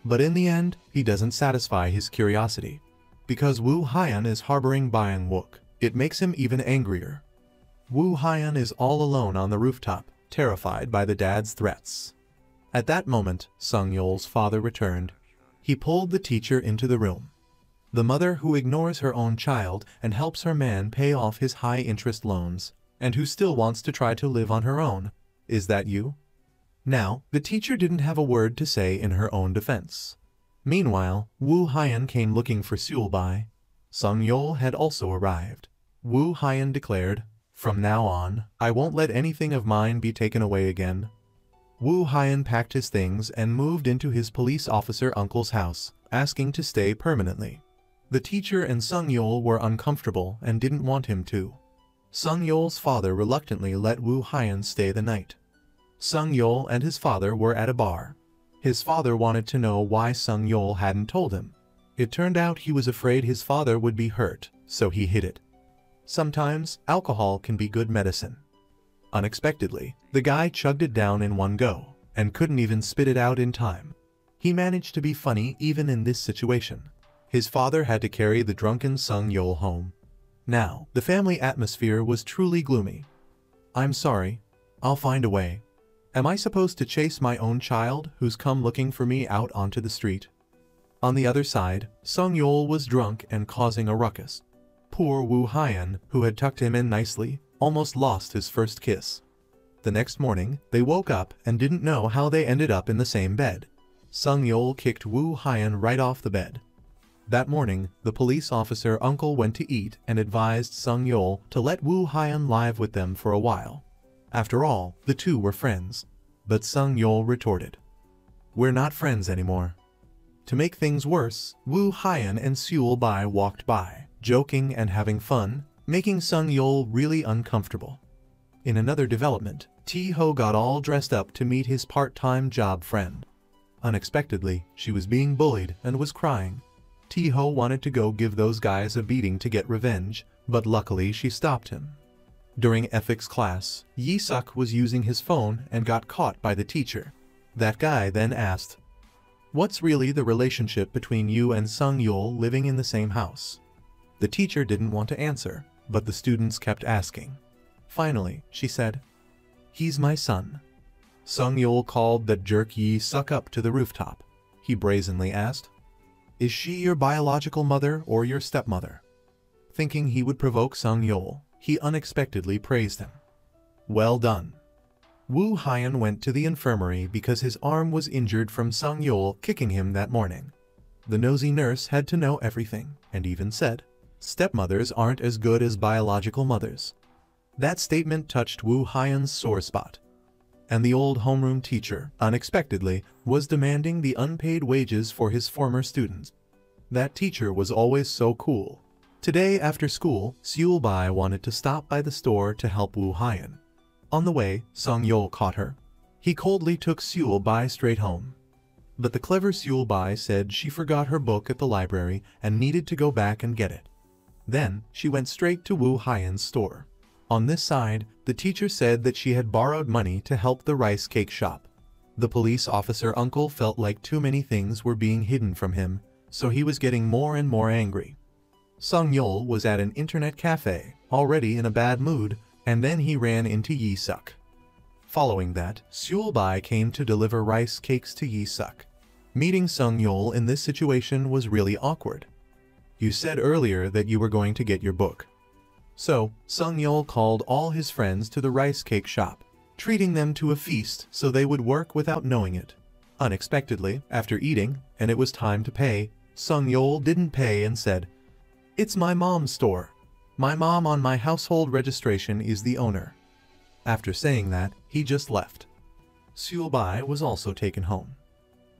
But in the end, he doesn't satisfy his curiosity. Because Woo Hyun is harboring Byung-wook, it makes him even angrier. Woo Hyun is all alone on the rooftop, terrified by the dad's threats. At that moment, Sung Yeol's father returned. He pulled the teacher into the room. The mother who ignores her own child and helps her man pay off his high-interest loans, and who still wants to try to live on her own. Is that you? Now, the teacher didn't have a word to say in her own defense. Meanwhile, Wu Haiyan came looking for Seulbai. Sung Yul had also arrived. Wu Haiyan declared, "From now on, I won't let anything of mine be taken away again." Wu Haiyan packed his things and moved into his police officer uncle's house, asking to stay permanently. The teacher and Sung Yul were uncomfortable and didn't want him to. Sung Yul's father reluctantly let Wu Haiyan stay the night. Sung Yul and his father were at a bar. His father wanted to know why Sung Yul hadn't told him. It turned out he was afraid his father would be hurt, so he hid it. Sometimes, alcohol can be good medicine. Unexpectedly, the guy chugged it down in one go, and couldn't even spit it out in time. He managed to be funny even in this situation. His father had to carry the drunken Sung Yul home. Now, the family atmosphere was truly gloomy. "I'm sorry. I'll find a way. Am I supposed to chase my own child who's come looking for me out onto the street?" On the other side, Sung Yul was drunk and causing a ruckus. Poor Wu Haiyan, who had tucked him in nicely, almost lost his first kiss. The next morning, they woke up and didn't know how they ended up in the same bed. Sung Yul kicked Wu Haiyan right off the bed. That morning, the police officer uncle went to eat and advised Sung Yul to let Wu Haiyan live with them for a while. After all, the two were friends. But Sung Yul retorted, "We're not friends anymore." To make things worse, Wu Haiyan and Seulbai walked by, joking and having fun, making Sung Yul really uncomfortable. In another development, T-Ho got all dressed up to meet his part-time job friend. Unexpectedly, she was being bullied and was crying. T-Ho wanted to go give those guys a beating to get revenge, but luckily she stopped him. During ethics class, Yi-Suk was using his phone and got caught by the teacher. That guy then asked, "What's really the relationship between you and Sung Yul living in the same house?" The teacher didn't want to answer, but the students kept asking. Finally, she said, "He's my son." Sung Yul called that jerk Yi-Suk up to the rooftop. He brazenly asked, "Is she your biological mother or your stepmother?" Thinking he would provoke Sung Yul, he unexpectedly praised him. "Well done." Wu Haiyan went to the infirmary because his arm was injured from Sung Yul kicking him that morning. The nosy nurse had to know everything, and even said, "Stepmothers aren't as good as biological mothers." That statement touched Wu Haiyan's sore spot. And the old homeroom teacher, unexpectedly, was demanding the unpaid wages for his former students. That teacher was always so cool. Today after school, Seulbai wanted to stop by the store to help Wu Haiyan. On the way, Sung Yul caught her. He coldly took Seulbai straight home. But the clever Seulbai said she forgot her book at the library and needed to go back and get it. Then, she went straight to Wu Haiyan's store. On this side, the teacher said that she had borrowed money to help the rice cake shop. The police officer uncle felt like too many things were being hidden from him, so he was getting more and more angry. Sung Yul was at an internet cafe, already in a bad mood, and then he ran into Yi-Suk. Following that, Seulbai came to deliver rice cakes to Yi-Suk. Meeting Sung Yul in this situation was really awkward. "You said earlier that you were going to get your book." So, Sung Yul called all his friends to the rice cake shop, treating them to a feast so they would work without knowing it. Unexpectedly, after eating, and it was time to pay, Sung Yul didn't pay and said, "It's my mom's store. My mom on my household registration is the owner." After saying that, he just left. Seulbai was also taken home.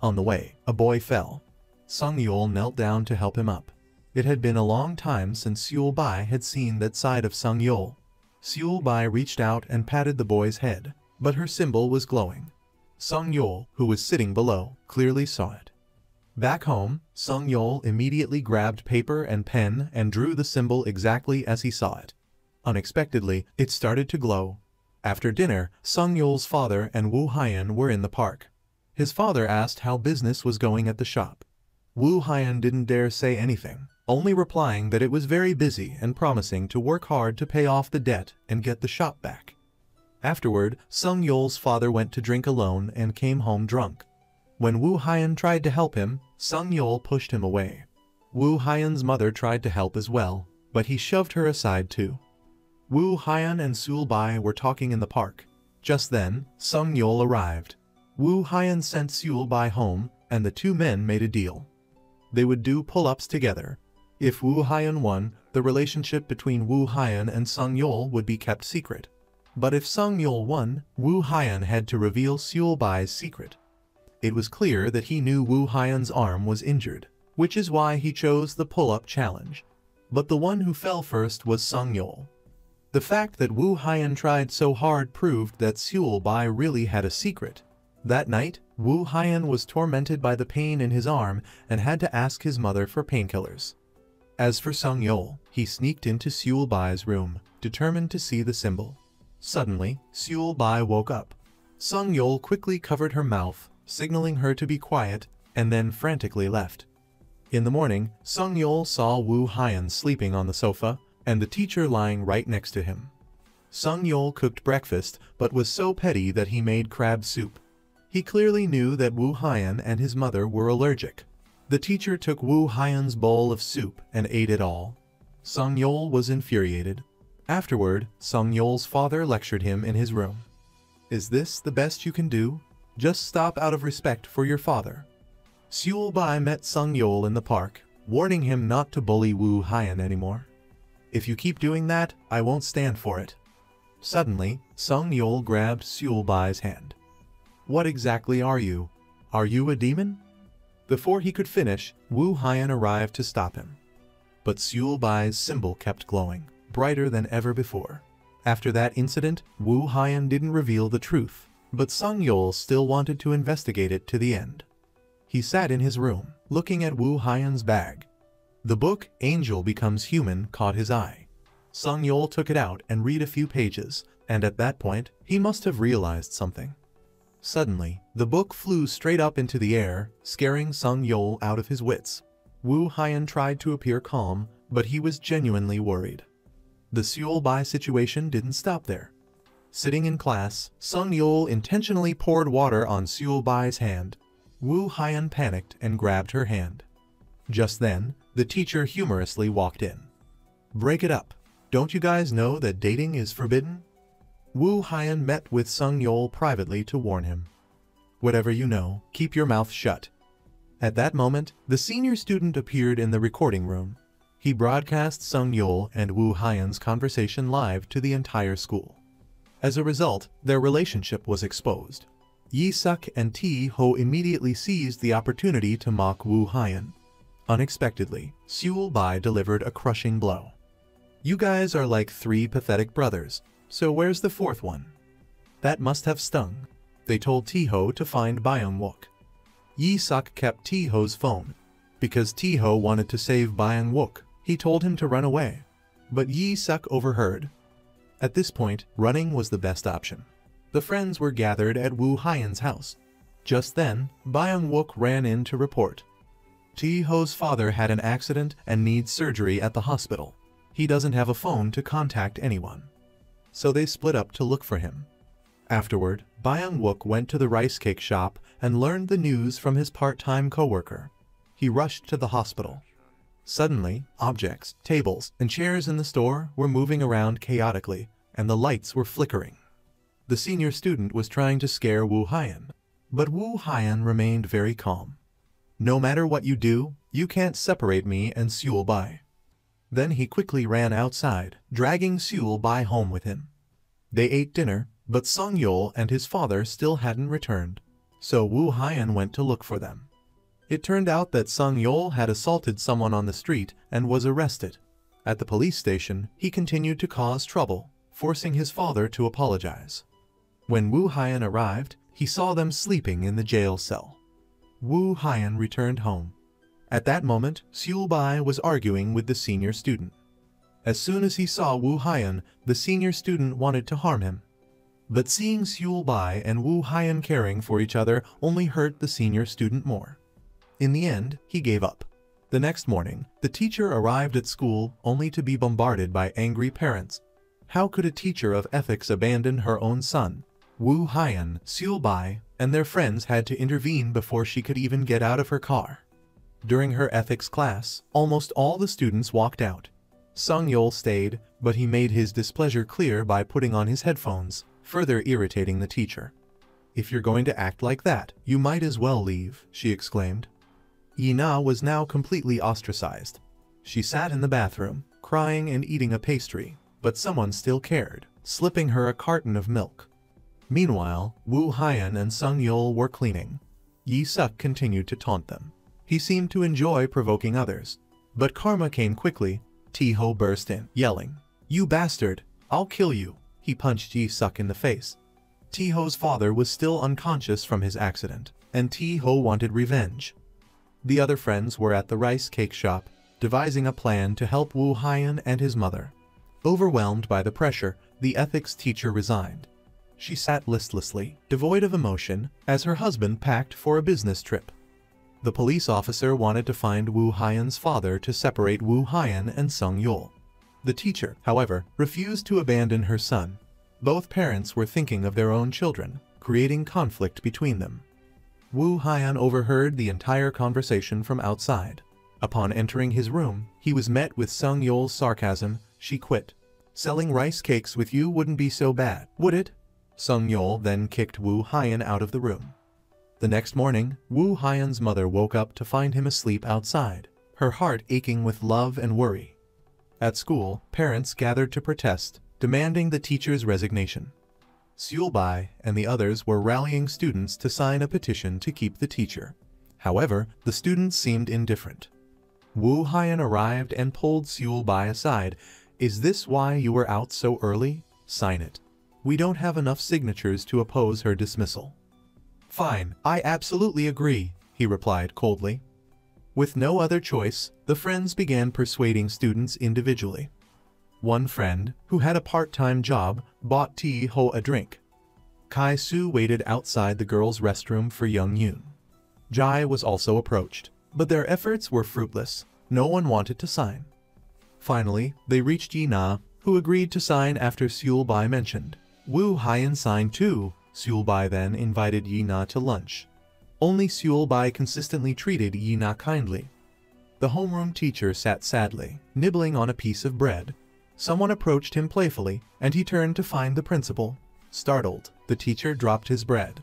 On the way, a boy fell. Sung Yul knelt down to help him up. It had been a long time since Seulbai had seen that side of Sung Yul. Seulbai reached out and patted the boy's head, but her symbol was glowing. Sung Yul, who was sitting below, clearly saw it. Back home, Sung Yul immediately grabbed paper and pen and drew the symbol exactly as he saw it. Unexpectedly, it started to glow. After dinner, Sung Yul's father and Wu Haiyan were in the park. His father asked how business was going at the shop. Wu Haiyan didn't dare say anything, only replying that it was very busy and promising to work hard to pay off the debt and get the shop back. Afterward, Sung Yul's father went to drink alone and came home drunk. When Wu Haiyan tried to help him, Sung Yul pushed him away. Wu Haiyan's mother tried to help as well, but he shoved her aside too. Wu Haiyan and Seul Bai were talking in the park. Just then, Sung Yul arrived. Wu Haiyan sent Seul Bai home, and the two men made a deal. They would do pull-ups together. If Wu Haiyan won, the relationship between Wu Haiyan and Sung Yul would be kept secret. But if Sung Yul won, Wu Haiyan had to reveal Seul Bai's secret. It was clear that he knew Wu Haiyan's arm was injured, which is why he chose the pull-up challenge. But the one who fell first was Sung Yul. The fact that Wu Haiyan tried so hard proved that Seul Bai really had a secret. That night, Wu Haiyan was tormented by the pain in his arm and had to ask his mother for painkillers. As for Sung Yul, he sneaked into Seul Bai's room, determined to see the symbol. Suddenly, Seul Bai woke up. Sung Yul quickly covered her mouth, signaling her to be quiet, and then frantically left. In the morning, Sung Yul saw Wu Haiyan sleeping on the sofa, and the teacher lying right next to him. Sung Yul cooked breakfast, but was so petty that he made crab soup. He clearly knew that Wu Haiyan and his mother were allergic. The teacher took Wu Haiyan's bowl of soup and ate it all. Sung Yul was infuriated. Afterward, Sung Yul's father lectured him in his room. "Is this the best you can do? Just stop out of respect for your father." Seul Bai met Sung Yul in the park, warning him not to bully Wu Haiyan anymore. "If you keep doing that, I won't stand for it." Suddenly, Sung Yul grabbed Seul Bai's hand. "What exactly are you? Are you a demon?" Before he could finish, Wu Haiyan arrived to stop him. But Seul Bai's symbol kept glowing, brighter than ever before. After that incident, Wu Haiyan didn't reveal the truth, but Sung Yul still wanted to investigate it to the end. He sat in his room, looking at Wu Haiyan's bag. The book, Angel Becomes Human, caught his eye. Sung Yul took it out and read a few pages, and at that point, he must have realized something. Suddenly, the book flew straight up into the air, scaring Sung Yul out of his wits. Wu Haiyan tried to appear calm, but he was genuinely worried. The Seul Bai situation didn't stop there. Sitting in class, Sung Yul intentionally poured water on Seul Bai's hand. Wu Haiyan panicked and grabbed her hand. Just then, the teacher humorously walked in. "Break it up. Don't you guys know that dating is forbidden?" Wu Haiyan met with Sung Yul privately to warn him. "Whatever you know, keep your mouth shut." At that moment, the senior student appeared in the recording room. He broadcast Sung Yul and Wu Haiyan's conversation live to the entire school. As a result, their relationship was exposed. Yi Suk and Ti Ho immediately seized the opportunity to mock Wu Haiyan. Unexpectedly, Seul Bai delivered a crushing blow. "You guys are like three pathetic brothers, so where's the fourth one?" That must have stung. They told Ti Ho to find Byung Wook. Yi Suk kept Ti Ho's phone. Because Ti Ho wanted to save Byung Wook, he told him to run away. But Yi Suk overheard. At this point, running was the best option. The friends were gathered at Wu Haiyan's house. Just then, Byung Wook ran in to report. Ti Ho's father had an accident and needs surgery at the hospital. He doesn't have a phone to contact anyone. So they split up to look for him. Afterward, Byung Wook went to the rice cake shop and learned the news from his part-time coworker. He rushed to the hospital. Suddenly, objects, tables, and chairs in the store were moving around chaotically, and the lights were flickering. The senior student was trying to scare Wu Haiyan, but Wu Haiyan remained very calm. "No matter what you do, you can't separate me and Seul Bai." Then he quickly ran outside, dragging Seul Bai home with him. They ate dinner, but Sung Yul and his father still hadn't returned, so Wu Haiyan went to look for them. It turned out that Sung Yul had assaulted someone on the street and was arrested. At the police station, he continued to cause trouble, forcing his father to apologize. When Wu Haiyan arrived, he saw them sleeping in the jail cell. Wu Haiyan returned home. At that moment, Seul Bai was arguing with the senior student. As soon as he saw Wu Haiyan, the senior student wanted to harm him. But seeing Seul Bai and Wu Haiyan caring for each other only hurt the senior student more. In the end, he gave up. The next morning, the teacher arrived at school only to be bombarded by angry parents. How could a teacher of ethics abandon her own son? Wu Haiyan, Seul Bai, and their friends had to intervene before she could even get out of her car. During her ethics class, almost all the students walked out. Sung Yul stayed, but he made his displeasure clear by putting on his headphones, further irritating the teacher. "If you're going to act like that, you might as well leave," she exclaimed. Yi Na was now completely ostracized. She sat in the bathroom, crying and eating a pastry, but someone still cared, slipping her a carton of milk. Meanwhile, Wu Haiyan and Sung Yul were cleaning. Yi Suk continued to taunt them. He seemed to enjoy provoking others. But karma came quickly. Ti-ho burst in, yelling, "You bastard! I'll kill you!" He punched Yi Suk in the face. Ti-ho's father was still unconscious from his accident, and Ti-ho wanted revenge. The other friends were at the rice cake shop, devising a plan to help Wu Haiyan and his mother. Overwhelmed by the pressure, the ethics teacher resigned. She sat listlessly, devoid of emotion, as her husband packed for a business trip. The police officer wanted to find Wu Haiyan's father to separate Wu Haiyan and Sung Yul. The teacher, however, refused to abandon her son. Both parents were thinking of their own children, creating conflict between them. Wu Haiyan overheard the entire conversation from outside. Upon entering his room, he was met with Sung Yul's sarcasm. "She quit. Selling rice cakes with you wouldn't be so bad, would it?" Sung Yul then kicked Wu Haiyan out of the room. The next morning, Wu Haiyan's mother woke up to find him asleep outside, her heart aching with love and worry. At school, parents gathered to protest, demanding the teacher's resignation. Seulbai and the others were rallying students to sign a petition to keep the teacher. However, the students seemed indifferent. Wu Haiyan arrived and pulled Seulbai aside. "Is this why you were out so early? Sign it. We don't have enough signatures to oppose her dismissal." "Fine, I absolutely agree," he replied coldly. With no other choice, the friends began persuading students individually. One friend, who had a part-time job, bought Ti-ho a drink. Kai-su waited outside the girls' restroom for Young Yoon. Jai was also approached, but their efforts were fruitless. No one wanted to sign. Finally, they reached Yi Na, who agreed to sign after Seulbai mentioned. Wu Haiyan signed too. Seulbai then invited Yi Na to lunch. Only Seulbai consistently treated Yi Na kindly. The homeroom teacher sat sadly, nibbling on a piece of bread. Someone approached him playfully, and he turned to find the principal. Startled, the teacher dropped his bread.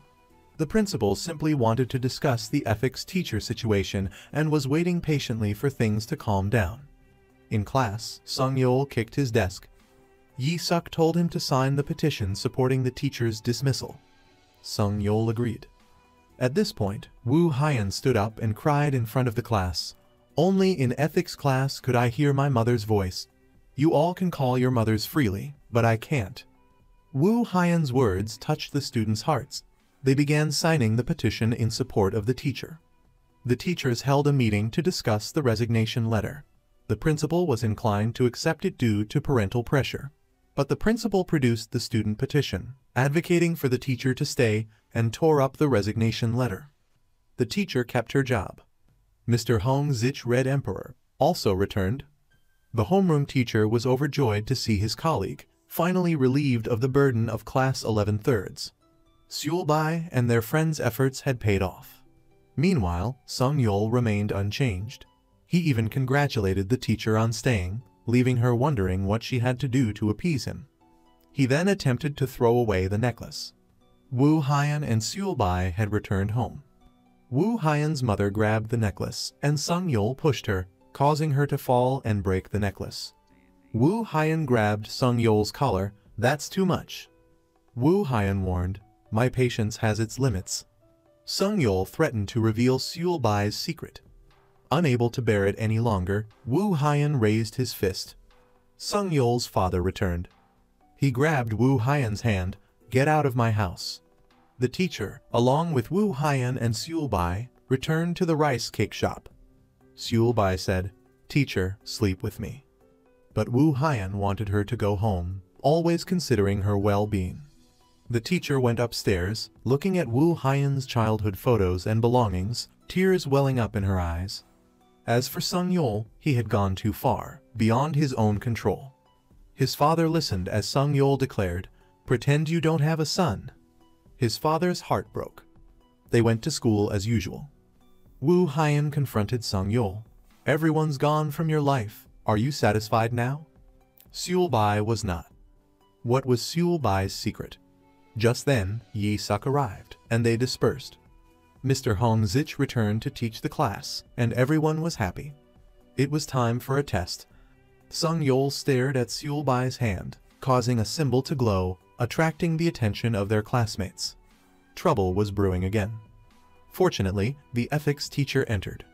The principal simply wanted to discuss the ethics teacher situation and was waiting patiently for things to calm down. In class, Sung Yul kicked his desk. Yi Suk told him to sign the petition supporting the teacher's dismissal. Sung Yul agreed. At this point, Wu Haiyan stood up and cried in front of the class. "Only in ethics class could I hear my mother's voice. You all can call your mothers freely, but I can't." Wu Haiyan's words touched the students' hearts. They began signing the petition in support of the teacher. The teachers held a meeting to discuss the resignation letter. The principal was inclined to accept it due to parental pressure. But the principal produced the student petition, advocating for the teacher to stay, and tore up the resignation letter. The teacher kept her job. Mr. Hong Zich Red Emperor also returned. The homeroom teacher was overjoyed to see his colleague, finally relieved of the burden of class 11/3. Seulbai and their friends' efforts had paid off. Meanwhile, Sung Yul remained unchanged. He even congratulated the teacher on staying, leaving her wondering what she had to do to appease him. He then attempted to throw away the necklace. Wu Haiyan and Seulbai had returned home. Wu Haiyan's mother grabbed the necklace, and Sung Yul pushed her, causing her to fall and break the necklace. Wu Haiyan grabbed Sung Yul's collar. "That's too much." Wu Haiyan warned, "My patience has its limits." Sung Yul threatened to reveal Seulbai's secret. Unable to bear it any longer, Wu Haiyan raised his fist. Sung Yul's father returned. He grabbed Wu Haiyan's hand. "Get out of my house." The teacher, along with Wu Haiyan and Seulbai, returned to the rice cake shop. Seulbai said, "Teacher, sleep with me." But Wu Haiyan wanted her to go home, always considering her well-being. The teacher went upstairs, looking at Wu Haiyan's childhood photos and belongings, tears welling up in her eyes. As for Sung Yul, he had gone too far, beyond his own control. His father listened as Sung Yul declared, "Pretend you don't have a son." His father's heart broke. They went to school as usual. Wu Haiyan confronted Sung Yul. "Everyone's gone from your life. Are you satisfied now?" Seul Bai was not. What was Seul Bai's secret? Just then, Yi Suk arrived, and they dispersed. Mr. Hong Zich returned to teach the class, and everyone was happy. It was time for a test. Sung Yul stared at Seul Bai's hand, causing a symbol to glow, attracting the attention of their classmates. Trouble was brewing again. Fortunately, the ethics teacher entered.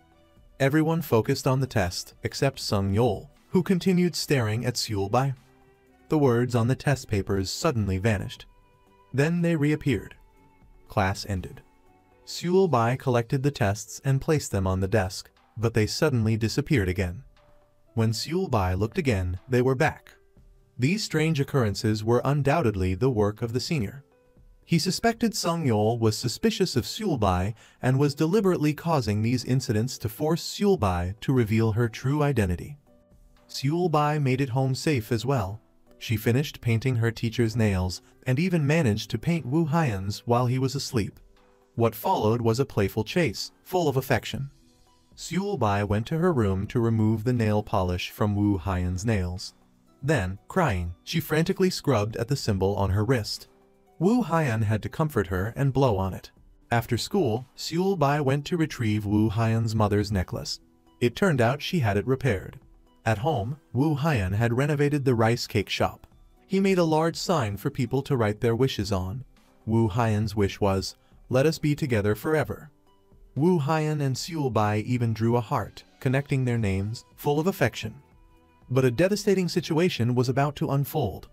Everyone focused on the test except Sung Yul, who continued staring at Seul Bai. The words on the test papers suddenly vanished. Then they reappeared. Class ended. Seul Bai collected the tests and placed them on the desk, but they suddenly disappeared again. When Seul Bai looked again, they were back. These strange occurrences were undoubtedly the work of the senior. He suspected Sung Yul was suspicious of Seul Bai and was deliberately causing these incidents to force Seul Bai to reveal her true identity. Seul Bai made it home safe as well. She finished painting her teacher's nails and even managed to paint Wu Haiyan's while he was asleep. What followed was a playful chase, full of affection. Seul Bai went to her room to remove the nail polish from Wu Haiyan's nails. Then, crying, she frantically scrubbed at the symbol on her wrist. Wu Haiyan had to comfort her and blow on it. After school, Seul Bai went to retrieve Wu Haiyan's mother's necklace. It turned out she had it repaired. At home, Wu Haiyan had renovated the rice cake shop. He made a large sign for people to write their wishes on. Wu Haiyan's wish was, "Let us be together forever." Wu Haiyan and Seul Bai even drew a heart, connecting their names, full of affection. But a devastating situation was about to unfold.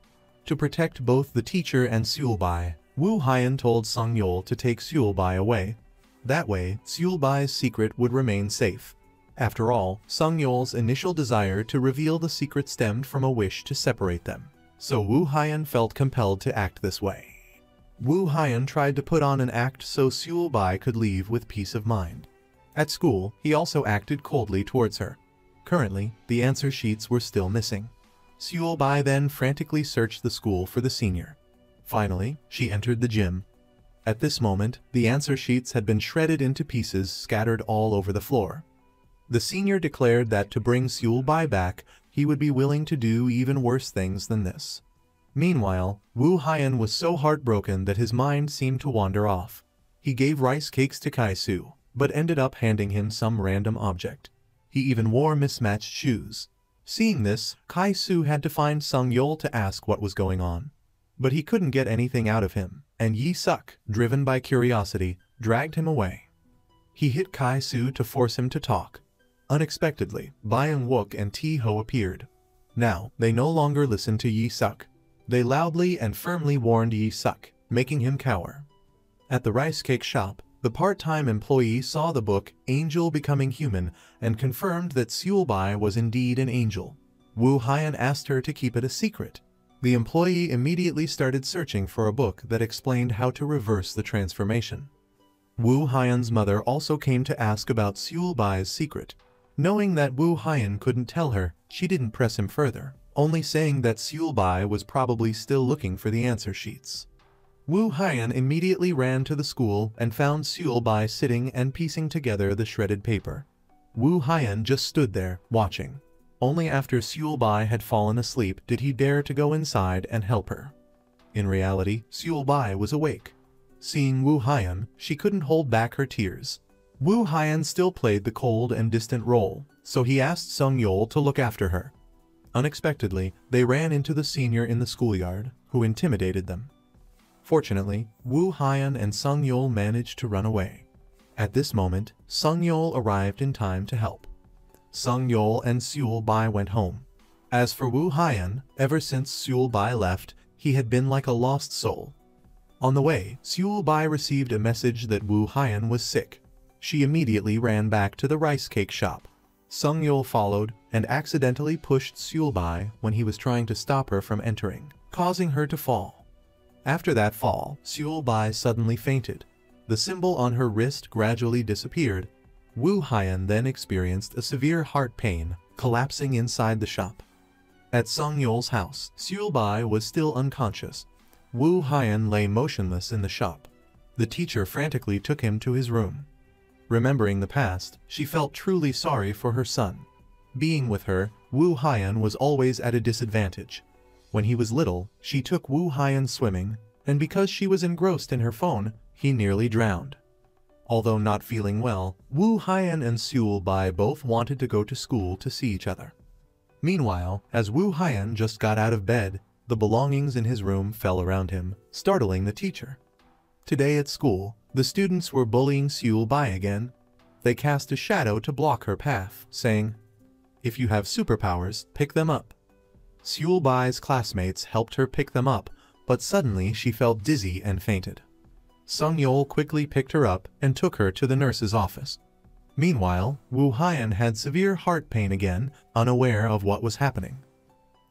To protect both the teacher and Seul Bai, Wu Haiyan told Sung Yul to take Seul Bai away. That way, Seul Bai's secret would remain safe. After all, Sung Yul's initial desire to reveal the secret stemmed from a wish to separate them. So Wu Haiyan felt compelled to act this way. Wu Haiyan tried to put on an act so Seul Bai could leave with peace of mind. At school, he also acted coldly towards her. Currently, the answer sheets were still missing. Seul Bai then frantically searched the school for the senior. Finally, she entered the gym. At this moment, the answer sheets had been shredded into pieces scattered all over the floor. The senior declared that to bring Seul Bai back, he would be willing to do even worse things than this. Meanwhile, Wu Haiyan was so heartbroken that his mind seemed to wander off. He gave rice cakes to Kai Su, but ended up handing him some random object. He even wore mismatched shoes. Seeing this, Kai Su had to find Sung Yul to ask what was going on. But he couldn't get anything out of him, and Yi Suk, driven by curiosity, dragged him away. He hit Kai Su to force him to talk. Unexpectedly, Byung Wook and Ti Ho appeared. Now, they no longer listened to Yi Suk. They loudly and firmly warned Yi Suk, making him cower. At the rice cake shop, the part-time employee saw the book Angel Becoming Human and confirmed that Seul Bai was indeed an angel. Wu Haiyan asked her to keep it a secret. The employee immediately started searching for a book that explained how to reverse the transformation. Wu Haiyan's mother also came to ask about Seul Bai's secret. Knowing that Wu Haiyan couldn't tell her, she didn't press him further, only saying that Seul Bai was probably still looking for the answer sheets. Wu Haiyan immediately ran to the school and found Seul Bai sitting and piecing together the shredded paper. Wu Haiyan just stood there, watching. Only after Seul Bai had fallen asleep did he dare to go inside and help her. In reality, Seul Bai was awake. Seeing Wu Haiyan, she couldn't hold back her tears. Wu Haiyan still played the cold and distant role, so he asked Sung Yul to look after her. Unexpectedly, they ran into the senior in the schoolyard, who intimidated them. Fortunately, Wu Haiyan and Sung Yul managed to run away. At this moment, Sung Yul arrived in time to help. Sung Yul and Seul Bai went home. As for Wu Haiyan, ever since Seul Bai left, he had been like a lost soul. On the way, Seul Bai received a message that Wu Haiyan was sick. She immediately ran back to the rice cake shop. Sung Yul followed and accidentally pushed Seul Bai when he was trying to stop her from entering, causing her to fall. After that fall, Seul Bai suddenly fainted. The symbol on her wrist gradually disappeared. Wu Haiyan then experienced a severe heart pain, collapsing inside the shop. At Sung Yul's house, Seul Bai was still unconscious. Wu Haiyan lay motionless in the shop. The teacher frantically took him to his room. Remembering the past, she felt truly sorry for her son. Being with her, Wu Haiyan was always at a disadvantage. When he was little, she took Wu Haiyan swimming, and because she was engrossed in her phone, he nearly drowned. Although not feeling well, Wu Haiyan and Seul Bai both wanted to go to school to see each other. Meanwhile, as Wu Haiyan just got out of bed, the belongings in his room fell around him, startling the teacher. Today at school, the students were bullying Seul Bai again. They cast a shadow to block her path, saying, "If you have superpowers, pick them up." Seul Bai's classmates helped her pick them up, but suddenly she felt dizzy and fainted. Sung Yeol quickly picked her up and took her to the nurse's office. Meanwhile, Wu Haiyan had severe heart pain again, unaware of what was happening.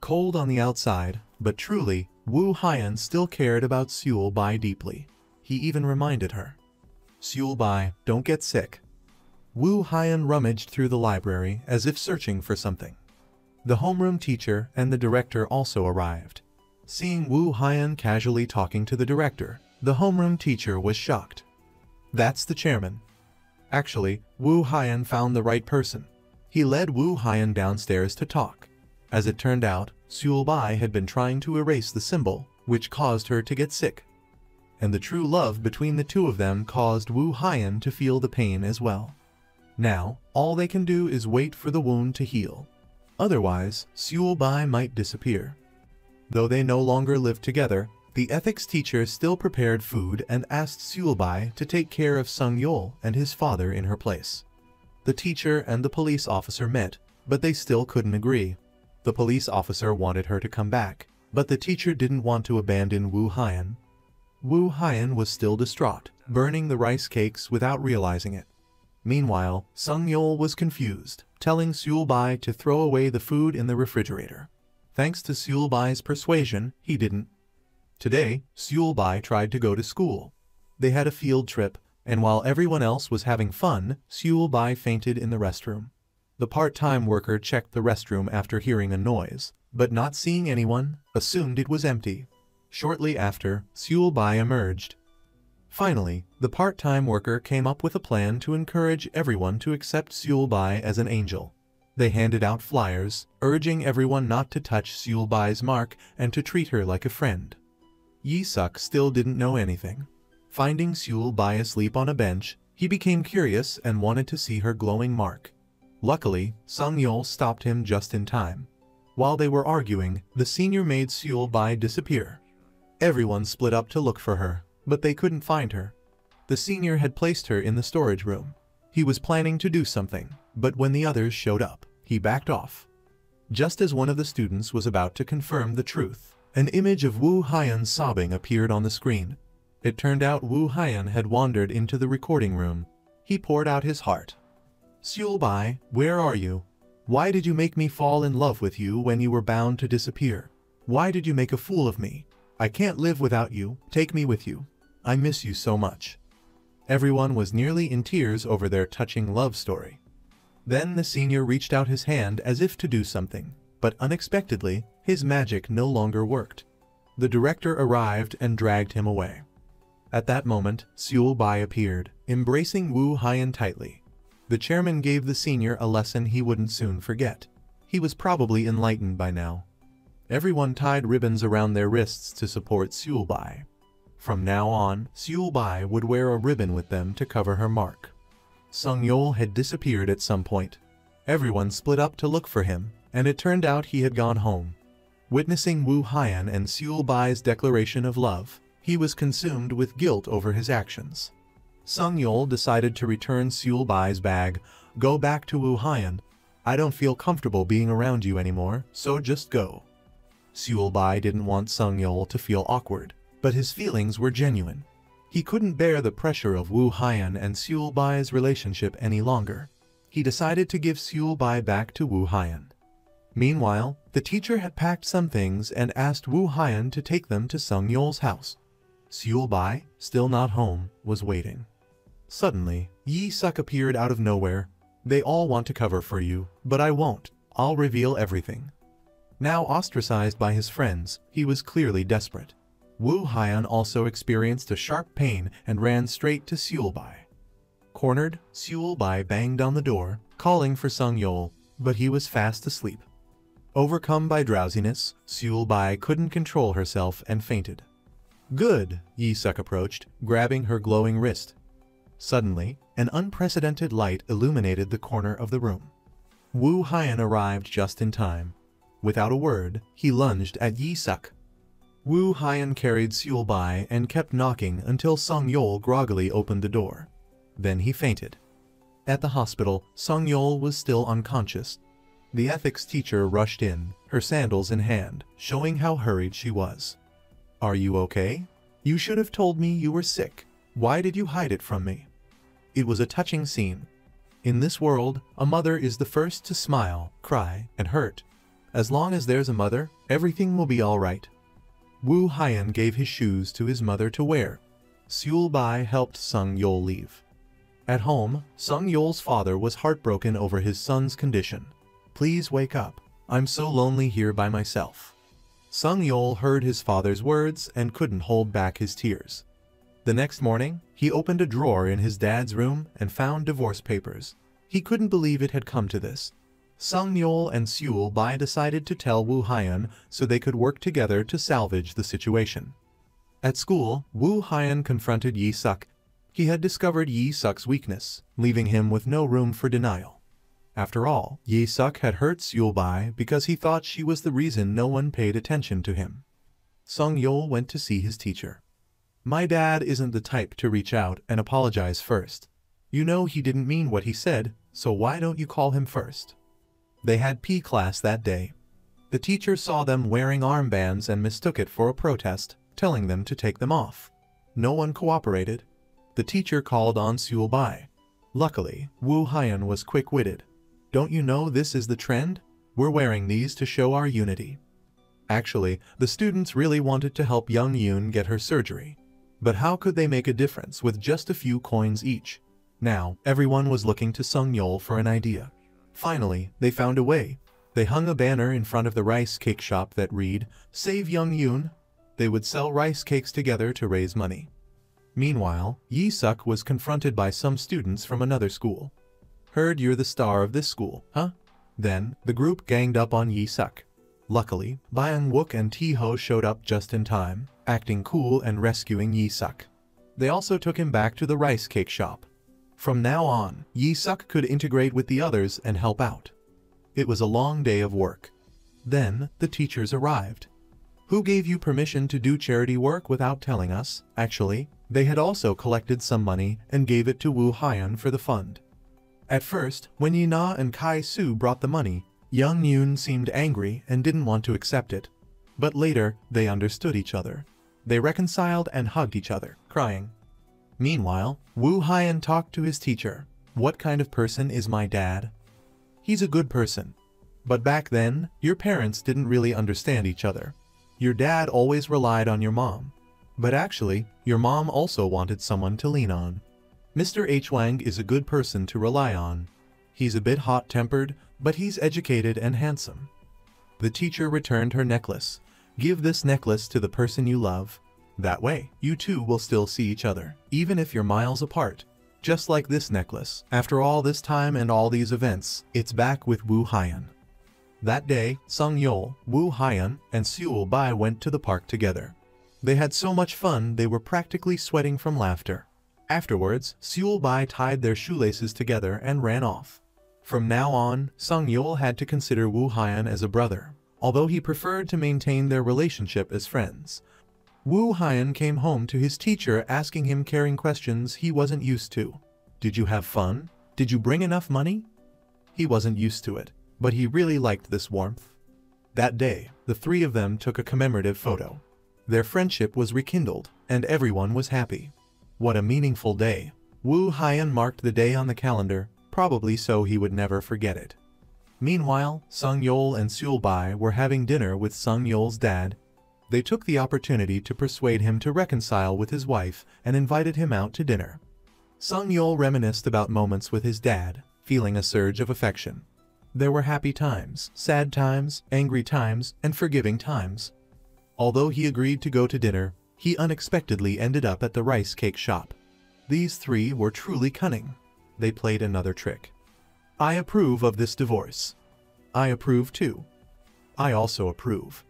Cold on the outside, but truly, Wu Haiyan still cared about Seul Bai deeply. He even reminded her, "Seul Bai, don't get sick." Wu Haiyan rummaged through the library as if searching for something. The homeroom teacher and the director also arrived. Seeing Wu Haiyan casually talking to the director, the homeroom teacher was shocked. "That's the chairman." Actually, Wu Haiyan found the right person. He led Wu Haiyan downstairs to talk. As it turned out, Seul Bai had been trying to erase the symbol, which caused her to get sick. And the true love between the two of them caused Wu Haiyan to feel the pain as well. Now, all they can do is wait for the wound to heal. Otherwise, Seul Bai might disappear. Though they no longer lived together, the ethics teacher still prepared food and asked Seul Bai to take care of Sung Yeol and his father in her place. The teacher and the police officer met, but they still couldn't agree. The police officer wanted her to come back, but the teacher didn't want to abandon Wu Haiyan. Wu Haiyan was still distraught, burning the rice cakes without realizing it. Meanwhile, Sung Yeol was confused, telling Seul Bai to throw away the food in the refrigerator. Thanks to Seul Bai's persuasion, he didn't. Today, Seul Bai tried to go to school. They had a field trip, and while everyone else was having fun, Seul Bai fainted in the restroom. The part-time worker checked the restroom after hearing a noise, but not seeing anyone, assumed it was empty. Shortly after, Seul Bai emerged. Finally, the part-time worker came up with a plan to encourage everyone to accept Seul Bai as an angel. They handed out flyers, urging everyone not to touch Seul Bai's mark and to treat her like a friend. Yi Suk still didn't know anything. Finding Seul Bai asleep on a bench, he became curious and wanted to see her glowing mark. Luckily, Sung Yeol stopped him just in time. While they were arguing, the senior made Seul Bai disappear. Everyone split up to look for her, but they couldn't find her. The senior had placed her in the storage room. He was planning to do something, but when the others showed up, he backed off. Just as one of the students was about to confirm the truth, an image of Wu Haiyan sobbing appeared on the screen. It turned out Wu Haiyan had wandered into the recording room. He poured out his heart. "Seul Bai, where are you? Why did you make me fall in love with you when you were bound to disappear? Why did you make a fool of me? I can't live without you, take me with you. I miss you so much." Everyone was nearly in tears over their touching love story. Then the senior reached out his hand as if to do something, but unexpectedly, his magic no longer worked. The director arrived and dragged him away. At that moment, Seul Bai appeared, embracing Wu Haiyan tightly. The chairman gave the senior a lesson he wouldn't soon forget. He was probably enlightened by now. Everyone tied ribbons around their wrists to support Seul Bai. From now on, Seul Bai would wear a ribbon with them to cover her mark. Sung Yeol had disappeared at some point. Everyone split up to look for him, and it turned out he had gone home. Witnessing Wu Haiyan and Seul Bai's declaration of love, he was consumed with guilt over his actions. Sung Yeol decided to return Seul Bai's bag. "Go back to Wu Haiyan. I don't feel comfortable being around you anymore, so just go." Seul Bai didn't want Sung Yeol to feel awkward, but his feelings were genuine. He couldn't bear the pressure of Wu Haiyan and Seul Bai's relationship any longer. He decided to give Seul Bai back to Wu Haiyan. Meanwhile, the teacher had packed some things and asked Wu Haiyan to take them to Sung Yeol's house. Seul Bai, still not home, was waiting. Suddenly, Yi Suk appeared out of nowhere. "They all want to cover for you, but I won't. I'll reveal everything." Now ostracized by his friends, he was clearly desperate. Wu Haiyan also experienced a sharp pain and ran straight to Seul Bai. Cornered, Seul-bai banged on the door, calling for Sung-yeol, but he was fast asleep. Overcome by drowsiness, Seul-bai couldn't control herself and fainted. "Good," Yi-suk approached, grabbing her glowing wrist. Suddenly, an unprecedented light illuminated the corner of the room. Woo Hyun arrived just in time. Without a word, he lunged at Yi-suk. Woo Hyun carried Seul-bai and kept knocking until Sung-yeol groggily opened the door. Then he fainted. At the hospital, Sung-yeol was still unconscious. The ethics teacher rushed in, her sandals in hand, showing how hurried she was. "Are you okay? You should have told me you were sick. Why did you hide it from me?" It was a touching scene. In this world, a mother is the first to smile, cry, and hurt. As long as there's a mother, everything will be all right. Woo Hyun gave his shoes to his mother to wear. Seul-bai helped Sung-yeol leave. At home, Sung-yeol's father was heartbroken over his son's condition. "Please wake up. I'm so lonely here by myself." Sung-yeol heard his father's words and couldn't hold back his tears. The next morning, he opened a drawer in his dad's room and found divorce papers. He couldn't believe it had come to this. Sung-yeol and Seul-bai decided to tell Woo Hyun so they could work together to salvage the situation. At school, Woo Hyun confronted Yi-suk. He had discovered Yi-suk's weakness, leaving him with no room for denial. After all, Yi-suk had hurt Seul-bai because he thought she was the reason no one paid attention to him. Sung-yeol went to see his teacher. "My dad isn't the type to reach out and apologize first. You know he didn't mean what he said, so why don't you call him first?" They had PE class that day. The teacher saw them wearing armbands and mistook it for a protest, telling them to take them off. No one cooperated. The teacher called on Seul-bai. Luckily, Woo Hyun was quick-witted. "Don't you know this is the trend? We're wearing these to show our unity." Actually, the students really wanted to help young Yoon get her surgery. But how could they make a difference with just a few coins each? Now, everyone was looking to Sung-yeol for an idea. Finally, they found a way. They hung a banner in front of the rice cake shop that read, "Save Young Yoon." They would sell rice cakes together to raise money. Meanwhile, Yi-suk was confronted by some students from another school. "Heard you're the star of this school, huh?" Then, the group ganged up on Yi-suk. Luckily, Byung-wook and Tae-ho showed up just in time, acting cool and rescuing Yi-suk. They also took him back to the rice cake shop. From now on, Yi-suk could integrate with the others and help out. It was a long day of work. Then, the teachers arrived. "Who gave you permission to do charity work without telling us?" Actually, they had also collected some money and gave it to Woo Hyun for the fund. At first, when Yi-na and Kai-soo brought the money, Young Yoon seemed angry and didn't want to accept it. But later, they understood each other. They reconciled and hugged each other, crying. Meanwhile, Woo Hyun talked to his teacher. "What kind of person is my dad?" "He's a good person. But back then, your parents didn't really understand each other. Your dad always relied on your mom. But actually, your mom also wanted someone to lean on. Mr. H. Wang is a good person to rely on. He's a bit hot-tempered, but he's educated and handsome." The teacher returned her necklace. "Give this necklace to the person you love. That way, you two will still see each other, even if you're miles apart. Just like this necklace. After all this time and all these events, it's back with Woo Hyun." That day, Sung-yeol, Woo Hyun, and Seul-bai went to the park together. They had so much fun they were practically sweating from laughter. Afterwards, Seul-bai tied their shoelaces together and ran off. From now on, Sung-yeol had to consider Woo Hyun as a brother, although he preferred to maintain their relationship as friends. Woo Hyun came home to his teacher asking him caring questions he wasn't used to. "Did you have fun? Did you bring enough money?" He wasn't used to it, but he really liked this warmth. That day, the three of them took a commemorative photo. Their friendship was rekindled, and everyone was happy. What a meaningful day. Woo Hyun marked the day on the calendar, probably so he would never forget it. Meanwhile, Sung-yeol and Seul-bai were having dinner with Sung-yeol's dad. They took the opportunity to persuade him to reconcile with his wife and invited him out to dinner. Sung-yeol reminisced about moments with his dad, feeling a surge of affection. There were happy times, sad times, angry times, and forgiving times. Although he agreed to go to dinner, he unexpectedly ended up at the rice cake shop. These three were truly cunning. they played another trick. I approve of this divorce. I approve too. I also approve.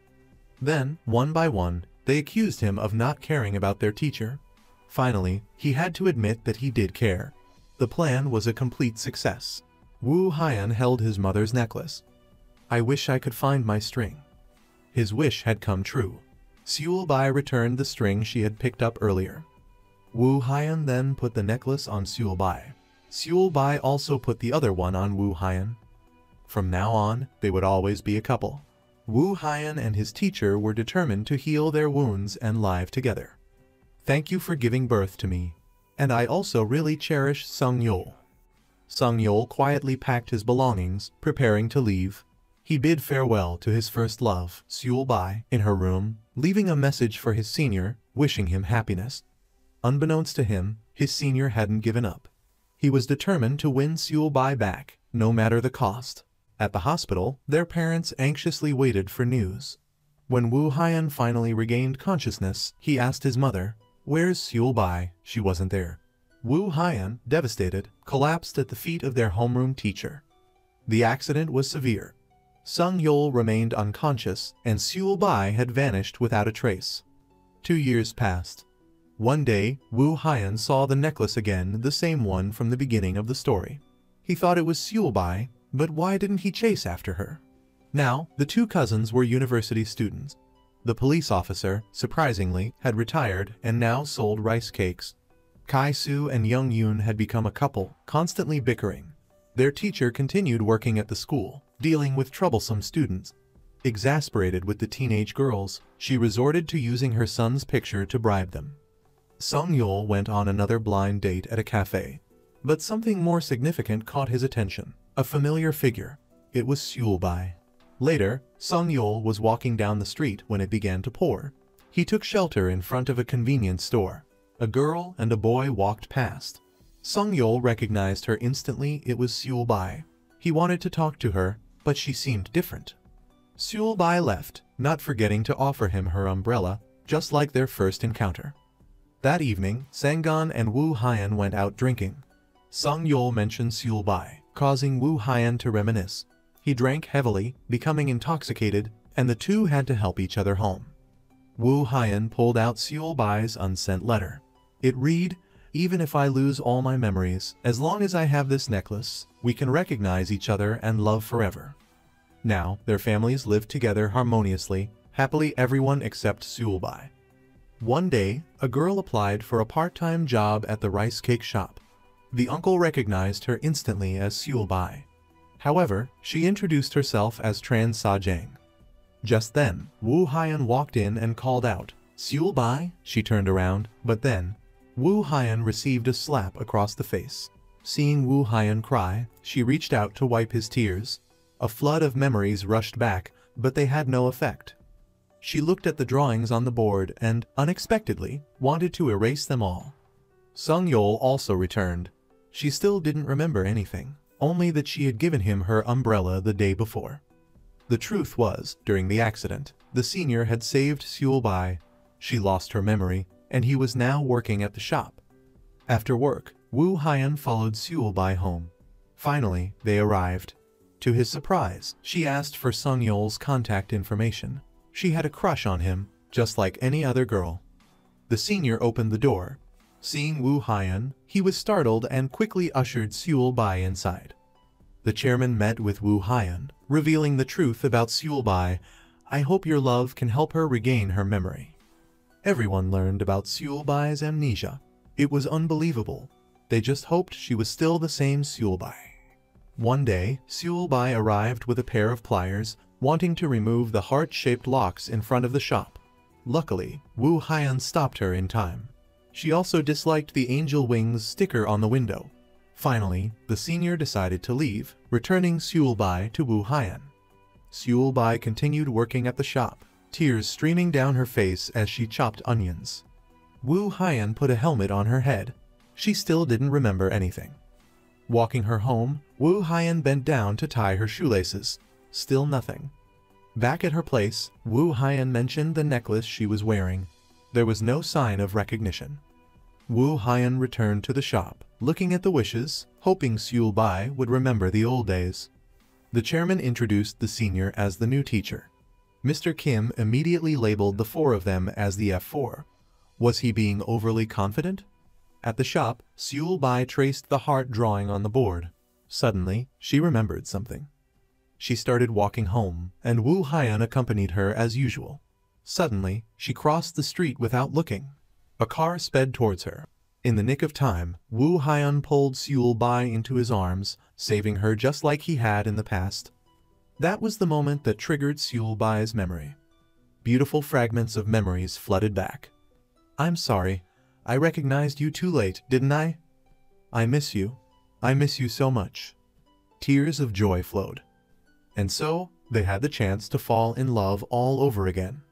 Then, one by one, they accused him of not caring about their teacher. Finally, he had to admit that he did care. The plan was a complete success. Wu Haiyan held his mother's necklace. I wish I could find my string. His wish had come true. Seul Bai returned the string she had picked up earlier. Wu Haiyan then put the necklace on Seul Bai. Seul Bai also put the other one on Wu Haiyan. From now on, they would always be a couple. Wu Haiyan and his teacher were determined to heal their wounds and live together. Thank you for giving birth to me, and I also really cherish Sung Yul. Sung Yul quietly packed his belongings, preparing to leave. He bid farewell to his first love, Seul Bai, in her room, leaving a message for his senior, wishing him happiness. Unbeknownst to him, his senior hadn't given up. He was determined to win Seul Bai back, no matter the cost. At the hospital, their parents anxiously waited for news. When Wu Haiyan finally regained consciousness, he asked his mother, "Where's Seul Bai?" She wasn't there. Wu Haiyan, devastated, collapsed at the feet of their homeroom teacher. The accident was severe. Sung Yul remained unconscious, and Seul Bai had vanished without a trace. 2 years passed. One day, Wu Haiyan saw the necklace again, the same one from the beginning of the story. He thought it was Seul Bai, but why didn't he chase after her? Now, the two cousins were university students. The police officer, surprisingly, had retired and now sold rice cakes. Kai Su and Young Yoon had become a couple, constantly bickering. Their teacher continued working at the school, dealing with troublesome students. Exasperated with the teenage girls, she resorted to using her son's picture to bribe them. Sung Yul went on another blind date at a cafe. But something more significant caught his attention. A familiar figure. It was Seul Bai. Later, Sung Yul was walking down the street when it began to pour. He took shelter in front of a convenience store. A girl and a boy walked past. Sung Yul recognized her instantly. It was Seul Bai. He wanted to talk to her, but she seemed different. Seul Bai left, not forgetting to offer him her umbrella, just like their first encounter. That evening, Sanggon and Wu Haiyan went out drinking. Sung Yul mentioned Seul Bai, causing Wu Haiyan to reminisce. He drank heavily, becoming intoxicated, and the two had to help each other home. Wu Haiyan pulled out Seul Bai's unsent letter. It read, "Even if I lose all my memories, as long as I have this necklace, we can recognize each other and love forever." Now, their families lived together harmoniously, happily everyone except Seul Bai. One day, a girl applied for a part-time job at the rice cake shop. The uncle recognized her instantly as Seul Bai. However, she introduced herself as Tran Sa Jiang. Just then, Wu Haiyan walked in and called out, "Seul Bai?" She turned around, but then, Wu Haiyan received a slap across the face. Seeing Wu Haiyan cry, she reached out to wipe his tears. A flood of memories rushed back, but they had no effect. She looked at the drawings on the board and, unexpectedly, wanted to erase them all. Sung Yul also returned. She still didn't remember anything, only that she had given him her umbrella the day before. The truth was, during the accident, the senior had saved Seul Bai. She lost her memory, and he was now working at the shop. After work, Wu Haiyan followed Seul Bai home. Finally, they arrived. To his surprise, she asked for Sung Yul's contact information. She had a crush on him, just like any other girl. The senior opened the door. Seeing Wu Haiyan, he was startled and quickly ushered Seul Bai inside. The chairman met with Wu Haiyan, revealing the truth about Seul Bai. "I hope your love can help her regain her memory." Everyone learned about Seul Bai's amnesia. It was unbelievable. They just hoped she was still the same Seul Bai. One day, Seul Bai arrived with a pair of pliers, wanting to remove the heart-shaped locks in front of the shop. Luckily, Wu Haiyan stopped her in time. She also disliked the angel wings sticker on the window. Finally, the senior decided to leave, returning Seul Bai to Wu Haiyan. Seul Bai continued working at the shop, tears streaming down her face as she chopped onions. Wu Haiyan put a helmet on her head. She still didn't remember anything. Walking her home, Wu Haiyan bent down to tie her shoelaces. Still nothing. Back at her place, Wu Haiyan mentioned the necklace she was wearing. There was no sign of recognition. Wu Haiyan returned to the shop, looking at the wishes, hoping Seul Bai would remember the old days. The chairman introduced the senior as the new teacher. Mr. Kim immediately labeled the four of them as the F4. Was he being overly confident? At the shop, Seul Bai traced the heart drawing on the board. Suddenly, she remembered something. She started walking home, and Wu Haiyan accompanied her as usual. Suddenly, she crossed the street without looking. A car sped towards her. In the nick of time, Wu Haiyan pulled Seul Bai into his arms, saving her just like he had in the past. That was the moment that triggered Seul Bai's memory. Beautiful fragments of memories flooded back. "I'm sorry. I recognized you too late, didn't I? I miss you. I miss you so much." Tears of joy flowed. And so, they had the chance to fall in love all over again.